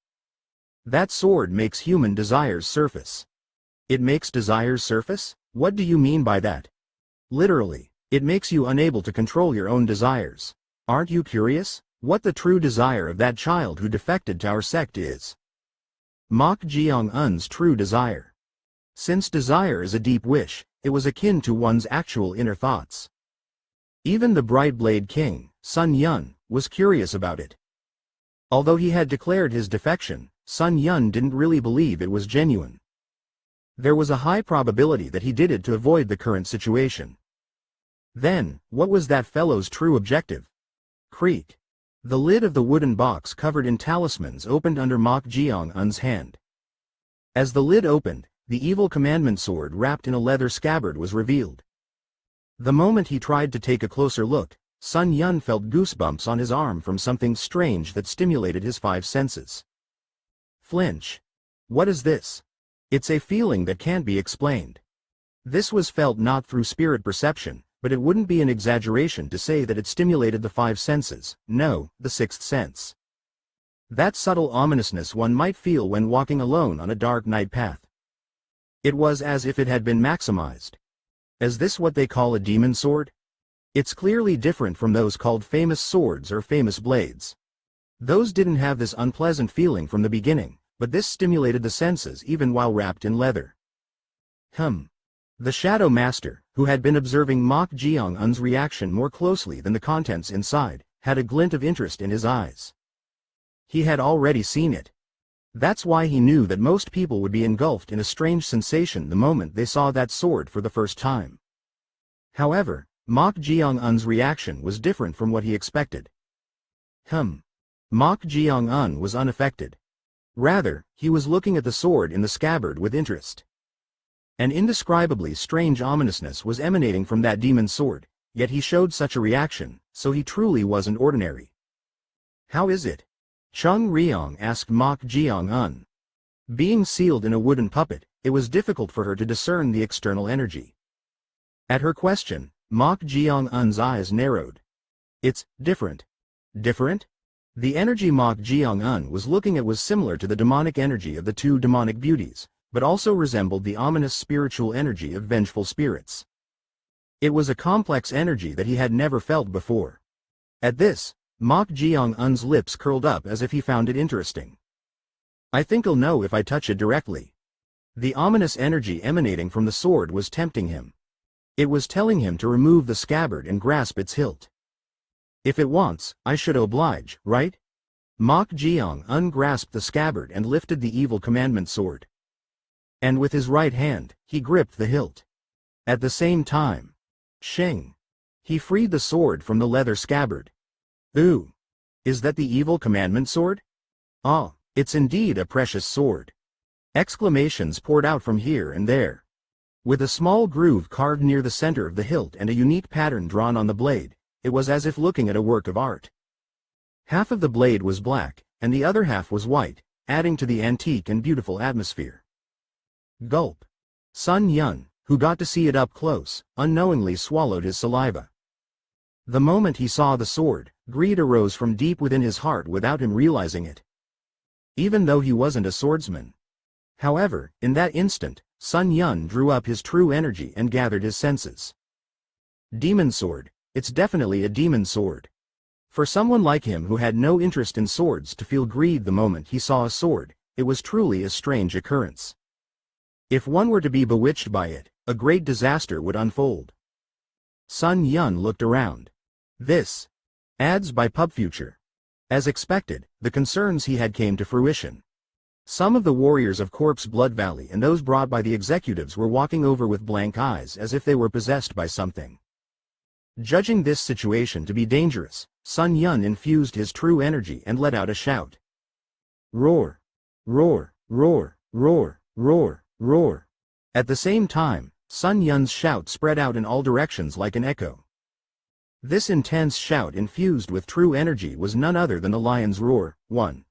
Speaker 1: That sword makes human desires surface. It makes desires surface? What do you mean by that? Literally, it makes you unable to control your own desires. Aren't you curious, what the true desire of that child who defected to our sect is? Mok Jeong-un's true desire. Since desire is a deep wish, it was akin to one's actual inner thoughts. Even the Brightblade King, Sun Yun, was curious about it. Although he had declared his defection, Sun Yun didn't really believe it was genuine. There was a high probability that he did it to avoid the current situation. Then, what was that fellow's true objective? Creak. The lid of the wooden box covered in talismans opened under Mok Jeong-un's hand. As the lid opened, the evil commandment sword wrapped in a leather scabbard was revealed. The moment he tried to take a closer look, Sun Yun felt goosebumps on his arm from something strange that stimulated his five senses. Flinch. What is this? It's a feeling that can't be explained. This was felt not through spirit perception, but it wouldn't be an exaggeration to say that it stimulated the five senses, no, the sixth sense. That subtle ominousness one might feel when walking alone on a dark night path. It was as if it had been maximized. Is this what they call a demon sword? It's clearly different from those called famous swords or famous blades. Those didn't have this unpleasant feeling from the beginning, but this stimulated the senses even while wrapped in leather. The Shadow Master, who had been observing Mok Jeong-un's reaction more closely than the contents inside, had a glint of interest in his eyes. He had already seen it. That's why he knew that most people would be engulfed in a strange sensation the moment they saw that sword for the first time. However, Mok Jeong-un's reaction was different from what he expected. Mok Jeong-un was unaffected. Rather, he was looking at the sword in the scabbard with interest. An indescribably strange ominousness was emanating from that demon sword, yet he showed such a reaction, so he truly wasn't ordinary. How is it? Chung Ryong asked Mok Jeong-un. Being sealed in a wooden puppet, it was difficult for her to discern the external energy. At her question, Mok Jeong-un's eyes narrowed. It's different. Different? The energy Mok Jeong-un was looking at was similar to the demonic energy of the two demonic beauties, but also resembled the ominous spiritual energy of vengeful spirits. It was a complex energy that he had never felt before. At this, Mok Jeong-un's lips curled up as if he found it interesting. I think I'll know if I touch it directly. The ominous energy emanating from the sword was tempting him. It was telling him to remove the scabbard and grasp its hilt. If it wants, I should oblige, right? Mok Jeong-un grasped the scabbard and lifted the evil commandment sword. And with his right hand, he gripped the hilt. At the same time, shing! He freed the sword from the leather scabbard. Ooh! Is that the evil commandment sword? Ah, it's indeed a precious sword. Exclamations poured out from here and there. With a small groove carved near the center of the hilt and a unique pattern drawn on the blade, it was as if looking at a work of art. Half of the blade was black, and the other half was white, adding to the antique and beautiful atmosphere. Gulp. Sun Yun, who got to see it up close, unknowingly swallowed his saliva. The moment he saw the sword, greed arose from deep within his heart without him realizing it. Even though he wasn't a swordsman. However, in that instant, Sun Yun drew up his true energy and gathered his senses. Demon sword, it's definitely a demon sword. For someone like him who had no interest in swords to feel greed the moment he saw a sword, it was truly a strange occurrence. If one were to be bewitched by it, a great disaster would unfold. Sun Yun looked around. This. Ads by PubFuture. As expected, the concerns he had came to fruition. Some of the warriors of Corpse Blood Valley and those brought by the executives were walking over with blank eyes as if they were possessed by something. Judging this situation to be dangerous, Sun Yun infused his true energy and let out a shout. Roar! Roar! Roar! Roar! Roar! Roar! At the same time, Sun Yun's shout spread out in all directions like an echo. This intense shout infused with true energy was none other than the lion's roar. 1.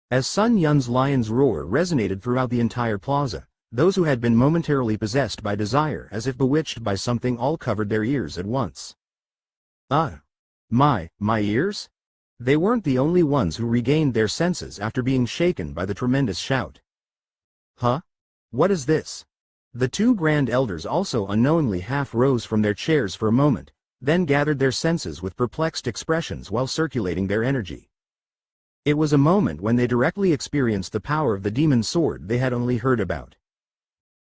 Speaker 1: As Sun Yun's lion's roar resonated throughout the entire plaza, those who had been momentarily possessed by desire as if bewitched by something all covered their ears at once. My ears? They weren't the only ones who regained their senses after being shaken by the tremendous shout. Huh? What is this? The two grand elders also unknowingly half rose from their chairs for a moment, then gathered their senses with perplexed expressions while circulating their energy. It was a moment when they directly experienced the power of the demon sword they had only heard about.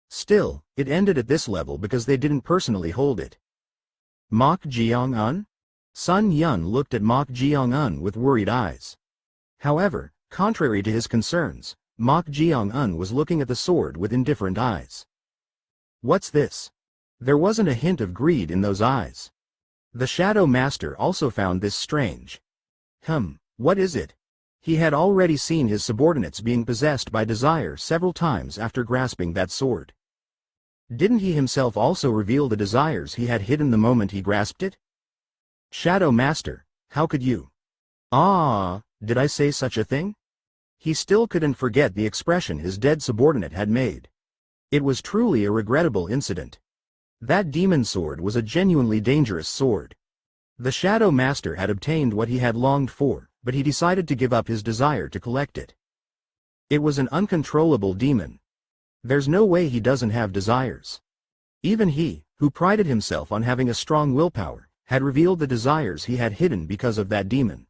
Speaker 1: Still, it ended at this level because they didn't personally hold it. Mok Jeong-un? Sun Yun looked at Mok Jeong-un with worried eyes. However, contrary to his concerns, Mok Jeong-un was looking at the sword with indifferent eyes. What's this? There wasn't a hint of greed in those eyes. The Shadow Master also found this strange. What is it? He had already seen his subordinates being possessed by desire several times after grasping that sword. Didn't he himself also reveal the desires he had hidden the moment he grasped it? Shadow Master, how could you? Did I say such a thing? He still couldn't forget the expression his dead subordinate had made. It was truly a regrettable incident. That demon sword was a genuinely dangerous sword. The Shadow Master had obtained what he had longed for, but he decided to give up his desire to collect it. It was an uncontrollable demon. There's no way he doesn't have desires. Even he, who prided himself on having a strong willpower, had revealed the desires he had hidden because of that demon.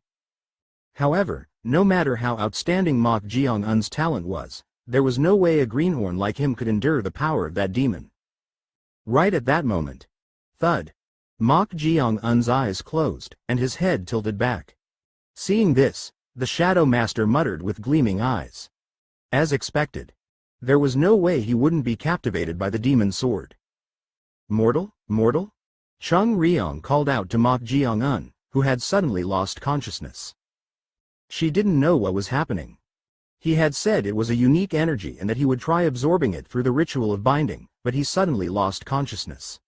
Speaker 1: However, no matter how outstanding Mok Jeong-un's talent was, there was no way a greenhorn like him could endure the power of that demon. Right at that moment. Thud. Mok Jeong-un's eyes closed, and his head tilted back. Seeing this, the Shadow Master muttered with gleaming eyes. As expected. There was no way he wouldn't be captivated by the demon sword. Mortal? Mortal? Chung Ryong called out to Mok Jeong-un, who had suddenly lost consciousness. She didn't know what was happening. He had said it was a unique energy and that he would try absorbing it through the ritual of binding, but he suddenly lost consciousness.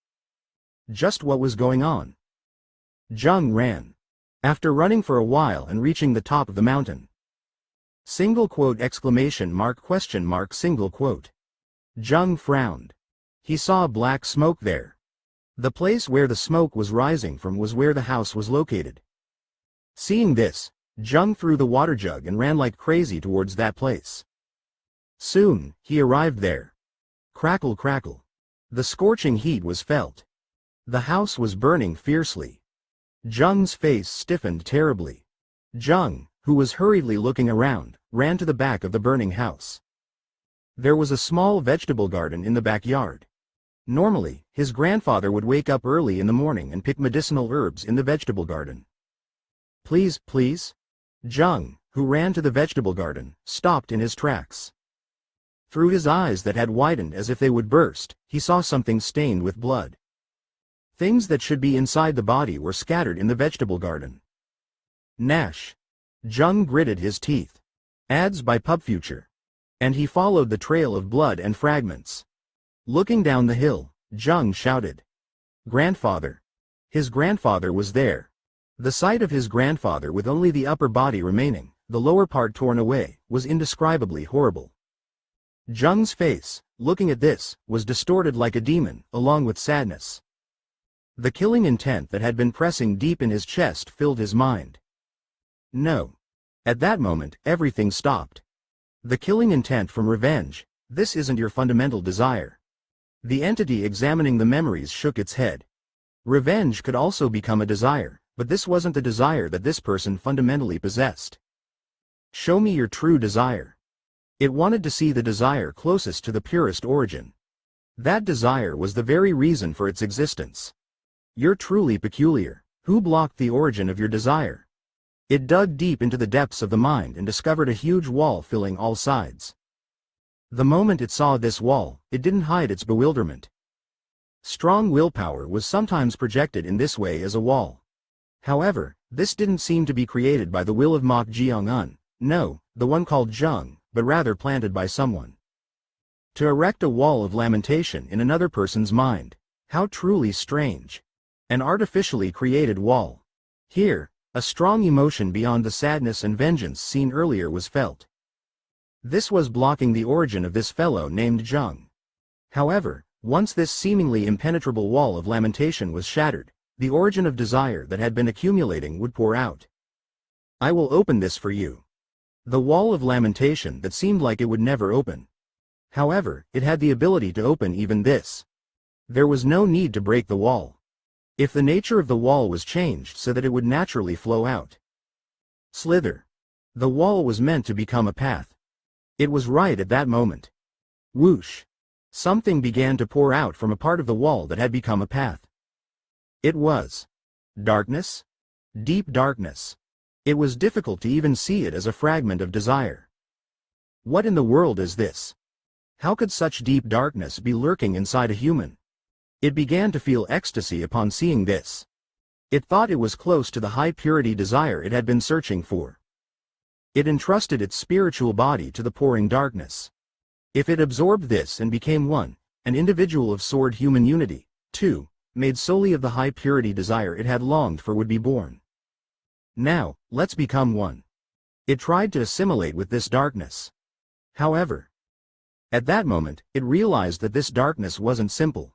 Speaker 1: Just what was going on? Jeong ran. After running for a while and reaching the top of the mountain. Single quote exclamation mark question mark single quote. Jeong frowned. He saw black smoke there. The place where the smoke was rising from was where the house was located. Seeing this, Jeong threw the water jug and ran like crazy towards that place. Soon, he arrived there. Crackle crackle. The scorching heat was felt. The house was burning fiercely. Jeong's face stiffened terribly. Jeong, who was hurriedly looking around, ran to the back of the burning house. There was a small vegetable garden in the backyard. Normally, his grandfather would wake up early in the morning and pick medicinal herbs in the vegetable garden. Please, please? Jeong, who ran to the vegetable garden, stopped in his tracks. Through his eyes that had widened as if they would burst, he saw something stained with blood. Things that should be inside the body were scattered in the vegetable garden. Nash. Jeong gritted his teeth. Ads by PubFuture. And he followed the trail of blood and fragments. Looking down the hill, Jeong shouted. Grandfather. His grandfather was there. The sight of his grandfather with only the upper body remaining, the lower part torn away, was indescribably horrible. Jeong's face, looking at this, was distorted like a demon, along with sadness. The killing intent that had been pressing deep in his chest filled his mind. No. At that moment, everything stopped. The killing intent from revenge, this isn't your fundamental desire. The entity examining the memories shook its head. Revenge could also become a desire, but this wasn't the desire that this person fundamentally possessed. Show me your true desire. It wanted to see the desire closest to the purest origin. That desire was the very reason for its existence. You're truly peculiar. Who blocked the origin of your desire? It dug deep into the depths of the mind and discovered a huge wall filling all sides. The moment it saw this wall, it didn't hide its bewilderment. Strong willpower was sometimes projected in this way as a wall. However, this didn't seem to be created by the will of Mok Jeong-un, no, the one called Jeong, but rather planted by someone. To erect a wall of lamentation in another person's mind. How truly strange. An artificially created wall. Here, a strong emotion beyond the sadness and vengeance seen earlier was felt. This was blocking the origin of this fellow named Jeong. However, once this seemingly impenetrable wall of lamentation was shattered, the origin of desire that had been accumulating would pour out. I will open this for you. The wall of lamentation that seemed like it would never open. However, it had the ability to open even this. There was no need to break the wall. If the nature of the wall was changed so that it would naturally flow out. Slither. The wall was meant to become a path. It was right at that moment. Whoosh. Something began to pour out from a part of the wall that had become a path. It was darkness? Deep darkness. It was difficult to even see it as a fragment of desire. What in the world is this? How could such deep darkness be lurking inside a human? It began to feel ecstasy upon seeing this. It thought it was close to the high purity desire it had been searching for. It entrusted its spiritual body to the pouring darkness. If it absorbed this and became one, an individual of sword human unity, too, made solely of the high purity desire it had longed for would be born. Now, let's become one. It tried to assimilate with this darkness. However, at that moment, it realized that this darkness wasn't simple.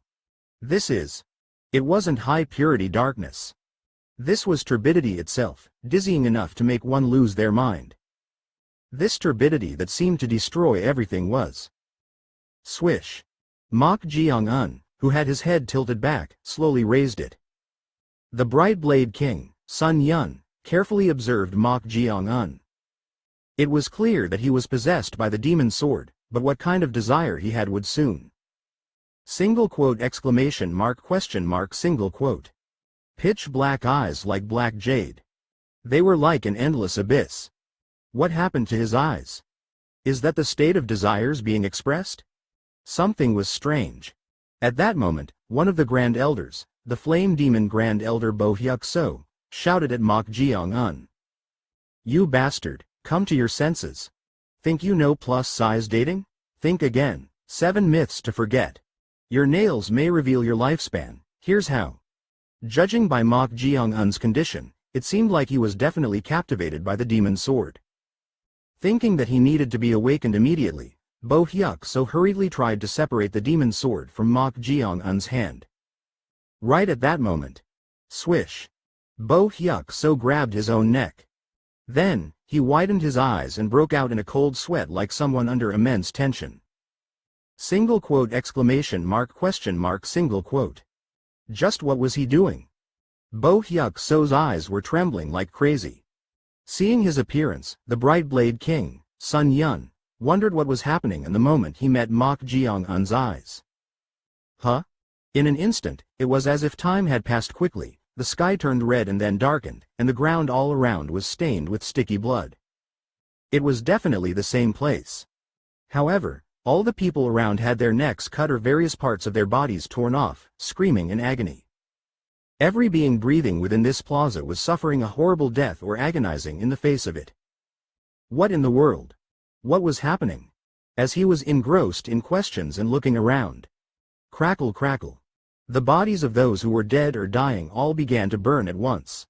Speaker 1: It wasn't high purity darkness. This was turbidity itself, dizzying enough to make one lose their mind. This turbidity that seemed to destroy everything was. Swish. Mok Jeong-un, who had his head tilted back, slowly raised it. The Bright Blade King, Sun Yun, carefully observed Mok Jeong-un. It was clear that he was possessed by the demon sword, but what kind of desire he had would soon. Single quote exclamation mark question mark single quote. Pitch black eyes like black jade. They were like an endless abyss. What happened to his eyes? Is that the state of desires being expressed? Something was strange. At that moment, one of the Grand Elders, the Flame Demon Grand Elder Bo Hyuk-so, shouted at Mok Jeong-un. You bastard, come to your senses. Think you know plus-size dating? Think again. 7 myths to forget. Your nails may reveal your lifespan, here's how. Judging by Mok Jeong-un's condition, it seemed like he was definitely captivated by the demon sword. Thinking that he needed to be awakened immediately, Bo Hyuk so hurriedly tried to separate the demon sword from Mok Jeong-un's hand. Right at that moment. Swish. Bo Hyuk So grabbed his own neck. Then, he widened his eyes and broke out in a cold sweat like someone under immense tension. Single quote exclamation mark question mark single quote. Just what was he doing? Bo Hyuk So's eyes were trembling like crazy. Seeing his appearance, the Bright Blade King, Sun Yun, wondered what was happening in the moment he met Mok Jeong-un's eyes. Huh? In an instant, it was as if time had passed quickly, the sky turned red and then darkened, and the ground all around was stained with sticky blood. It was definitely the same place. However, all the people around had their necks cut or various parts of their bodies torn off, screaming in agony. Every being breathing within this plaza was suffering a horrible death or agonizing in the face of it. What in the world? What was happening? As he was engrossed in questions and looking around. Crackle crackle. The bodies of those who were dead or dying all began to burn at once.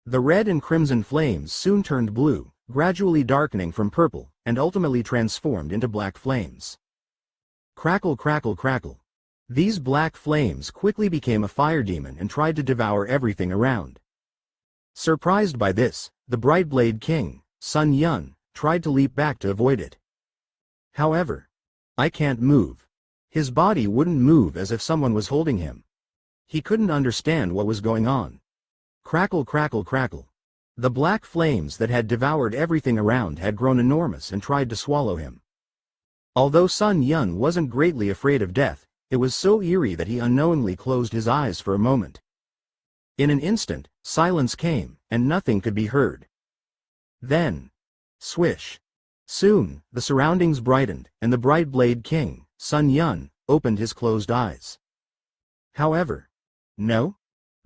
Speaker 1: The red and crimson flames soon turned blue, gradually darkening from purple, and ultimately transformed into black flames. Crackle crackle crackle. These black flames quickly became a fire demon and tried to devour everything around. Surprised by this, the Bright Blade King, Sun Yun, tried to leap back to avoid it. However, I can't move. His body wouldn't move as if someone was holding him. He couldn't understand what was going on. Crackle crackle crackle. The black flames that had devoured everything around had grown enormous and tried to swallow him. Although Sun Yun wasn't greatly afraid of death, it was so eerie that he unknowingly closed his eyes for a moment. In an instant, silence came, and nothing could be heard. Then, swish. Soon, the surroundings brightened, and the Bright Blade King, Sun Yun, opened his closed eyes. However, no.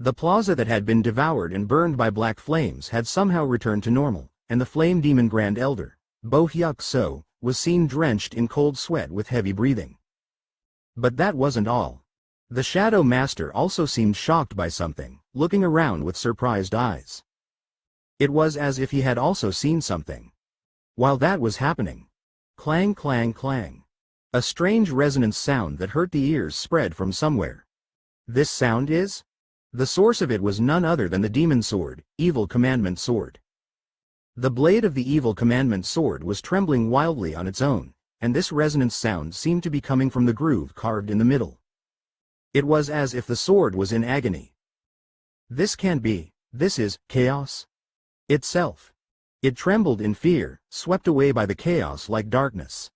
Speaker 1: The plaza that had been devoured and burned by black flames had somehow returned to normal, and the Flame Demon Grand Elder, Bo Hyuk So, was seen drenched in cold sweat with heavy breathing. But that wasn't all. The Shadow Master also seemed shocked by something, looking around with surprised eyes. It was as if he had also seen something. While that was happening, clang clang clang. A strange resonance sound that hurt the ears spread from somewhere. This sound is? The source of it was none other than the demon sword, Evil Commandment Sword. The blade of the Evil Commandment Sword was trembling wildly on its own, and this resonance sound seemed to be coming from the groove carved in the middle. It was as if the sword was in agony. This can't be, this is chaos itself. It trembled in fear, swept away by the chaos like darkness.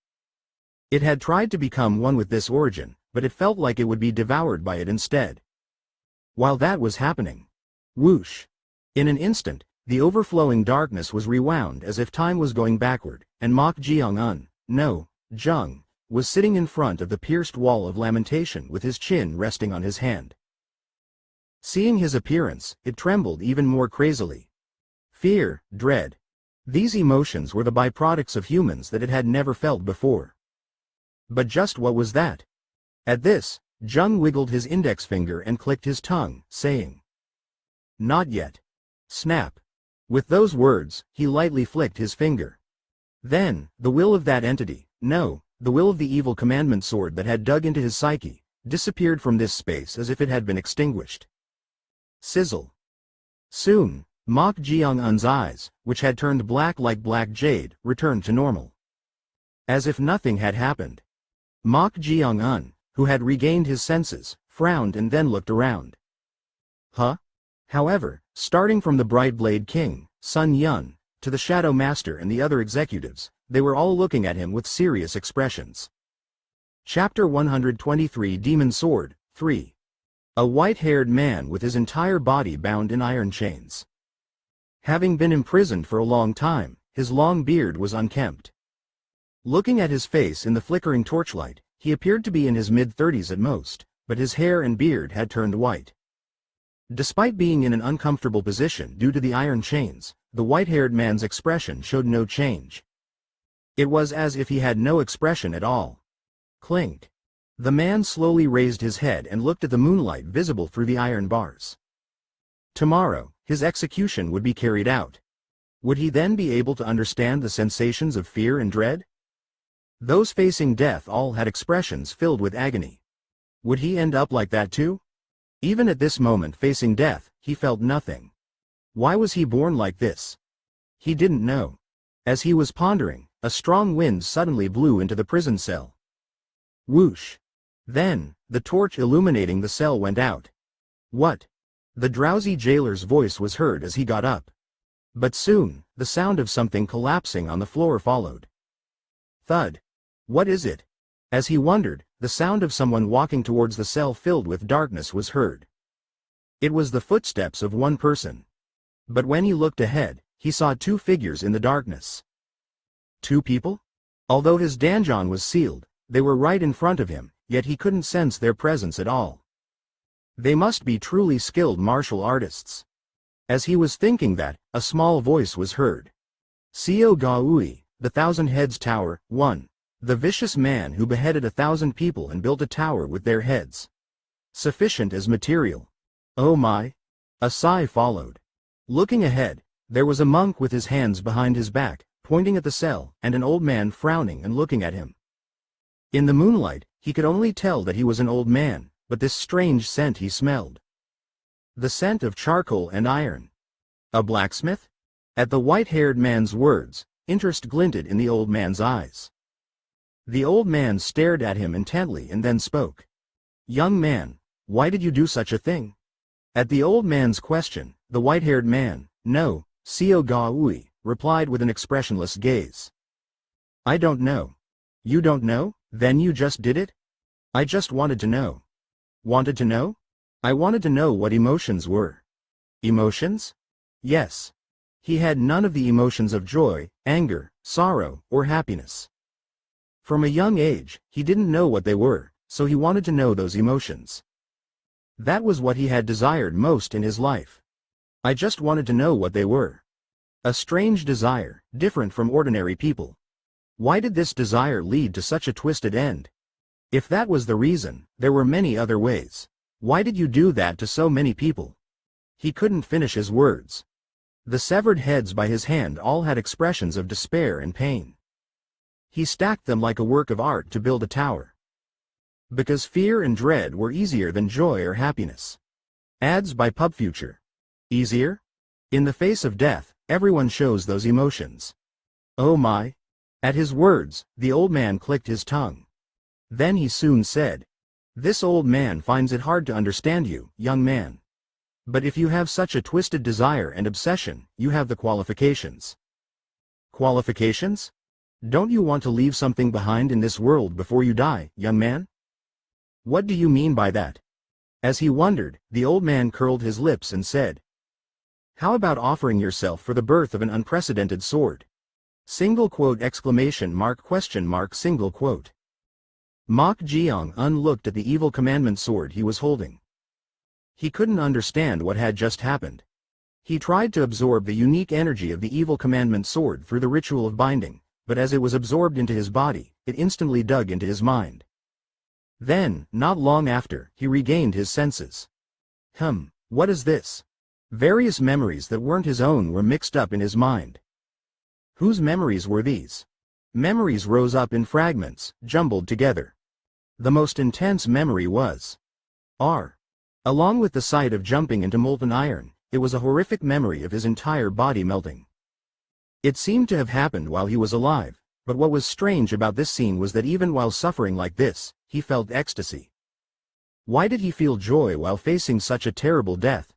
Speaker 1: It had tried to become one with this origin, but it felt like it would be devoured by it instead. While that was happening, whoosh! In an instant, the overflowing darkness was rewound as if time was going backward, and Mok Jeong-un, no, Jeong, was sitting in front of the pierced wall of lamentation with his chin resting on his hand. Seeing his appearance, it trembled even more crazily. Fear, dread. These emotions were the byproducts of humans that it had never felt before. But just what was that? At this, Jeong wiggled his index finger and clicked his tongue, saying, "Not yet." Snap. With those words, he lightly flicked his finger. Then, the will of that entity, no, the will of the Evil Commandment Sword that had dug into his psyche, disappeared from this space as if it had been extinguished. Sizzle. Soon, Mok Jeong-un's eyes, which had turned black like black jade, returned to normal. As if nothing had happened. Mok Jeong-un, who had regained his senses, frowned and then looked around. Huh? However, starting from the Bright Blade King, Sun Yun, to the Shadow Master and the other executives, they were all looking at him with serious expressions. Chapter 123 Demon Sword, 3. A white-haired man with his entire body bound in iron chains. Having been imprisoned for a long time, his long beard was unkempt. Looking at his face in the flickering torchlight, he appeared to be in his mid-30s at most, but his hair and beard had turned white. Despite being in an uncomfortable position due to the iron chains, the white-haired man's expression showed no change. It was as if he had no expression at all. Clink. The man slowly raised his head and looked at the moonlight visible through the iron bars. Tomorrow, his execution would be carried out. Would he then be able to understand the sensations of fear and dread? Those facing death all had expressions filled with agony. Would he end up like that too? Even at this moment facing death, he felt nothing. Why was he born like this? He didn't know. As he was pondering, a strong wind suddenly blew into the prison cell. Whoosh! Then, the torch illuminating the cell went out. What? The drowsy jailer's voice was heard as he got up. But soon, the sound of something collapsing on the floor followed. Thud. What is it? As he wondered, the sound of someone walking towards the cell filled with darkness was heard. It was the footsteps of one person. But when he looked ahead, he saw two figures in the darkness. Two people? Although his donjon was sealed, they were right in front of him, yet he couldn't sense their presence at all. They must be truly skilled martial artists. As he was thinking that, a small voice was heard. Seo Gaui, the Thousand Heads Tower, 1. The vicious man who beheaded 1,000 people and built a tower with their heads. Sufficient as material. Oh my! A sigh followed. Looking ahead, there was a monk with his hands behind his back, pointing at the cell, and an old man frowning and looking at him. In the moonlight, he could only tell that he was an old man, but this strange scent he smelled. The scent of charcoal and iron. A blacksmith? At the white-haired man's words, interest glinted in the old man's eyes. The old man stared at him intently and then spoke. Young man, why did you do such a thing? At the old man's question, the white-haired man, no, Seo Gaui, replied with an expressionless gaze. I don't know. You don't know? Then you just did it? I just wanted to know. Wanted to know? I wanted to know what emotions were. Emotions? Yes. He had none of the emotions of joy, anger, sorrow, or happiness. From a young age, he didn't know what they were, so he wanted to know those emotions. That was what he had desired most in his life. I just wanted to know what they were. A strange desire, different from ordinary people. Why did this desire lead to such a twisted end? If that was the reason, there were many other ways. Why did you do that to so many people? He couldn't finish his words. The severed heads by his hand all had expressions of despair and pain. He stacked them like a work of art to build a tower. Because fear and dread were easier than joy or happiness. Ads by PubFuture. Easier? In the face of death, everyone shows those emotions. Oh my! At his words, the old man clicked his tongue. Then he soon said, This old man finds it hard to understand you, young man. But if you have such a twisted desire and obsession, you have the qualifications. Qualifications? Don't you want to leave something behind in this world before you die, young man? What do you mean by that? As he wondered, the old man curled his lips and said, How about offering yourself for the birth of an unprecedented sword? Single quote exclamation mark question mark single quote. Mok Jeong looked at the evil commandment sword he was holding. He couldn't understand what had just happened. He tried to absorb the unique energy of the evil commandment sword through the ritual of binding, but as it was absorbed into his body, it instantly dug into his mind. Then, not long after, he regained his senses. What is this? Various memories that weren't his own were mixed up in his mind. Whose memories were these? Memories rose up in fragments, jumbled together. The most intense memory was R. Along with the sight of jumping into molten iron, it was a horrific memory of his entire body melting. It seemed to have happened while he was alive, but what was strange about this scene was that even while suffering like this, he felt ecstasy. Why did he feel joy while facing such a terrible death?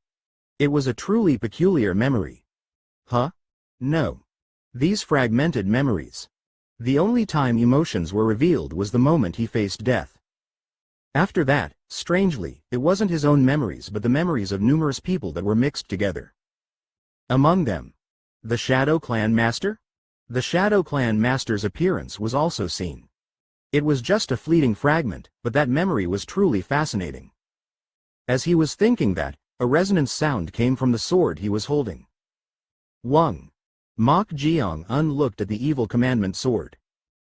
Speaker 1: It was a truly peculiar memory. Huh? No. These fragmented memories. The only time emotions were revealed was the moment he faced death. After that, strangely, it wasn't his own memories but the memories of numerous people that were mixed together. Among them, the Shadow Clan Master? The Shadow Clan Master's appearance was also seen. It was just a fleeting fragment, but that memory was truly fascinating. As he was thinking that, a resonance sound came from the sword he was holding. Wang. Mok Jeong looked at the evil commandment sword.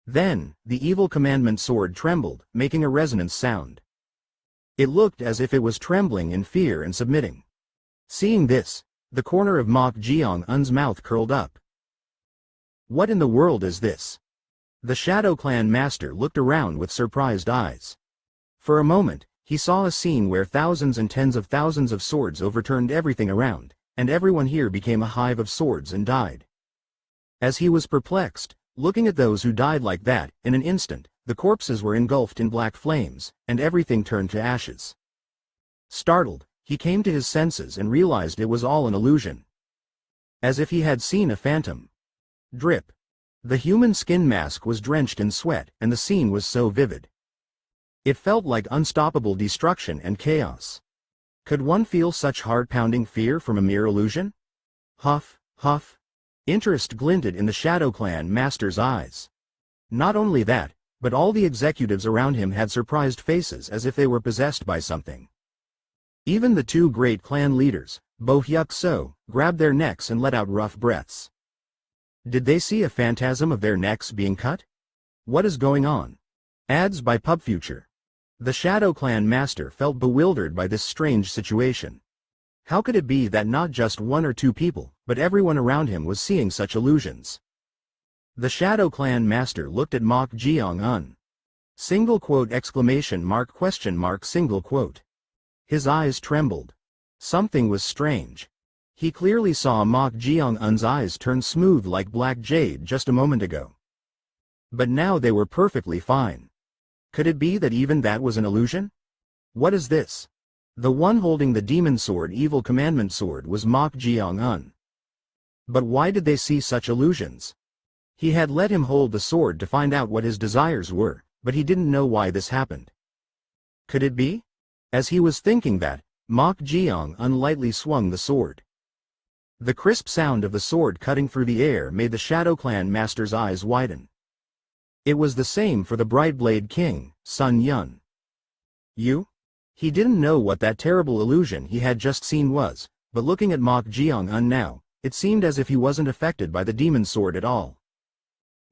Speaker 1: Then, the evil commandment sword trembled, making a resonance sound. It looked as if it was trembling in fear and submitting. Seeing this, the corner of Mok Jeong's mouth curled up. What in the world is this? The Shadow Clan Master looked around with surprised eyes. For a moment, He saw a scene where thousands and tens of thousands of swords overturned everything around, and everyone here became a hive of swords and died. As he was perplexed, looking at those who died like that, in an instant, the corpses were engulfed in black flames, and everything turned to ashes. Startled, he came to his senses and realized it was all an illusion. As if he had seen a phantom. Drip. The human skin mask was drenched in sweat, and the scene was so vivid. It felt like unstoppable destruction and chaos. Could one feel such heart-pounding fear from a mere illusion? Huff, huff. Interest glinted in the Shadow Clan master's eyes. Not only that, but all the executives around him had surprised faces as if they were possessed by something. Even the two great clan leaders, Bo Hyuk So, grabbed their necks and let out rough breaths. Did they see a phantasm of their necks being cut? What is going on? Ads by PubFuture. The Shadow Clan master felt bewildered by this strange situation. How could it be that not just one or two people, but everyone around him was seeing such illusions? The Shadow Clan master looked at Mok Jeong-un. Single quote exclamation mark question mark single quote. His eyes trembled. Something was strange. He clearly saw Mok Jeong-un's eyes turn smooth like black jade just a moment ago. But now they were perfectly fine. Could it be that even that was an illusion? What is this? The one holding the demon sword, evil commandment sword, was Mok Jeong-un. But why did they see such illusions? He had let him hold the sword to find out what his desires were, but he didn't know why this happened. Could it be? As he was thinking that, Mok Jeong-un lightly swung the sword. The crisp sound of the sword cutting through the air made the Shadow Clan master's eyes widen. It was the same for the Brightblade King, Sun Yun. You? He didn't know what that terrible illusion he had just seen was, but looking at Mok Jeong-un now, it seemed as if he wasn't affected by the demon sword at all.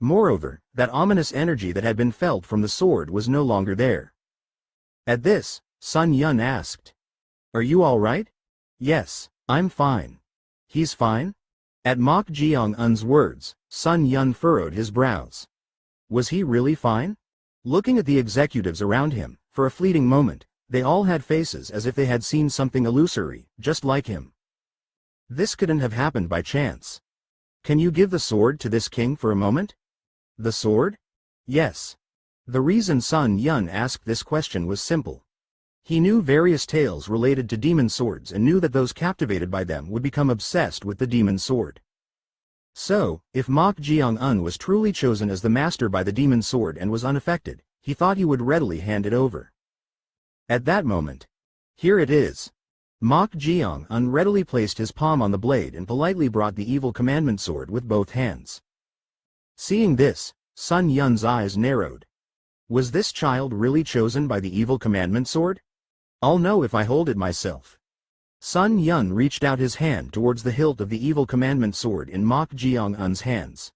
Speaker 1: Moreover, that ominous energy that had been felt from the sword was no longer there. At this, Sun Yun asked, "Are you all right?" "Yes, I'm fine." "He's fine?" At Mok Jeong-un's words, Sun Yun furrowed his brows. Was he really fine? Looking at the executives around him, for a fleeting moment, they all had faces as if they had seen something illusory, just like him. This couldn't have happened by chance. "Can you give the sword to this king for a moment?" "The sword?" "Yes." The reason Sun Yun asked this question was simple. He knew various tales related to demon swords and knew that those captivated by them would become obsessed with the demon sword. So, if Mok Jeong-un was truly chosen as the master by the demon sword and was unaffected, he thought he would readily hand it over. At that moment, "Here it is." Mok Jeong-un readily placed his palm on the blade and politely brought the evil commandment sword with both hands. Seeing this, Sun Yun's eyes narrowed. Was this child really chosen by the evil commandment sword? I'll know if I hold it myself. Sun Yun reached out his hand towards the hilt of the evil commandment sword in Mok Jeong-un's hands.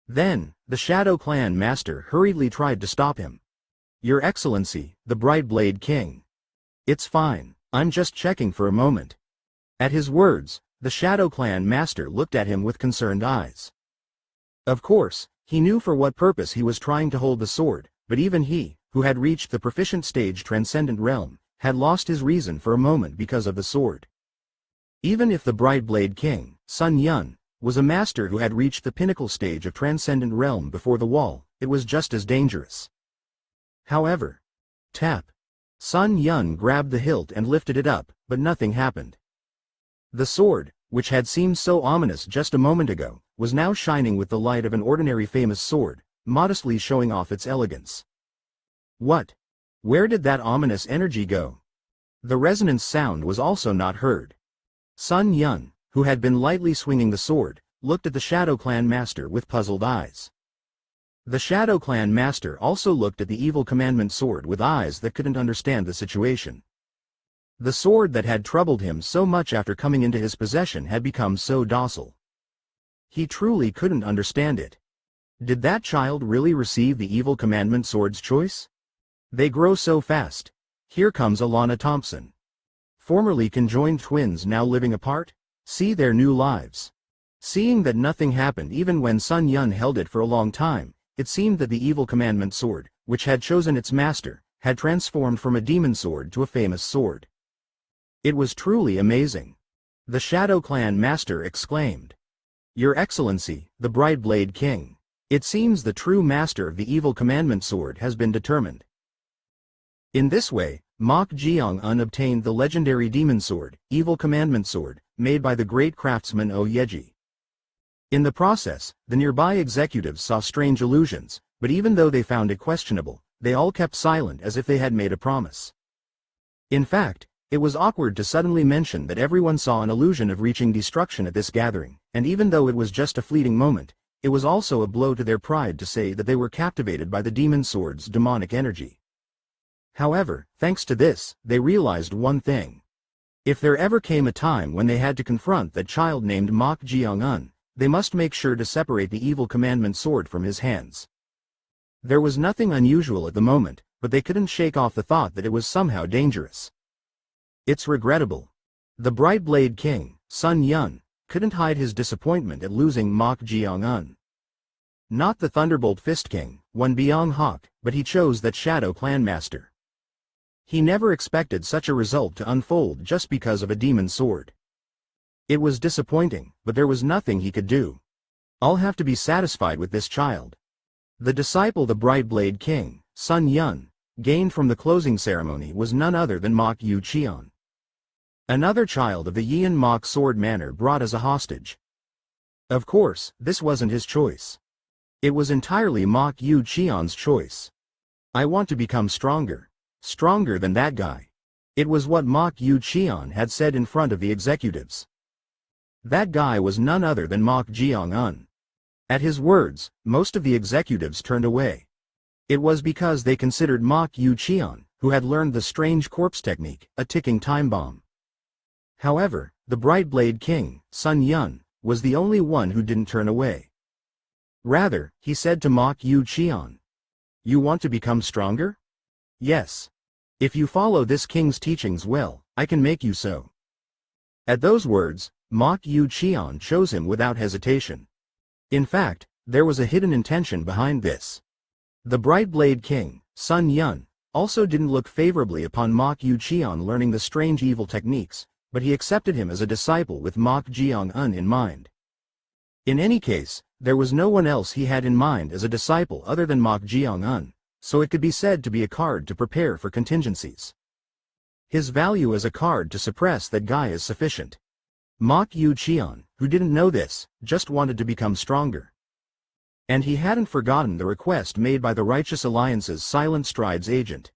Speaker 1: Then, the Shadow Clan master hurriedly tried to stop him. "Your Excellency, the Brightblade King. It's fine, I'm just checking for a moment." At his words, the Shadow Clan master looked at him with concerned eyes. Of course, he knew for what purpose he was trying to hold the sword, but even he, who had reached the proficient stage Transcendent Realm, had lost his reason for a moment because of the sword. Even if the Brightblade King, Sun Yun, was a master who had reached the pinnacle stage of Transcendent Realm before the wall, it was just as dangerous. However, tap. Sun Yun grabbed the hilt and lifted it up, but nothing happened. The sword, which had seemed so ominous just a moment ago, was now shining with the light of an ordinary famous sword, modestly showing off its elegance. What? Where did that ominous energy go? The resonance sound was also not heard. Sun Yun, who had been lightly swinging the sword, looked at the Shadow Clan master with puzzled eyes. The Shadow Clan master also looked at the evil commandment sword with eyes that couldn't understand the situation. The sword that had troubled him so much after coming into his possession had become so docile. He truly couldn't understand it. Did that child really receive the evil commandment sword's choice? They grow so fast. Here comes Alana Thompson. Formerly conjoined twins now living apart? See their new lives. Seeing that nothing happened even when Sun Yun held it for a long time, it seemed that the evil commandment sword, which had chosen its master, had transformed from a demon sword to a famous sword. It was truly amazing. The Shadow Clan Master exclaimed, "Your Excellency, the Brightblade King. It seems the true master of the evil commandment sword has been determined." In this way, Mok Jeong obtained the legendary demon sword, evil commandment sword, made by the great craftsman Yeji. In the process, the nearby executives saw strange illusions, but even though they found it questionable, they all kept silent as if they had made a promise. In fact, it was awkward to suddenly mention that everyone saw an illusion of reaching destruction at this gathering, and even though it was just a fleeting moment, it was also a blow to their pride to say that they were captivated by the demon sword's demonic energy. However, thanks to this, they realized one thing. If there ever came a time when they had to confront that child named Mok Jeong, they must make sure to separate the evil commandment sword from his hands. There was nothing unusual at the moment, but they couldn't shake off the thought that it was somehow dangerous. It's regrettable. The Brightblade King, Sun Yun, couldn't hide his disappointment at losing Mok Jeong. Not the Thunderbolt Fist King, One Byung Hawk, but he chose that Shadow Clan Master. He never expected such a result to unfold just because of a demon sword. It was disappointing, but there was nothing he could do. I'll have to be satisfied with this child. The disciple the Brightblade King, Sun Yun, gained from the closing ceremony was none other than Mok Yu Cheon. Another child of the Yian Mok Sword Manor brought as a hostage. Of course, this wasn't his choice. It was entirely Mok Yu Cheon's choice. I want to become stronger. Stronger than that guy. It was what Mok Yu Cheon had said in front of the executives. That guy was none other than Mok Jeong. At his words, most of the executives turned away. It was because they considered Mok Yu Cheon, who had learned the strange corpse technique, a ticking time bomb. However, the Brightblade King, Sun Yun, was the only one who didn't turn away. Rather, he said to Mok Yu Cheon, "You want to become stronger? Yes. If you follow this king's teachings well, I can make you so." At those words, Mok Yu Cheon chose him without hesitation. In fact, there was a hidden intention behind this. The Brightblade King, Sun Yun, also didn't look favorably upon Mok Yu Cheon learning the strange evil techniques, but he accepted him as a disciple with Mok Jeong in mind. In any case, there was no one else he had in mind as a disciple other than Mok Jeong, so it could be said to be a card to prepare for contingencies. His value as a card to suppress that guy is sufficient. Mok Yu Cheon, who didn't know this, just wanted to become stronger. And he hadn't forgotten the request made by the Righteous Alliance's Silent Strides agent.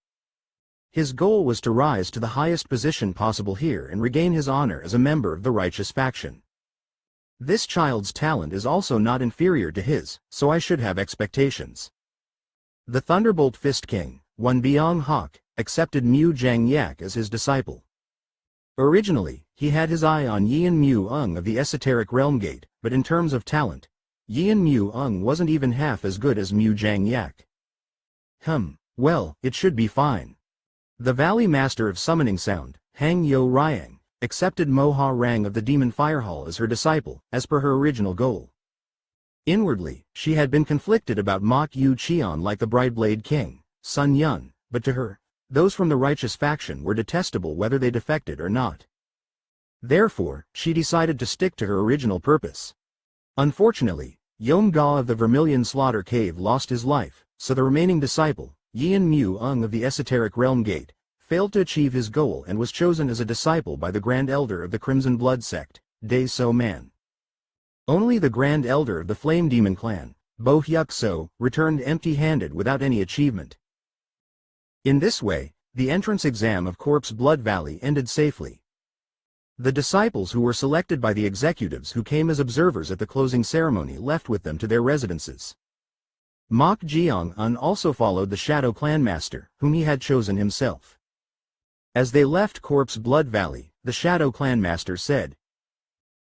Speaker 1: His goal was to rise to the highest position possible here and regain his honor as a member of the Righteous faction. This child's talent is also not inferior to his, so I should have expectations. The Thunderbolt Fist King, One Byung Hawk, accepted Mu Jang Yak as his disciple. Originally, he had his eye on Yian Mu of the Esoteric Realm Gate, but in terms of talent, Yian Mu wasn't even half as good as Mu Jang Yak. Well, it should be fine. The Valley Master of Summoning Sound, Hang Yo Ryang, accepted Mo Ha Rang of the Demon Fire Hall as her disciple, as per her original goal. Inwardly, she had been conflicted about Mok Yu Cheon like the Brightblade King, Sun Yun, but to her, those from the Righteous faction were detestable whether they defected or not. Therefore, she decided to stick to her original purpose. Unfortunately, Yom Ga of the Vermilion Slaughter Cave lost his life, so the remaining disciple, Yian Mu of the Esoteric Realm Gate, failed to achieve his goal and was chosen as a disciple by the Grand Elder of the Crimson Blood sect, Dae So Man. Only the Grand Elder of the Flame Demon clan, Bo Hyuk So, returned empty-handed without any achievement. In this way, the entrance exam of Corpse Blood Valley ended safely. The disciples who were selected by the executives who came as observers at the closing ceremony left with them to their residences. Mok Jeong also followed the Shadow Clan Master, whom he had chosen himself. As they left Corpse Blood Valley, the Shadow Clan Master said,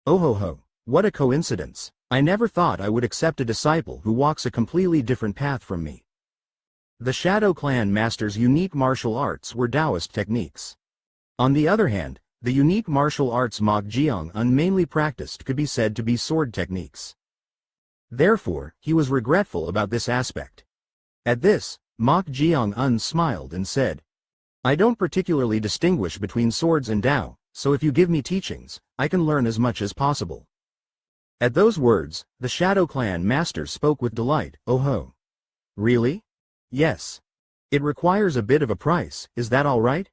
Speaker 1: "Oh ho ho, what a coincidence. I never thought I would accept a disciple who walks a completely different path from me." The Shadow Clan Master's unique martial arts were Taoist techniques. On the other hand, the unique martial arts Mok Jeong mainly practiced could be said to be sword techniques. Therefore, he was regretful about this aspect. At this, Mok Jeong smiled and said, I don't particularly distinguish between swords and Tao, so if you give me teachings, I can learn as much as possible. At those words, the Shadow Clan master spoke with delight. Oh ho. Really? Yes. It requires a bit of a price, is that all right?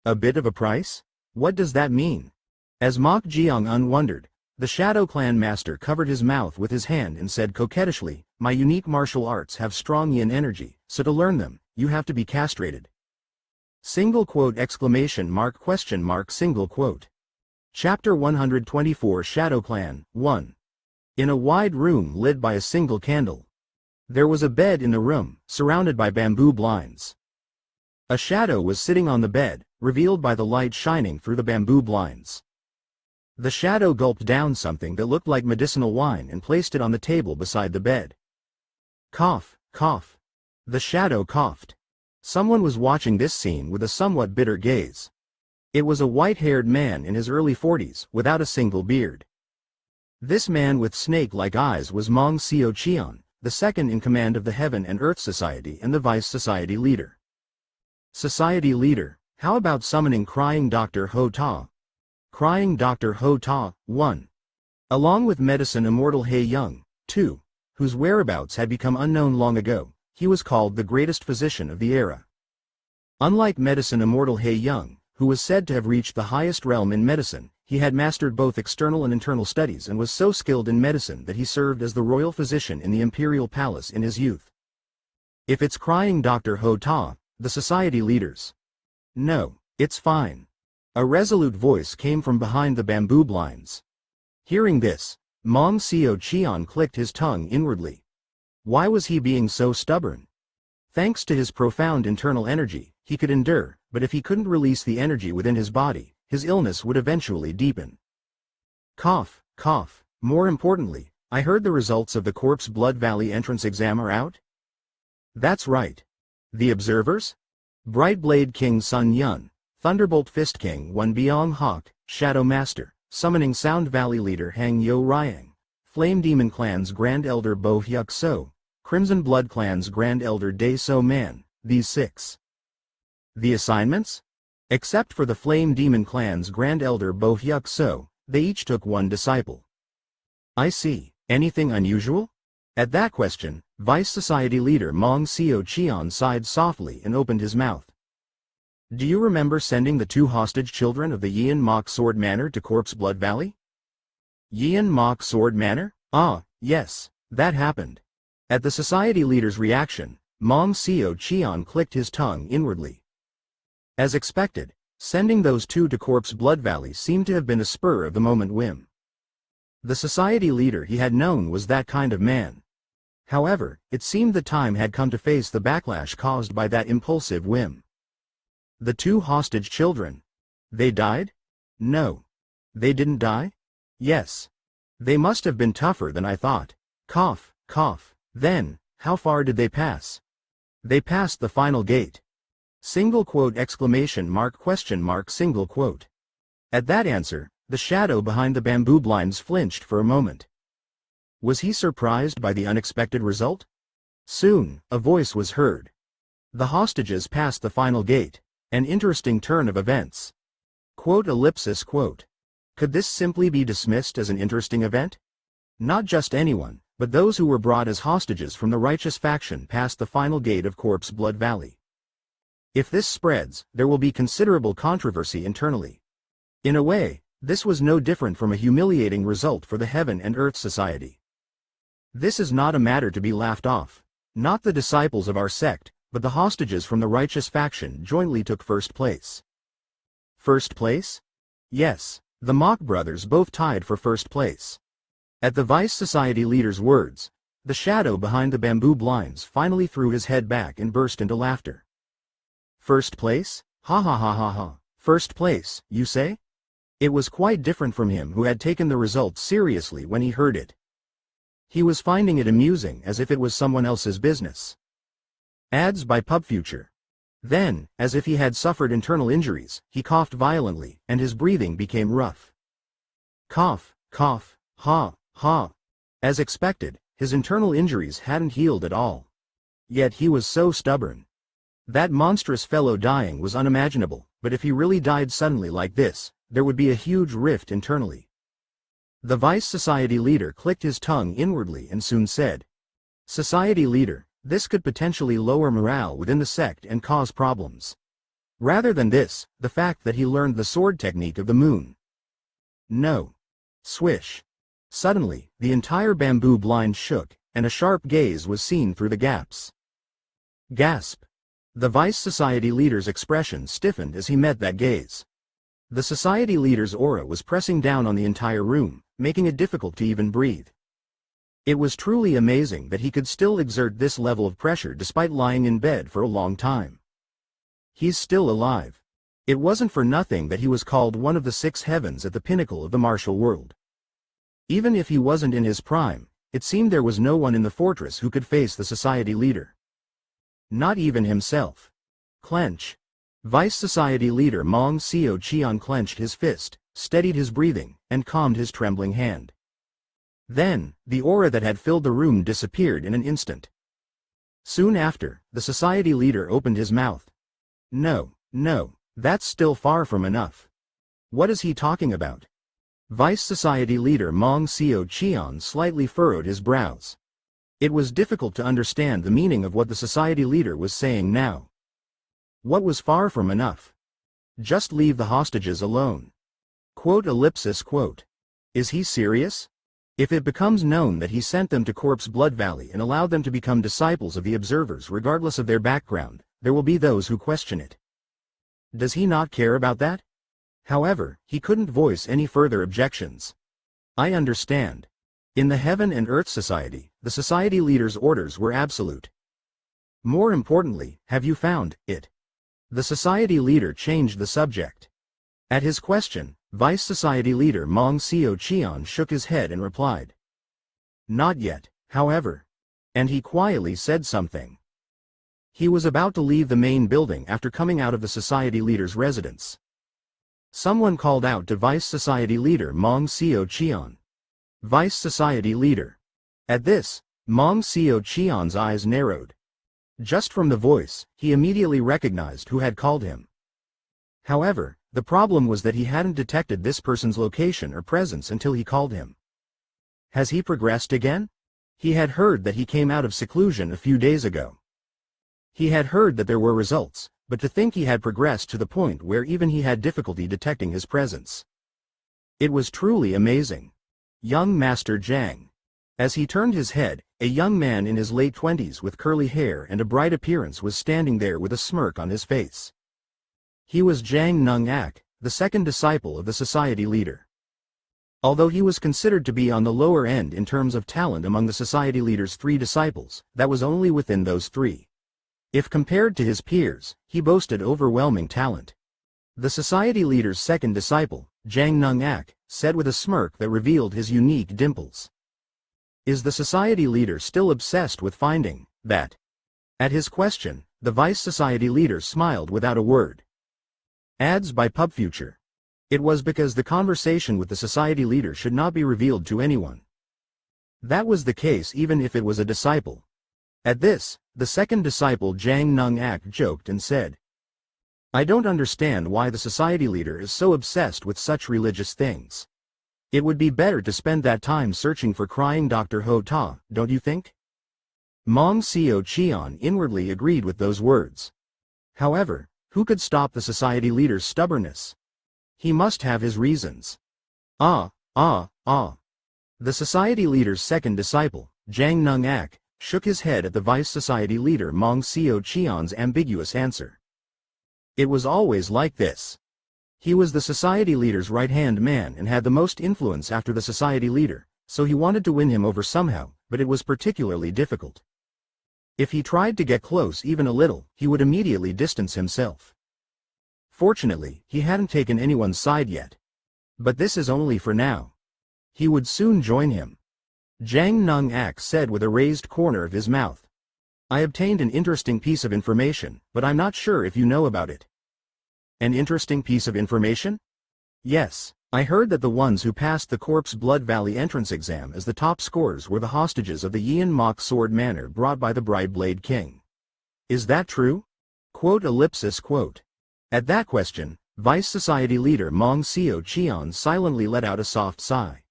Speaker 1: A bit of a price? What does that mean? As Mok Jeong wondered, the Shadow Clan master covered his mouth with his hand and said coquettishly, my unique martial arts have strong yin energy, so to learn them, you have to be castrated. Single quote exclamation mark question mark single quote. Chapter 124 Shadow Clan 1. In a wide room lit by a single candle. There was a bed in the room, surrounded by bamboo blinds. A shadow was sitting on the bed, revealed by the light shining through the bamboo blinds. The shadow gulped down something that looked like medicinal wine and placed it on the table beside the bed. Cough, cough. The shadow coughed. Someone was watching this scene with a somewhat bitter gaze. It was a white-haired man in his early 40s, without a single beard. This man with snake-like eyes was Mong Seo Cheon, the second in command of the Heaven and Earth Society and the Vice Society leader. Society leader, how about summoning Crying Dr. Ho Ta? Crying Dr. Ho Ta, 1. Along with Medicine Immortal He Young, 2, whose whereabouts had become unknown long ago, he was called the greatest physician of the era. Unlike Medicine Immortal He Young, who was said to have reached the highest realm in medicine, he had mastered both external and internal studies and was so skilled in medicine that he served as the royal physician in the imperial palace in his youth. If it's Crying Dr. Ho Ta, the society leaders. No, it's fine. A resolute voice came from behind the bamboo blinds. Hearing this, Mong Seo Cheon clicked his tongue inwardly. Why was he being so stubborn? Thanks to his profound internal energy, he could endure, but if he couldn't release the energy within his body, his illness would eventually deepen. Cough, cough. More importantly, I heard the results of the Corpse Blood Valley entrance exam are out? That's right. The observers? Brightblade King Sun Yun, Thunderbolt Fist King 1 Byung Hawk, Shadow Master, Summoning Sound Valley Leader Hang Yo Ryang, Flame Demon Clan's Grand Elder Bo Hyuk So, Crimson Blood Clan's Grand Elder Dae So Man, these 6. The assignments? Except for the Flame Demon Clan's Grand Elder Bo Hyuk So, they each took 1 disciple. I see. Anything unusual? At that question, Vice Society leader Mong Seo Cheon sighed softly and opened his mouth. Do you remember sending the 2 hostage children of the Yeon Mok Sword Manor to Corpse Blood Valley? Yeon Mok Sword Manor? Ah, yes, that happened. At the society leader's reaction, Mong Seo Cheon clicked his tongue inwardly. As expected, sending those 2 to Corpse Blood Valley seemed to have been a spur-of-the-moment whim. The society leader he had known was that kind of man. However, it seemed the time had come to face the backlash caused by that impulsive whim. The 2 hostage children. They died? No. They didn't die? Yes. They must have been tougher than I thought. Cough, cough. Then, how far did they pass? They passed the final gate. Single quote exclamation mark question mark single quote. At that answer, the shadow behind the bamboo blinds flinched for a moment. Was he surprised by the unexpected result? Soon, a voice was heard. The hostages passed the final gate. An interesting turn of events. Quote ellipsis quote. Could this simply be dismissed as an interesting event? Not just anyone, but those who were brought as hostages from the righteous faction passed the final gate of Corpse Blood Valley. If this spreads, there will be considerable controversy internally. In a way, this was no different from a humiliating result for the Heaven and Earth Society. This is not a matter to be laughed off. Not the disciples of our sect, but the hostages from the righteous faction jointly took first place. First place? Yes, the Mok brothers both tied for first place. At the Vice Society leader's words, the shadow behind the bamboo blinds finally threw his head back and burst into laughter. First place? Ha ha ha ha ha. First place, you say? It was quite different from him who had taken the result seriously when he heard it. He was finding it amusing as if it was someone else's business. Ads by PubFuture. Then, as if he had suffered internal injuries, he coughed violently, and his breathing became rough. Cough, cough, ha, ha. As expected, his internal injuries hadn't healed at all. Yet he was so stubborn. That monstrous fellow dying was unimaginable, but if he really died suddenly like this, there would be a huge rift internally. The Vice Society leader clicked his tongue inwardly and soon said, "Society leader, this could potentially lower morale within the sect and cause problems. Rather than this, the fact that he learned the sword technique of the moon." No. Swish. Suddenly, the entire bamboo blind shook, and a sharp gaze was seen through the gaps. Gasp. The Vice Society leader's expression stiffened as he met that gaze. The society leader's aura was pressing down on the entire room, making it difficult to even breathe. It was truly amazing that he could still exert this level of pressure despite lying in bed for a long time. He's still alive. It wasn't for nothing that he was called one of the 6 heavens at the pinnacle of the martial world. Even if he wasn't in his prime, it seemed there was no one in the fortress who could face the society leader. Not even himself. Clench. Vice Society leader Mong Seo Cheon clenched his fist, steadied his breathing, and calmed his trembling hand. Then, the aura that had filled the room disappeared in an instant. Soon after, the society leader opened his mouth. No, that's still far from enough. What is he talking about? Vice Society leader Mong Seo Cheon slightly furrowed his brows. It was difficult to understand the meaning of what the society leader was saying now. What was far from enough? Just leave the hostages alone. Quote. Is he serious? If it becomes known that he sent them to Corpse Blood Valley and allowed them to become disciples of the observers regardless of their background, there will be those who question it. Does he not care about that? However, he couldn't voice any further objections. I understand. In the Heaven and Earth Society, the society leader's orders were absolute. More importantly, have you found it? The society leader changed the subject. At his question, Vice Society leader Mong Seo Cheon shook his head and replied. Not yet, however. And he quietly said something. He was about to leave the main building after coming out of the society leader's residence. Someone called out to Vice Society leader Mong Seo Cheon. Vice Society leader. At this, Mong Seo Cheon's eyes narrowed. Just from the voice, he immediately recognized who had called him. However, the problem was that he hadn't detected this person's location or presence until he called him. Has he progressed again? He had heard that he came out of seclusion a few days ago. He had heard that there were results, but to think he had progressed to the point where even he had difficulty detecting his presence. It was truly amazing. Young Master Jeong. As he turned his head, a young man in his late 20s with curly hair and a bright appearance was standing there with a smirk on his face. He was Jang Nung-ak, the second disciple of the society leader. Although he was considered to be on the lower end in terms of talent among the society leader's 3 disciples, that was only within those 3. If compared to his peers, he boasted overwhelming talent. The society leader's second disciple, Jang Nung-ak, said with a smirk that revealed his unique dimples. Is the society leader still obsessed with finding that? At his question, the Vice Society leader smiled without a word. Ads by PubFuture. It was because the conversation with the society leader should not be revealed to anyone. That was the case even if it was a disciple. At this, the second disciple Jang Nung-ak joked and said, I don't understand why the society leader is so obsessed with such religious things. It would be better to spend that time searching for crying Dr. Ho Ta, don't you think? Mong Seo Cheon inwardly agreed with those words. However, who could stop the society leader's stubbornness? He must have his reasons. The society leader's second disciple, Jang Nung-ak, shook his head at the Vice Society leader Mong Seo Cheon's ambiguous answer. It was always like this. He was the society leader's right-hand man and had the most influence after the society leader, so he wanted to win him over somehow, but it was particularly difficult. If he tried to get close even a little, he would immediately distance himself. Fortunately, he hadn't taken anyone's side yet. But this is only for now. He would soon join him. Jang Nung-ak said with a raised corner of his mouth. I obtained an interesting piece of information, but I'm not sure if you know about it. An interesting piece of information? Yes, I heard that the ones who passed the Corpse Blood Valley entrance exam as the top scorers were the hostages of the Yian Mock Sword Manor brought by the Brideblade King. Is that true? Quote. At that question, Vice Society leader Mong Seo Cheon silently let out a soft sigh.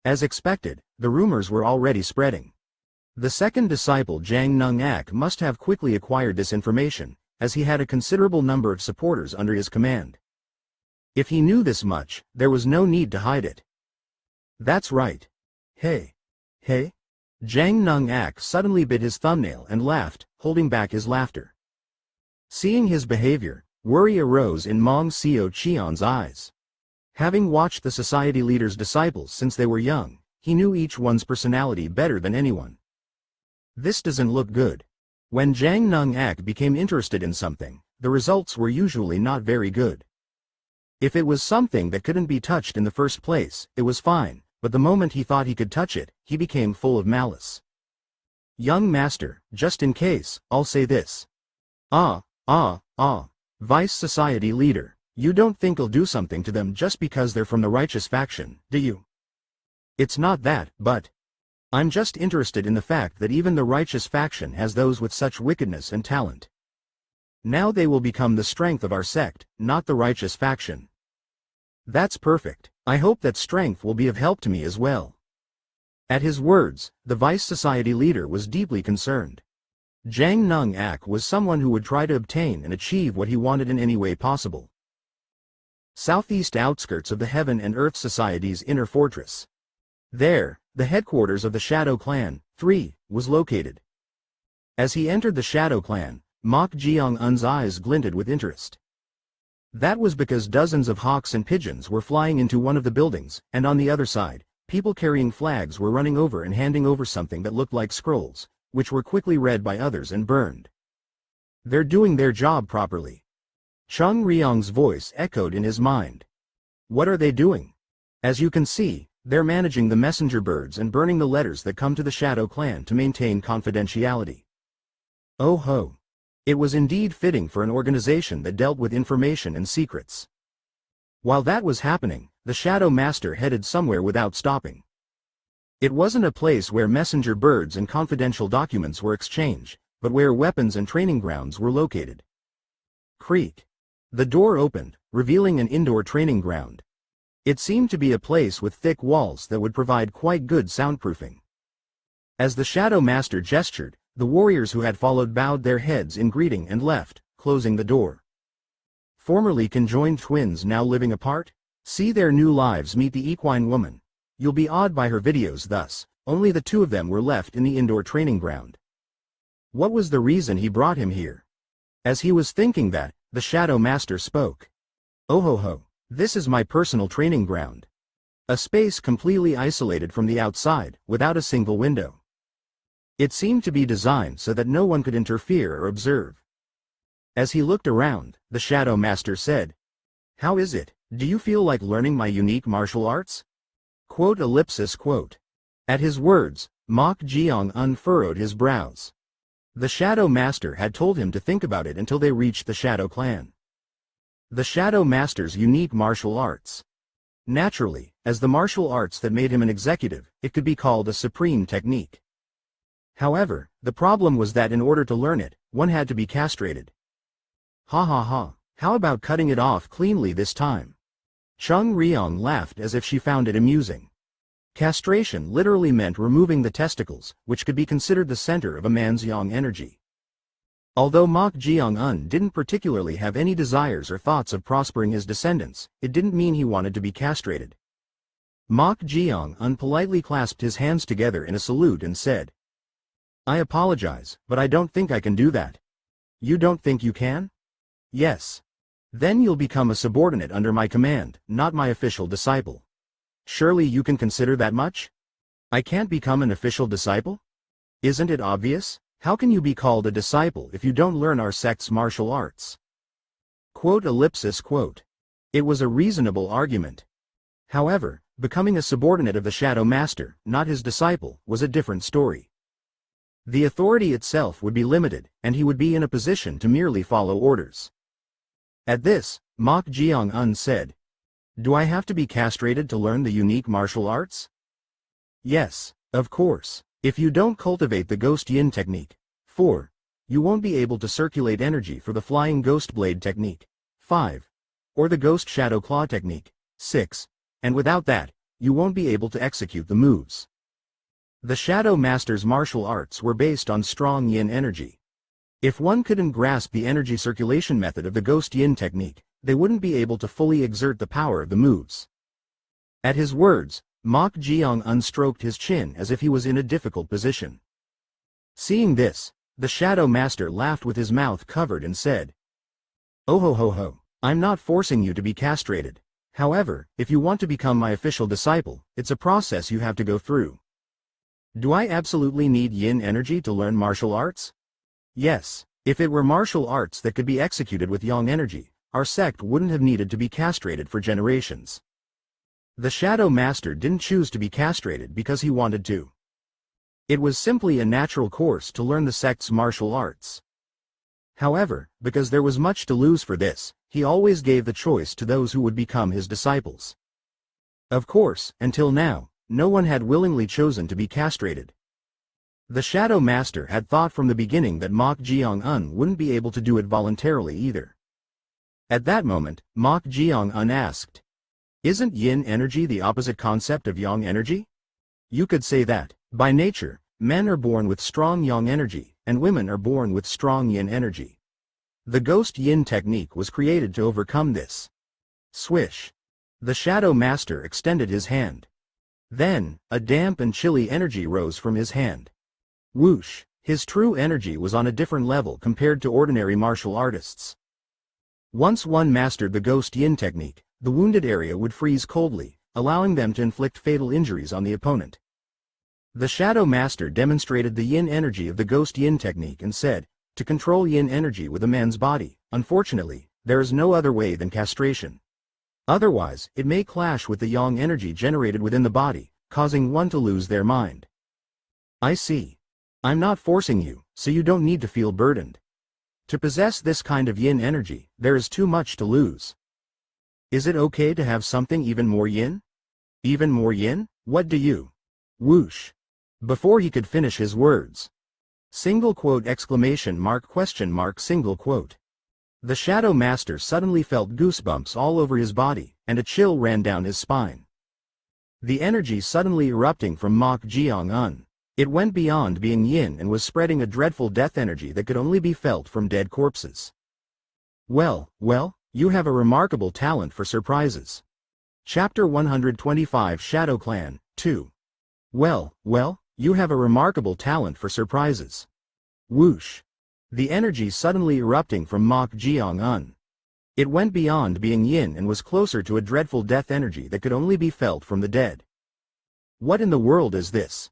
Speaker 1: As expected, the rumors were already spreading. The second disciple Jang Nung-ak must have quickly acquired this information, as he had a considerable number of supporters under his command. If he knew this much, there was no need to hide it. That's right. Hey. Jang Nung-ak suddenly bit his thumbnail and laughed, holding back his laughter. Seeing his behavior, worry arose in Mong Seo Cheon's eyes. Having watched the society leader's disciples since they were young, he knew each one's personality better than anyone. This doesn't look good. When Jang Nung-ak became interested in something, the results were usually not very good. If it was something that couldn't be touched in the first place, it was fine, but the moment he thought he could touch it, he became full of malice. Young master, just in case, I'll say this. Vice Society leader, you don't think I'll do something to them just because they're from the righteous faction, do you? It's not that, but I'm just interested in the fact that even the righteous faction has those with such wickedness and talent. Now they will become the strength of our sect, not the righteous faction. That's perfect. I hope that strength will be of help to me as well. At his words, the Vice Society leader was deeply concerned. Jang Nung-ak was someone who would try to obtain and achieve what he wanted in any way possible. Southeast outskirts of the Heaven and Earth Society's inner fortress. There, the headquarters of the Shadow Clan, 3, was located. As he entered the Shadow Clan, Mok Jeong-un's eyes glinted with interest. That was because dozens of hawks and pigeons were flying into one of the buildings, and on the other side, people carrying flags were running over and handing over something that looked like scrolls, which were quickly read by others and burned. They're doing their job properly. Chung Ryong's voice echoed in his mind. What are they doing? As you can see, they're managing the messenger birds and burning the letters that come to the Shadow Clan to maintain confidentiality. Oh ho. It was indeed fitting for an organization that dealt with information and secrets. While that was happening, the Shadow Master headed somewhere without stopping. It wasn't a place where messenger birds and confidential documents were exchanged, but where weapons and training grounds were located. Creak. The door opened, revealing an indoor training ground. It seemed to be a place with thick walls that would provide quite good soundproofing. As the Shadow Master gestured, the warriors who had followed bowed their heads in greeting and left, closing the door. Formerly conjoined twins now living apart? See their new lives meet the equine woman. You'll be awed by her videos thus, only the two of them were left in the indoor training ground. What was the reason he brought him here? As he was thinking that, the Shadow Master spoke. Oh ho ho, this is my personal training ground. A space completely isolated from the outside, without a single window. It seemed to be designed so that no one could interfere or observe. As he looked around, the Shadow Master said, How is it? Do you feel like learning my unique martial arts? Quote. At his words, Mok Jeong unfurrowed his brows. The Shadow Master had told him to think about it until they reached the Shadow Clan. The Shadow Master's unique martial arts. Naturally, as the martial arts that made him an executive, it could be called a supreme technique. However, the problem was that in order to learn it, one had to be castrated. Ha ha ha, how about cutting it off cleanly this time? Chung Ryong laughed as if she found it amusing. Castration literally meant removing the testicles, which could be considered the center of a man's yang energy. Although Mok Jeong-un didn't particularly have any desires or thoughts of prospering his descendants, it didn't mean he wanted to be castrated. Mok Jeong-un politely clasped his hands together in a salute and said, I apologize, but I don't think I can do that. You don't think you can? Yes. Then you'll become a subordinate under my command, not my official disciple. Surely you can consider that much? I can't become an official disciple? Isn't it obvious? How can you be called a disciple if you don't learn our sect's martial arts? Quote. It was a reasonable argument. However, becoming a subordinate of the Shadow Master, not his disciple, was a different story. The authority itself would be limited, and he would be in a position to merely follow orders. At this, Mok Jeong-un said, Do I have to be castrated to learn the unique martial arts? Yes, of course. If you don't cultivate the ghost yin technique. 4. You won't be able to circulate energy for the flying ghost blade technique. 5. Or the ghost shadow claw technique. 6. And without that, you won't be able to execute the moves. The Shadow Master's martial arts were based on strong yin energy. If one couldn't grasp the energy circulation method of the ghost yin technique, they wouldn't be able to fully exert the power of the moves. At his words, Mok Jeong unstroked his chin as if he was in a difficult position. Seeing this, the Shadow Master laughed with his mouth covered and said, "Oh ho ho ho, I'm not forcing you to be castrated. However, if you want to become my official disciple, it's a process you have to go through." Do I absolutely need yin energy to learn martial arts? Yes, if it were martial arts that could be executed with yang energy, our sect wouldn't have needed to be castrated for generations. The Shadow Master didn't choose to be castrated because he wanted to. It was simply a natural course to learn the sect's martial arts. However, because there was much to lose for this, he always gave the choice to those who would become his disciples. Of course, until now, no one had willingly chosen to be castrated. The Shadow Master had thought from the beginning that Mok Jeong-un wouldn't be able to do it voluntarily either. At that moment, Mok Jeong-un asked, "Isn't yin energy the opposite concept of yang energy?" You could say that, by nature, men are born with strong yang energy, and women are born with strong yin energy. The ghost yin technique was created to overcome this. Swish. The Shadow Master extended his hand. Then, a damp and chilly energy rose from his hand. Whoosh! His true energy was on a different level compared to ordinary martial artists. Once one mastered the ghost yin technique, the wounded area would freeze coldly, allowing them to inflict fatal injuries on the opponent. The Shadow Master demonstrated the yin energy of the ghost yin technique and said, "To control yin energy with a man's body, unfortunately, there is no other way than castration. Otherwise, it may clash with the yang energy generated within the body, causing one to lose their mind." I see. I'm not forcing you, so you don't need to feel burdened. To possess this kind of yin energy, there is too much to lose. Is it okay to have something even more yin? Even more yin? What do you? Whoosh. Before he could finish his words. Single quote exclamation mark question mark single quote. The Shadow Master suddenly felt goosebumps all over his body, and a chill ran down his spine. The energy suddenly erupting from Mok Jeong-un. It went beyond being yin and was spreading a dreadful death energy that could only be felt from dead corpses. Well, you have a remarkable talent for surprises. Chapter 125 Shadow Clan, 2. Well, you have a remarkable talent for surprises. Whoosh. The energy suddenly erupting from Mok Jeong-un. It went beyond being yin and was closer to a dreadful death energy that could only be felt from the dead. What in the world is this?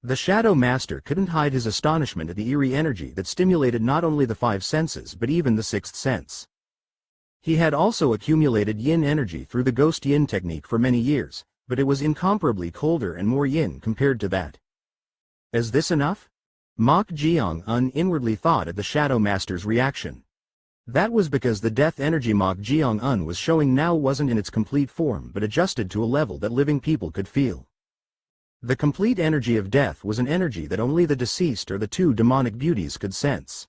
Speaker 1: The Shadow Master couldn't hide his astonishment at the eerie energy that stimulated not only the five senses but even the sixth sense. He had also accumulated yin energy through the ghost yin technique for many years, but it was incomparably colder and more yin compared to that. Is this enough? Mok Jeong-un inwardly thought at the Shadow Master's reaction. That was because the death energy Mok Jeong-un was showing now wasn't in its complete form but adjusted to a level that living people could feel. The complete energy of death was an energy that only the deceased or the two demonic beauties could sense.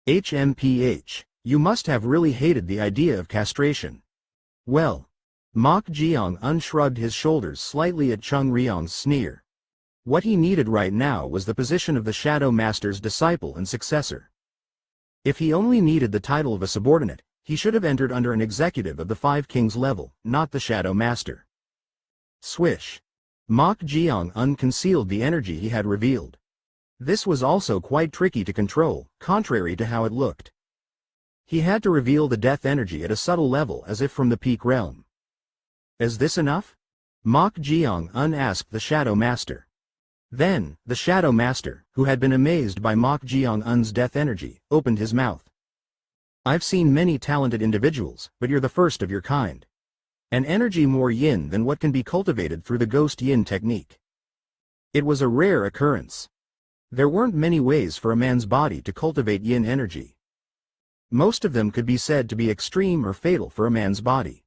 Speaker 1: HMPH, you must have really hated the idea of castration. Well. Mok Jeong-un shrugged his shoulders slightly at Chung Ryong's sneer. What he needed right now was the position of the Shadow Master's disciple and successor. If he only needed the title of a subordinate, he should have entered under an executive of the Five Kings level, not the Shadow Master. Swish. Mok Jeong-un concealed the energy he had revealed. This was also quite tricky to control, contrary to how it looked. He had to reveal the death energy at a subtle level as if from the peak realm. Is this enough? Mok Jeong-un asked the Shadow Master. Then, the Shadow Master, who had been amazed by Mok Jeong-un's death energy, opened his mouth. I've seen many talented individuals, but you're the first of your kind. An energy more yin than what can be cultivated through the ghost yin technique. It was a rare occurrence. There weren't many ways for a man's body to cultivate yin energy. Most of them could be said to be extreme or fatal for a man's body.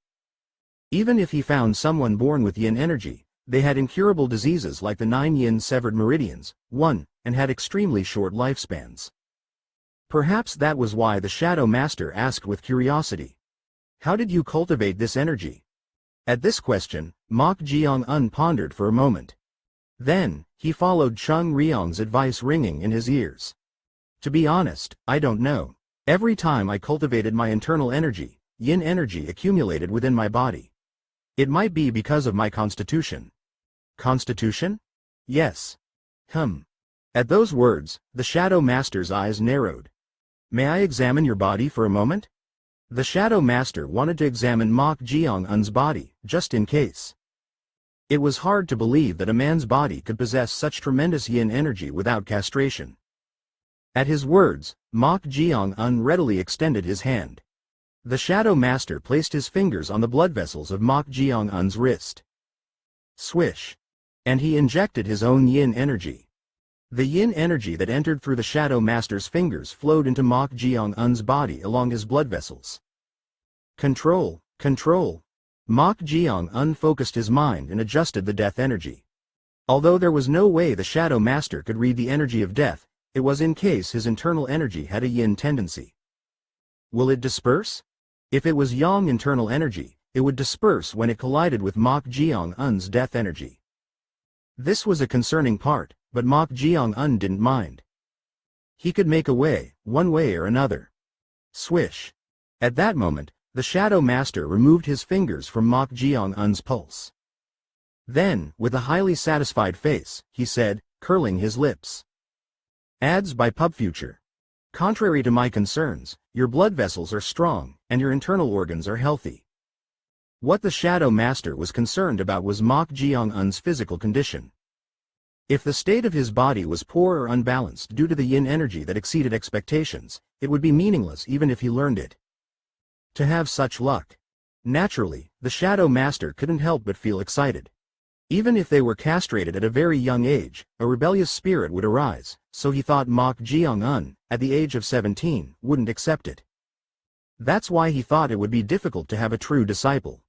Speaker 1: Even if he found someone born with yin energy, they had incurable diseases like the 9 yin severed meridians, and had extremely short lifespans. Perhaps that was why the Shadow Master asked with curiosity, "How did you cultivate this energy?" At this question, Mok Jeong pondered for a moment. Then, he followed Chung Ryong's advice ringing in his ears. "To be honest, I don't know. Every time I cultivated my internal energy, yin energy accumulated within my body. It might be because of my constitution." Constitution? Yes. At those words, the Shadow Master's eyes narrowed. "May I examine your body for a moment?" The Shadow Master wanted to examine Mok Jeong-un's body, just in case. It was hard to believe that a man's body could possess such tremendous yin energy without castration. At his words, Mok Jeong-un readily extended his hand. The Shadow Master placed his fingers on the blood vessels of Mok Jeong-un's wrist. Swish. And he injected his own yin energy. The yin energy that entered through the Shadow Master's fingers flowed into Mok Jeong-un's body along his blood vessels. Control, control. Mok Jeong-un focused his mind and adjusted the death energy. Although there was no way the Shadow Master could read the energy of death, it was in case his internal energy had a yin tendency. Will it disperse? If it was yang internal energy, it would disperse when it collided with Mok Jeong-un's death energy. This was a concerning part, but Mok Jeong-un didn't mind. He could make a way, one way or another. Swish. At that moment, the Shadow Master removed his fingers from Mok Jeong-un's pulse. Then, with a highly satisfied face, he said, curling his lips. Ads by PubFuture. Contrary to my concerns, your blood vessels are strong, and your internal organs are healthy. What the Shadow Master was concerned about was Mok Jeong-un's physical condition. If the state of his body was poor or unbalanced due to the yin energy that exceeded expectations, it would be meaningless even if he learned it. To have such luck. Naturally, the Shadow Master couldn't help but feel excited. Even if they were castrated at a very young age, a rebellious spirit would arise, so he thought Mok Jeong-un, at the age of 17, wouldn't accept it. That's why he thought it would be difficult to have a true disciple.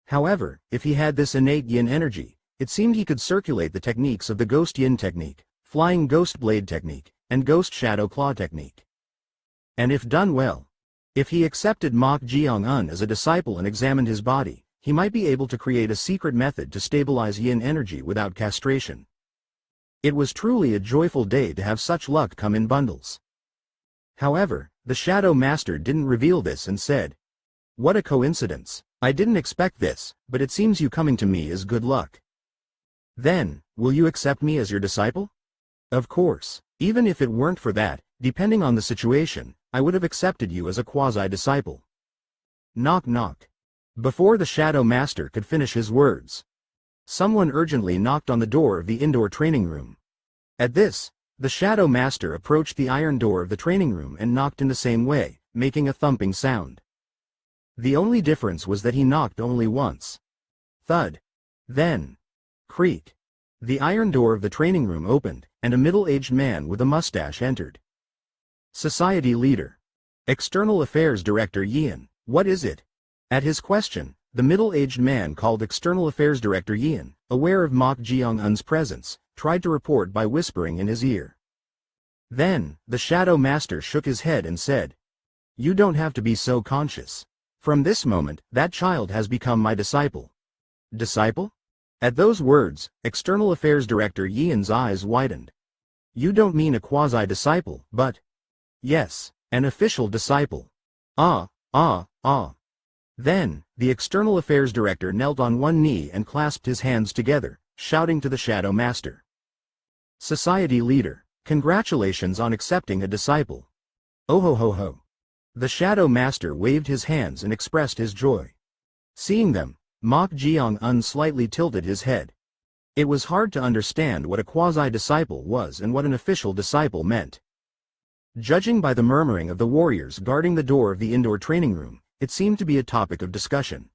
Speaker 1: However, if he had this innate yin energy, it seemed he could circulate the techniques of the Ghost Yin technique, Flying Ghost Blade technique, and Ghost Shadow Claw technique. And if done well, if he accepted Mok Jeong-un as a disciple and examined his body, he might be able to create a secret method to stabilize yin energy without castration. It was truly a joyful day to have such luck come in bundles. However, the Shadow Master didn't reveal this and said, "What a coincidence. I didn't expect this, but it seems you coming to me is good luck. Then, will you accept me as your disciple?" "Of course. Even if it weren't for that, depending on the situation, I would have accepted you as a quasi-disciple." Knock knock. Before the Shadow Master could finish his words, someone urgently knocked on the door of the indoor training room. At this, the Shadow Master approached the iron door of the training room and knocked in the same way, making a thumping sound. The only difference was that he knocked only once. Thud. Then. Creak. The iron door of the training room opened, and a middle-aged man with a mustache entered. Society Leader. External Affairs Director Yin, what is it? At his question, the middle-aged man called External Affairs Director Yin, aware of Mok Jeong-un's presence, tried to report by whispering in his ear. Then, the Shadow Master shook his head and said, "You don't have to be so conscious. From this moment, that child has become my disciple." Disciple? At those words, External Affairs Director Yin's eyes widened. "You don't mean a quasi-disciple, but—" "Yes, an official disciple." Ah. Then, the External Affairs Director knelt on one knee and clasped his hands together, shouting to the Shadow Master. Society Leader, congratulations on accepting a disciple. Oh ho ho ho. The Shadow Master waved his hands and expressed his joy. Seeing them, Mok Jeong-un slightly tilted his head. It was hard to understand what a quasi-disciple was and what an official disciple meant. Judging by the murmuring of the warriors guarding the door of the indoor training room, it seemed to be a topic of discussion.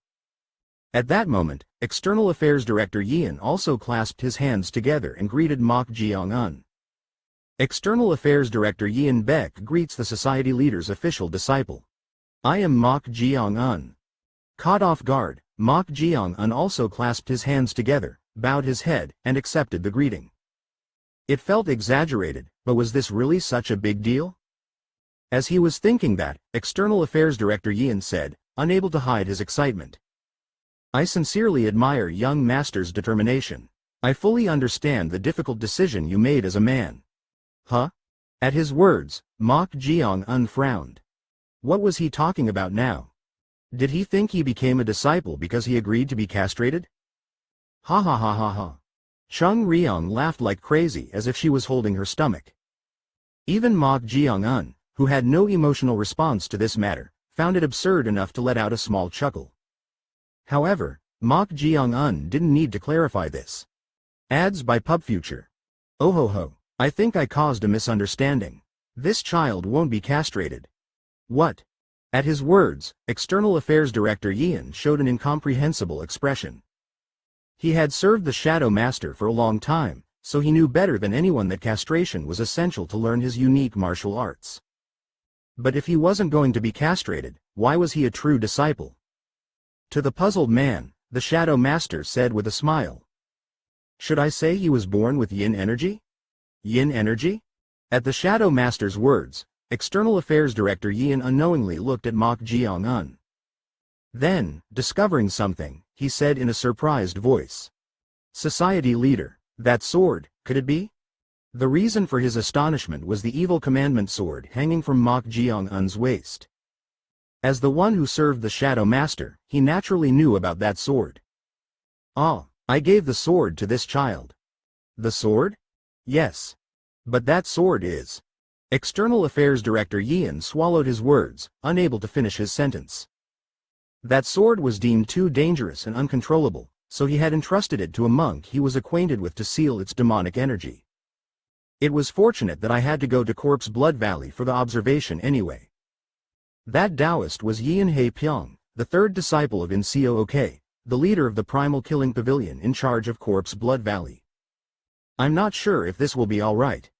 Speaker 1: At that moment, External Affairs Director Yin also clasped his hands together and greeted Mok Jeong-un. External Affairs Director Yin Beck greets the Society Leader's official disciple. I am Mok Jeong-un. Caught off guard, Mok Jeong-un also clasped his hands together, bowed his head, and accepted the greeting. It felt exaggerated, but was this really such a big deal? As he was thinking that, External Affairs Director Yin said, unable to hide his excitement. I sincerely admire young master's determination. I fully understand the difficult decision you made as a man. Huh? At his words, Mok Jeong-un frowned. What was he talking about now? Did he think he became a disciple because he agreed to be castrated? Ha ha ha ha ha. Chung Ryong laughed like crazy as if she was holding her stomach. Even Mok Jeong-un, who had no emotional response to this matter, found it absurd enough to let out a small chuckle. However, Mok Jeong-un didn't need to clarify this. Ads by PubFuture. Oh ho ho, I think I caused a misunderstanding. This child won't be castrated. What? At his words, External Affairs Director Yin showed an incomprehensible expression. He had served the Shadow Master for a long time, so he knew better than anyone that castration was essential to learn his unique martial arts. But if he wasn't going to be castrated, why was he a true disciple? To the puzzled man, the Shadow Master said with a smile. Should I say he was born with yin energy? Yin energy? At the Shadow Master's words, External Affairs Director Yin unknowingly looked at Mok Jeong-un. Then, discovering something, he said in a surprised voice. Society leader, that sword, could it be? The reason for his astonishment was the evil commandment sword hanging from Mok Jeong-un's waist. As the one who served the Shadow Master, he naturally knew about that sword. Ah, I gave the sword to this child. The sword? Yes. But that sword is... External Affairs Director Yin swallowed his words, unable to finish his sentence. That sword was deemed too dangerous and uncontrollable, so he had entrusted it to a monk he was acquainted with to seal its demonic energy. It was fortunate that I had to go to Corpse Blood Valley for the observation anyway. That Taoist was Yin He Pyong, the third disciple of Ncoo, the leader of the Primal Killing Pavilion in charge of Corpse Blood Valley. I'm not sure if this will be all right.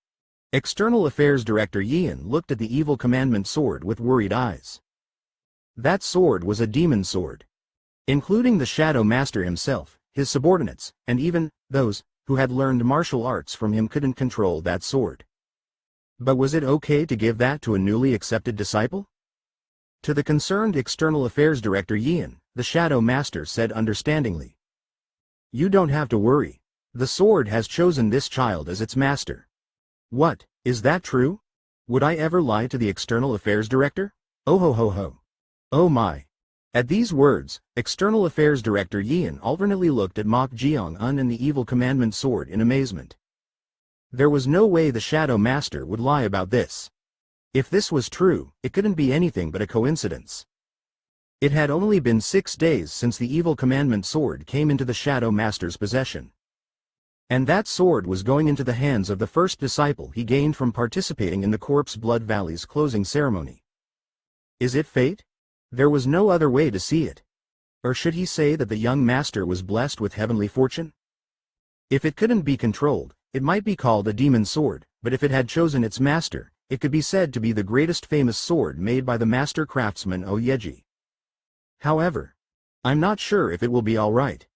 Speaker 1: External Affairs Director Yin looked at the evil commandment sword with worried eyes. That sword was a demon sword. Including the Shadow Master himself, his subordinates, and even those who had learned martial arts from him couldn't control that sword. But was it okay to give that to a newly accepted disciple? To the concerned External Affairs Director Yin, the Shadow Master said understandingly. You don't have to worry. The sword has chosen this child as its master. What, is that true? Would I ever lie to the External Affairs Director? Oh ho ho ho. Oh my. At these words, External Affairs Director Yin alternately looked at Mok Jeong-un and the evil commandment sword in amazement. There was no way the Shadow Master would lie about this. If this was true, it couldn't be anything but a coincidence. It had only been 6 days since the evil commandment sword came into the Shadow Master's possession. And that sword was going into the hands of the first disciple he gained from participating in the Corpse Blood Valley's closing ceremony. Is it fate? There was no other way to see it. Or should he say that the young master was blessed with heavenly fortune? If it couldn't be controlled, it might be called a demon sword, but if it had chosen its master, it could be said to be the greatest famous sword made by the master craftsman Oyeji. However, I'm not sure if it will be all right.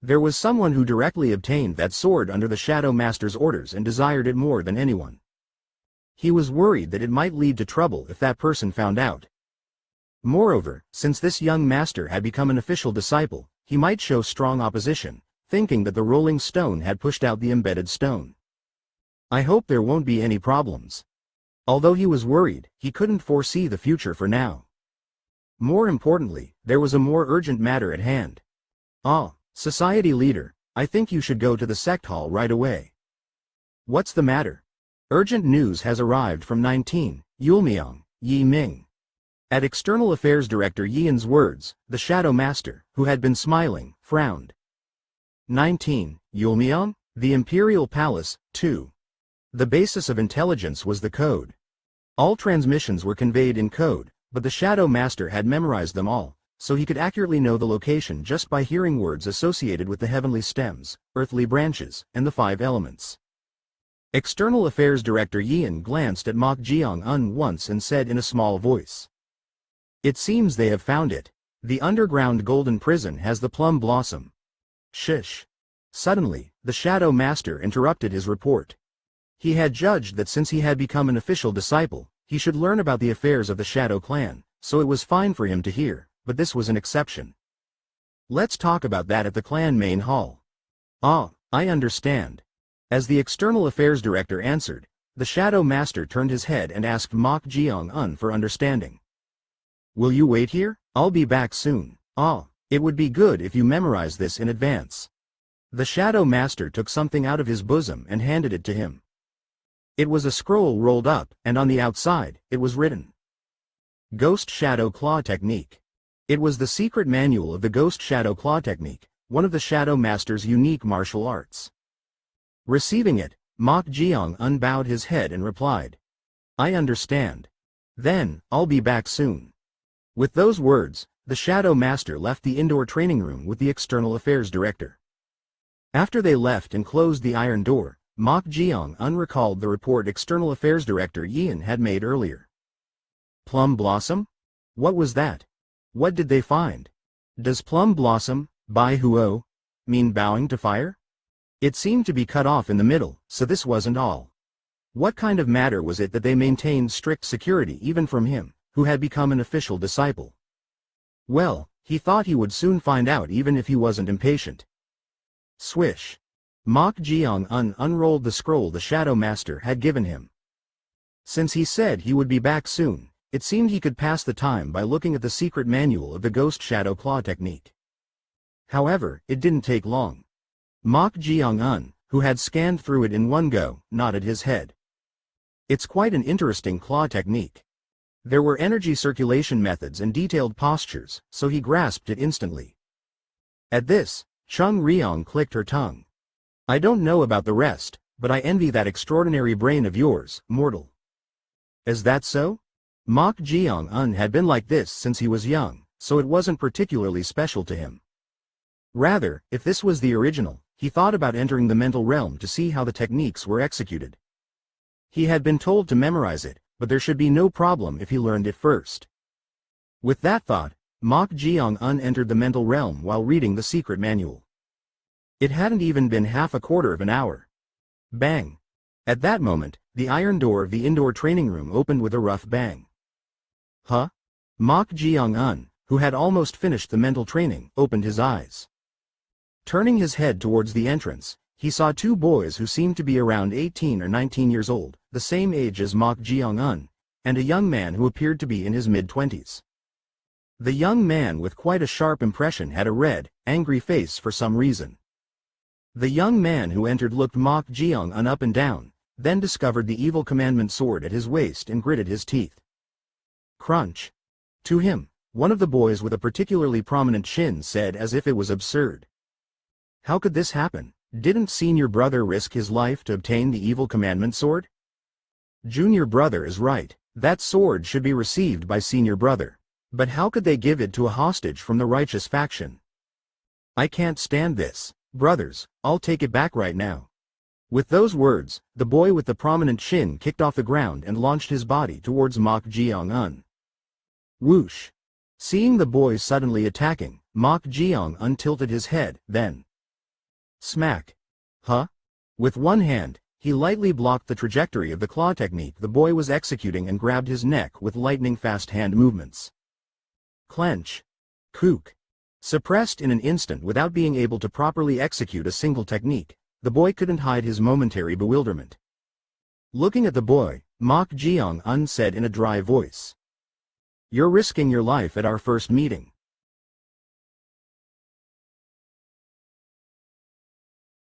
Speaker 1: There was someone who directly obtained that sword under the Shadow Master's orders and desired it more than anyone. He was worried that it might lead to trouble if that person found out. Moreover, since this young master had become an official disciple, he might show strong opposition, thinking that the rolling stone had pushed out the embedded stone. I hope there won't be any problems. Although he was worried, he couldn't foresee the future for now. More importantly, there was a more urgent matter at hand. Ah, society leader, I think you should go to the sect hall right away. What's the matter? Urgent news has arrived from 19, Yulmyong, Yi Ming. At External Affairs Director Yin's words, the Shadow Master, who had been smiling, frowned. 19, Yulmyong? The Imperial Palace, 2. The basis of intelligence was the code. All transmissions were conveyed in code, but the Shadow Master had memorized them all, so he could accurately know the location just by hearing words associated with the heavenly stems, earthly branches, and the 5 elements. External Affairs Director Yin glanced at Mok Jeong-un once and said in a small voice. It seems they have found it. The underground golden prison has the plum blossom. Shish. Suddenly, the Shadow Master interrupted his report. He had judged that since he had become an official disciple, he should learn about the affairs of the Shadow Clan, so it was fine for him to hear, but this was an exception. Let's talk about that at the clan main hall. Ah, I understand. As the External Affairs Director answered, the Shadow Master turned his head and asked Mok Jeong-un for understanding. Will you wait here? I'll be back soon. Ah, it would be good if you memorize this in advance. The Shadow Master took something out of his bosom and handed it to him. It was a scroll rolled up, and on the outside, it was written. Ghost Shadow Claw Technique. It was the secret manual of the Ghost Shadow Claw Technique, one of the Shadow Master's unique martial arts. Receiving it, Mok Jeong-un bowed his head and replied, I understand. Then, I'll be back soon. With those words, the Shadow Master left the indoor training room with the External Affairs Director. After they left and closed the iron door, Mok Jeong-un recalled the report External Affairs Director Yeon had made earlier. Plum blossom? What was that? What did they find? Does plum blossom, bai huo, mean bowing to fire? It seemed to be cut off in the middle, so this wasn't all. What kind of matter was it that they maintained strict security even from him, who had become an official disciple? Well, he thought he would soon find out even if he wasn't impatient. Swish. Mok Jeong-un unrolled the scroll the Shadow Master had given him. Since he said he would be back soon, it seemed he could pass the time by looking at the secret manual of the Ghost Shadow Claw Technique. However, it didn't take long. Mok Jeong-un, who had scanned through it in one go, nodded his head. It's quite an interesting claw technique. There were energy circulation methods and detailed postures, so he grasped it instantly. At this, Chung Ryong clicked her tongue. I don't know about the rest, but I envy that extraordinary brain of yours, mortal. Is that so? Mok Jeong-un had been like this since he was young, so it wasn't particularly special to him. Rather, if this was the original, he thought about entering the mental realm to see how the techniques were executed. He had been told to memorize it, but there should be no problem if he learned it first. With that thought, Mok Jeong-un entered the mental realm while reading the secret manual. It hadn't even been half a quarter of an hour. Bang! At that moment, the iron door of the indoor training room opened with a rough bang. Huh? Mok Jeong-un, who had almost finished the mental training, opened his eyes. Turning his head towards the entrance, he saw two boys who seemed to be around 18 or 19 years old, the same age as Mok Jeong-un, and a young man who appeared to be in his mid-20s. The young man with quite a sharp impression had a red, angry face for some reason. The young man who entered looked Mok Jeong-un up and down, then discovered the evil commandment sword at his waist and gritted his teeth. Crunch. To him, one of the boys with a particularly prominent chin said as if it was absurd. How could this happen? Didn't senior brother risk his life to obtain the evil commandment sword? Junior brother is right, that sword should be received by senior brother. But how could they give it to a hostage from the righteous faction? I can't stand this. Brothers, I'll take it back right now. With those words, the boy with the prominent chin kicked off the ground and launched his body towards Mok Jeong-un. Whoosh! Seeing the boy suddenly attacking, Mok Jeong-un tilted his head, then smack! Huh? With one hand, he lightly blocked the trajectory of the claw technique the boy was executing and grabbed his neck with lightning-fast hand movements. Clench. Kook. Suppressed in an instant without being able to properly execute a single technique, the boy couldn't hide his momentary bewilderment. Looking at the boy, Mok Jeong-un said in a dry voice. You're risking your life at our first meeting.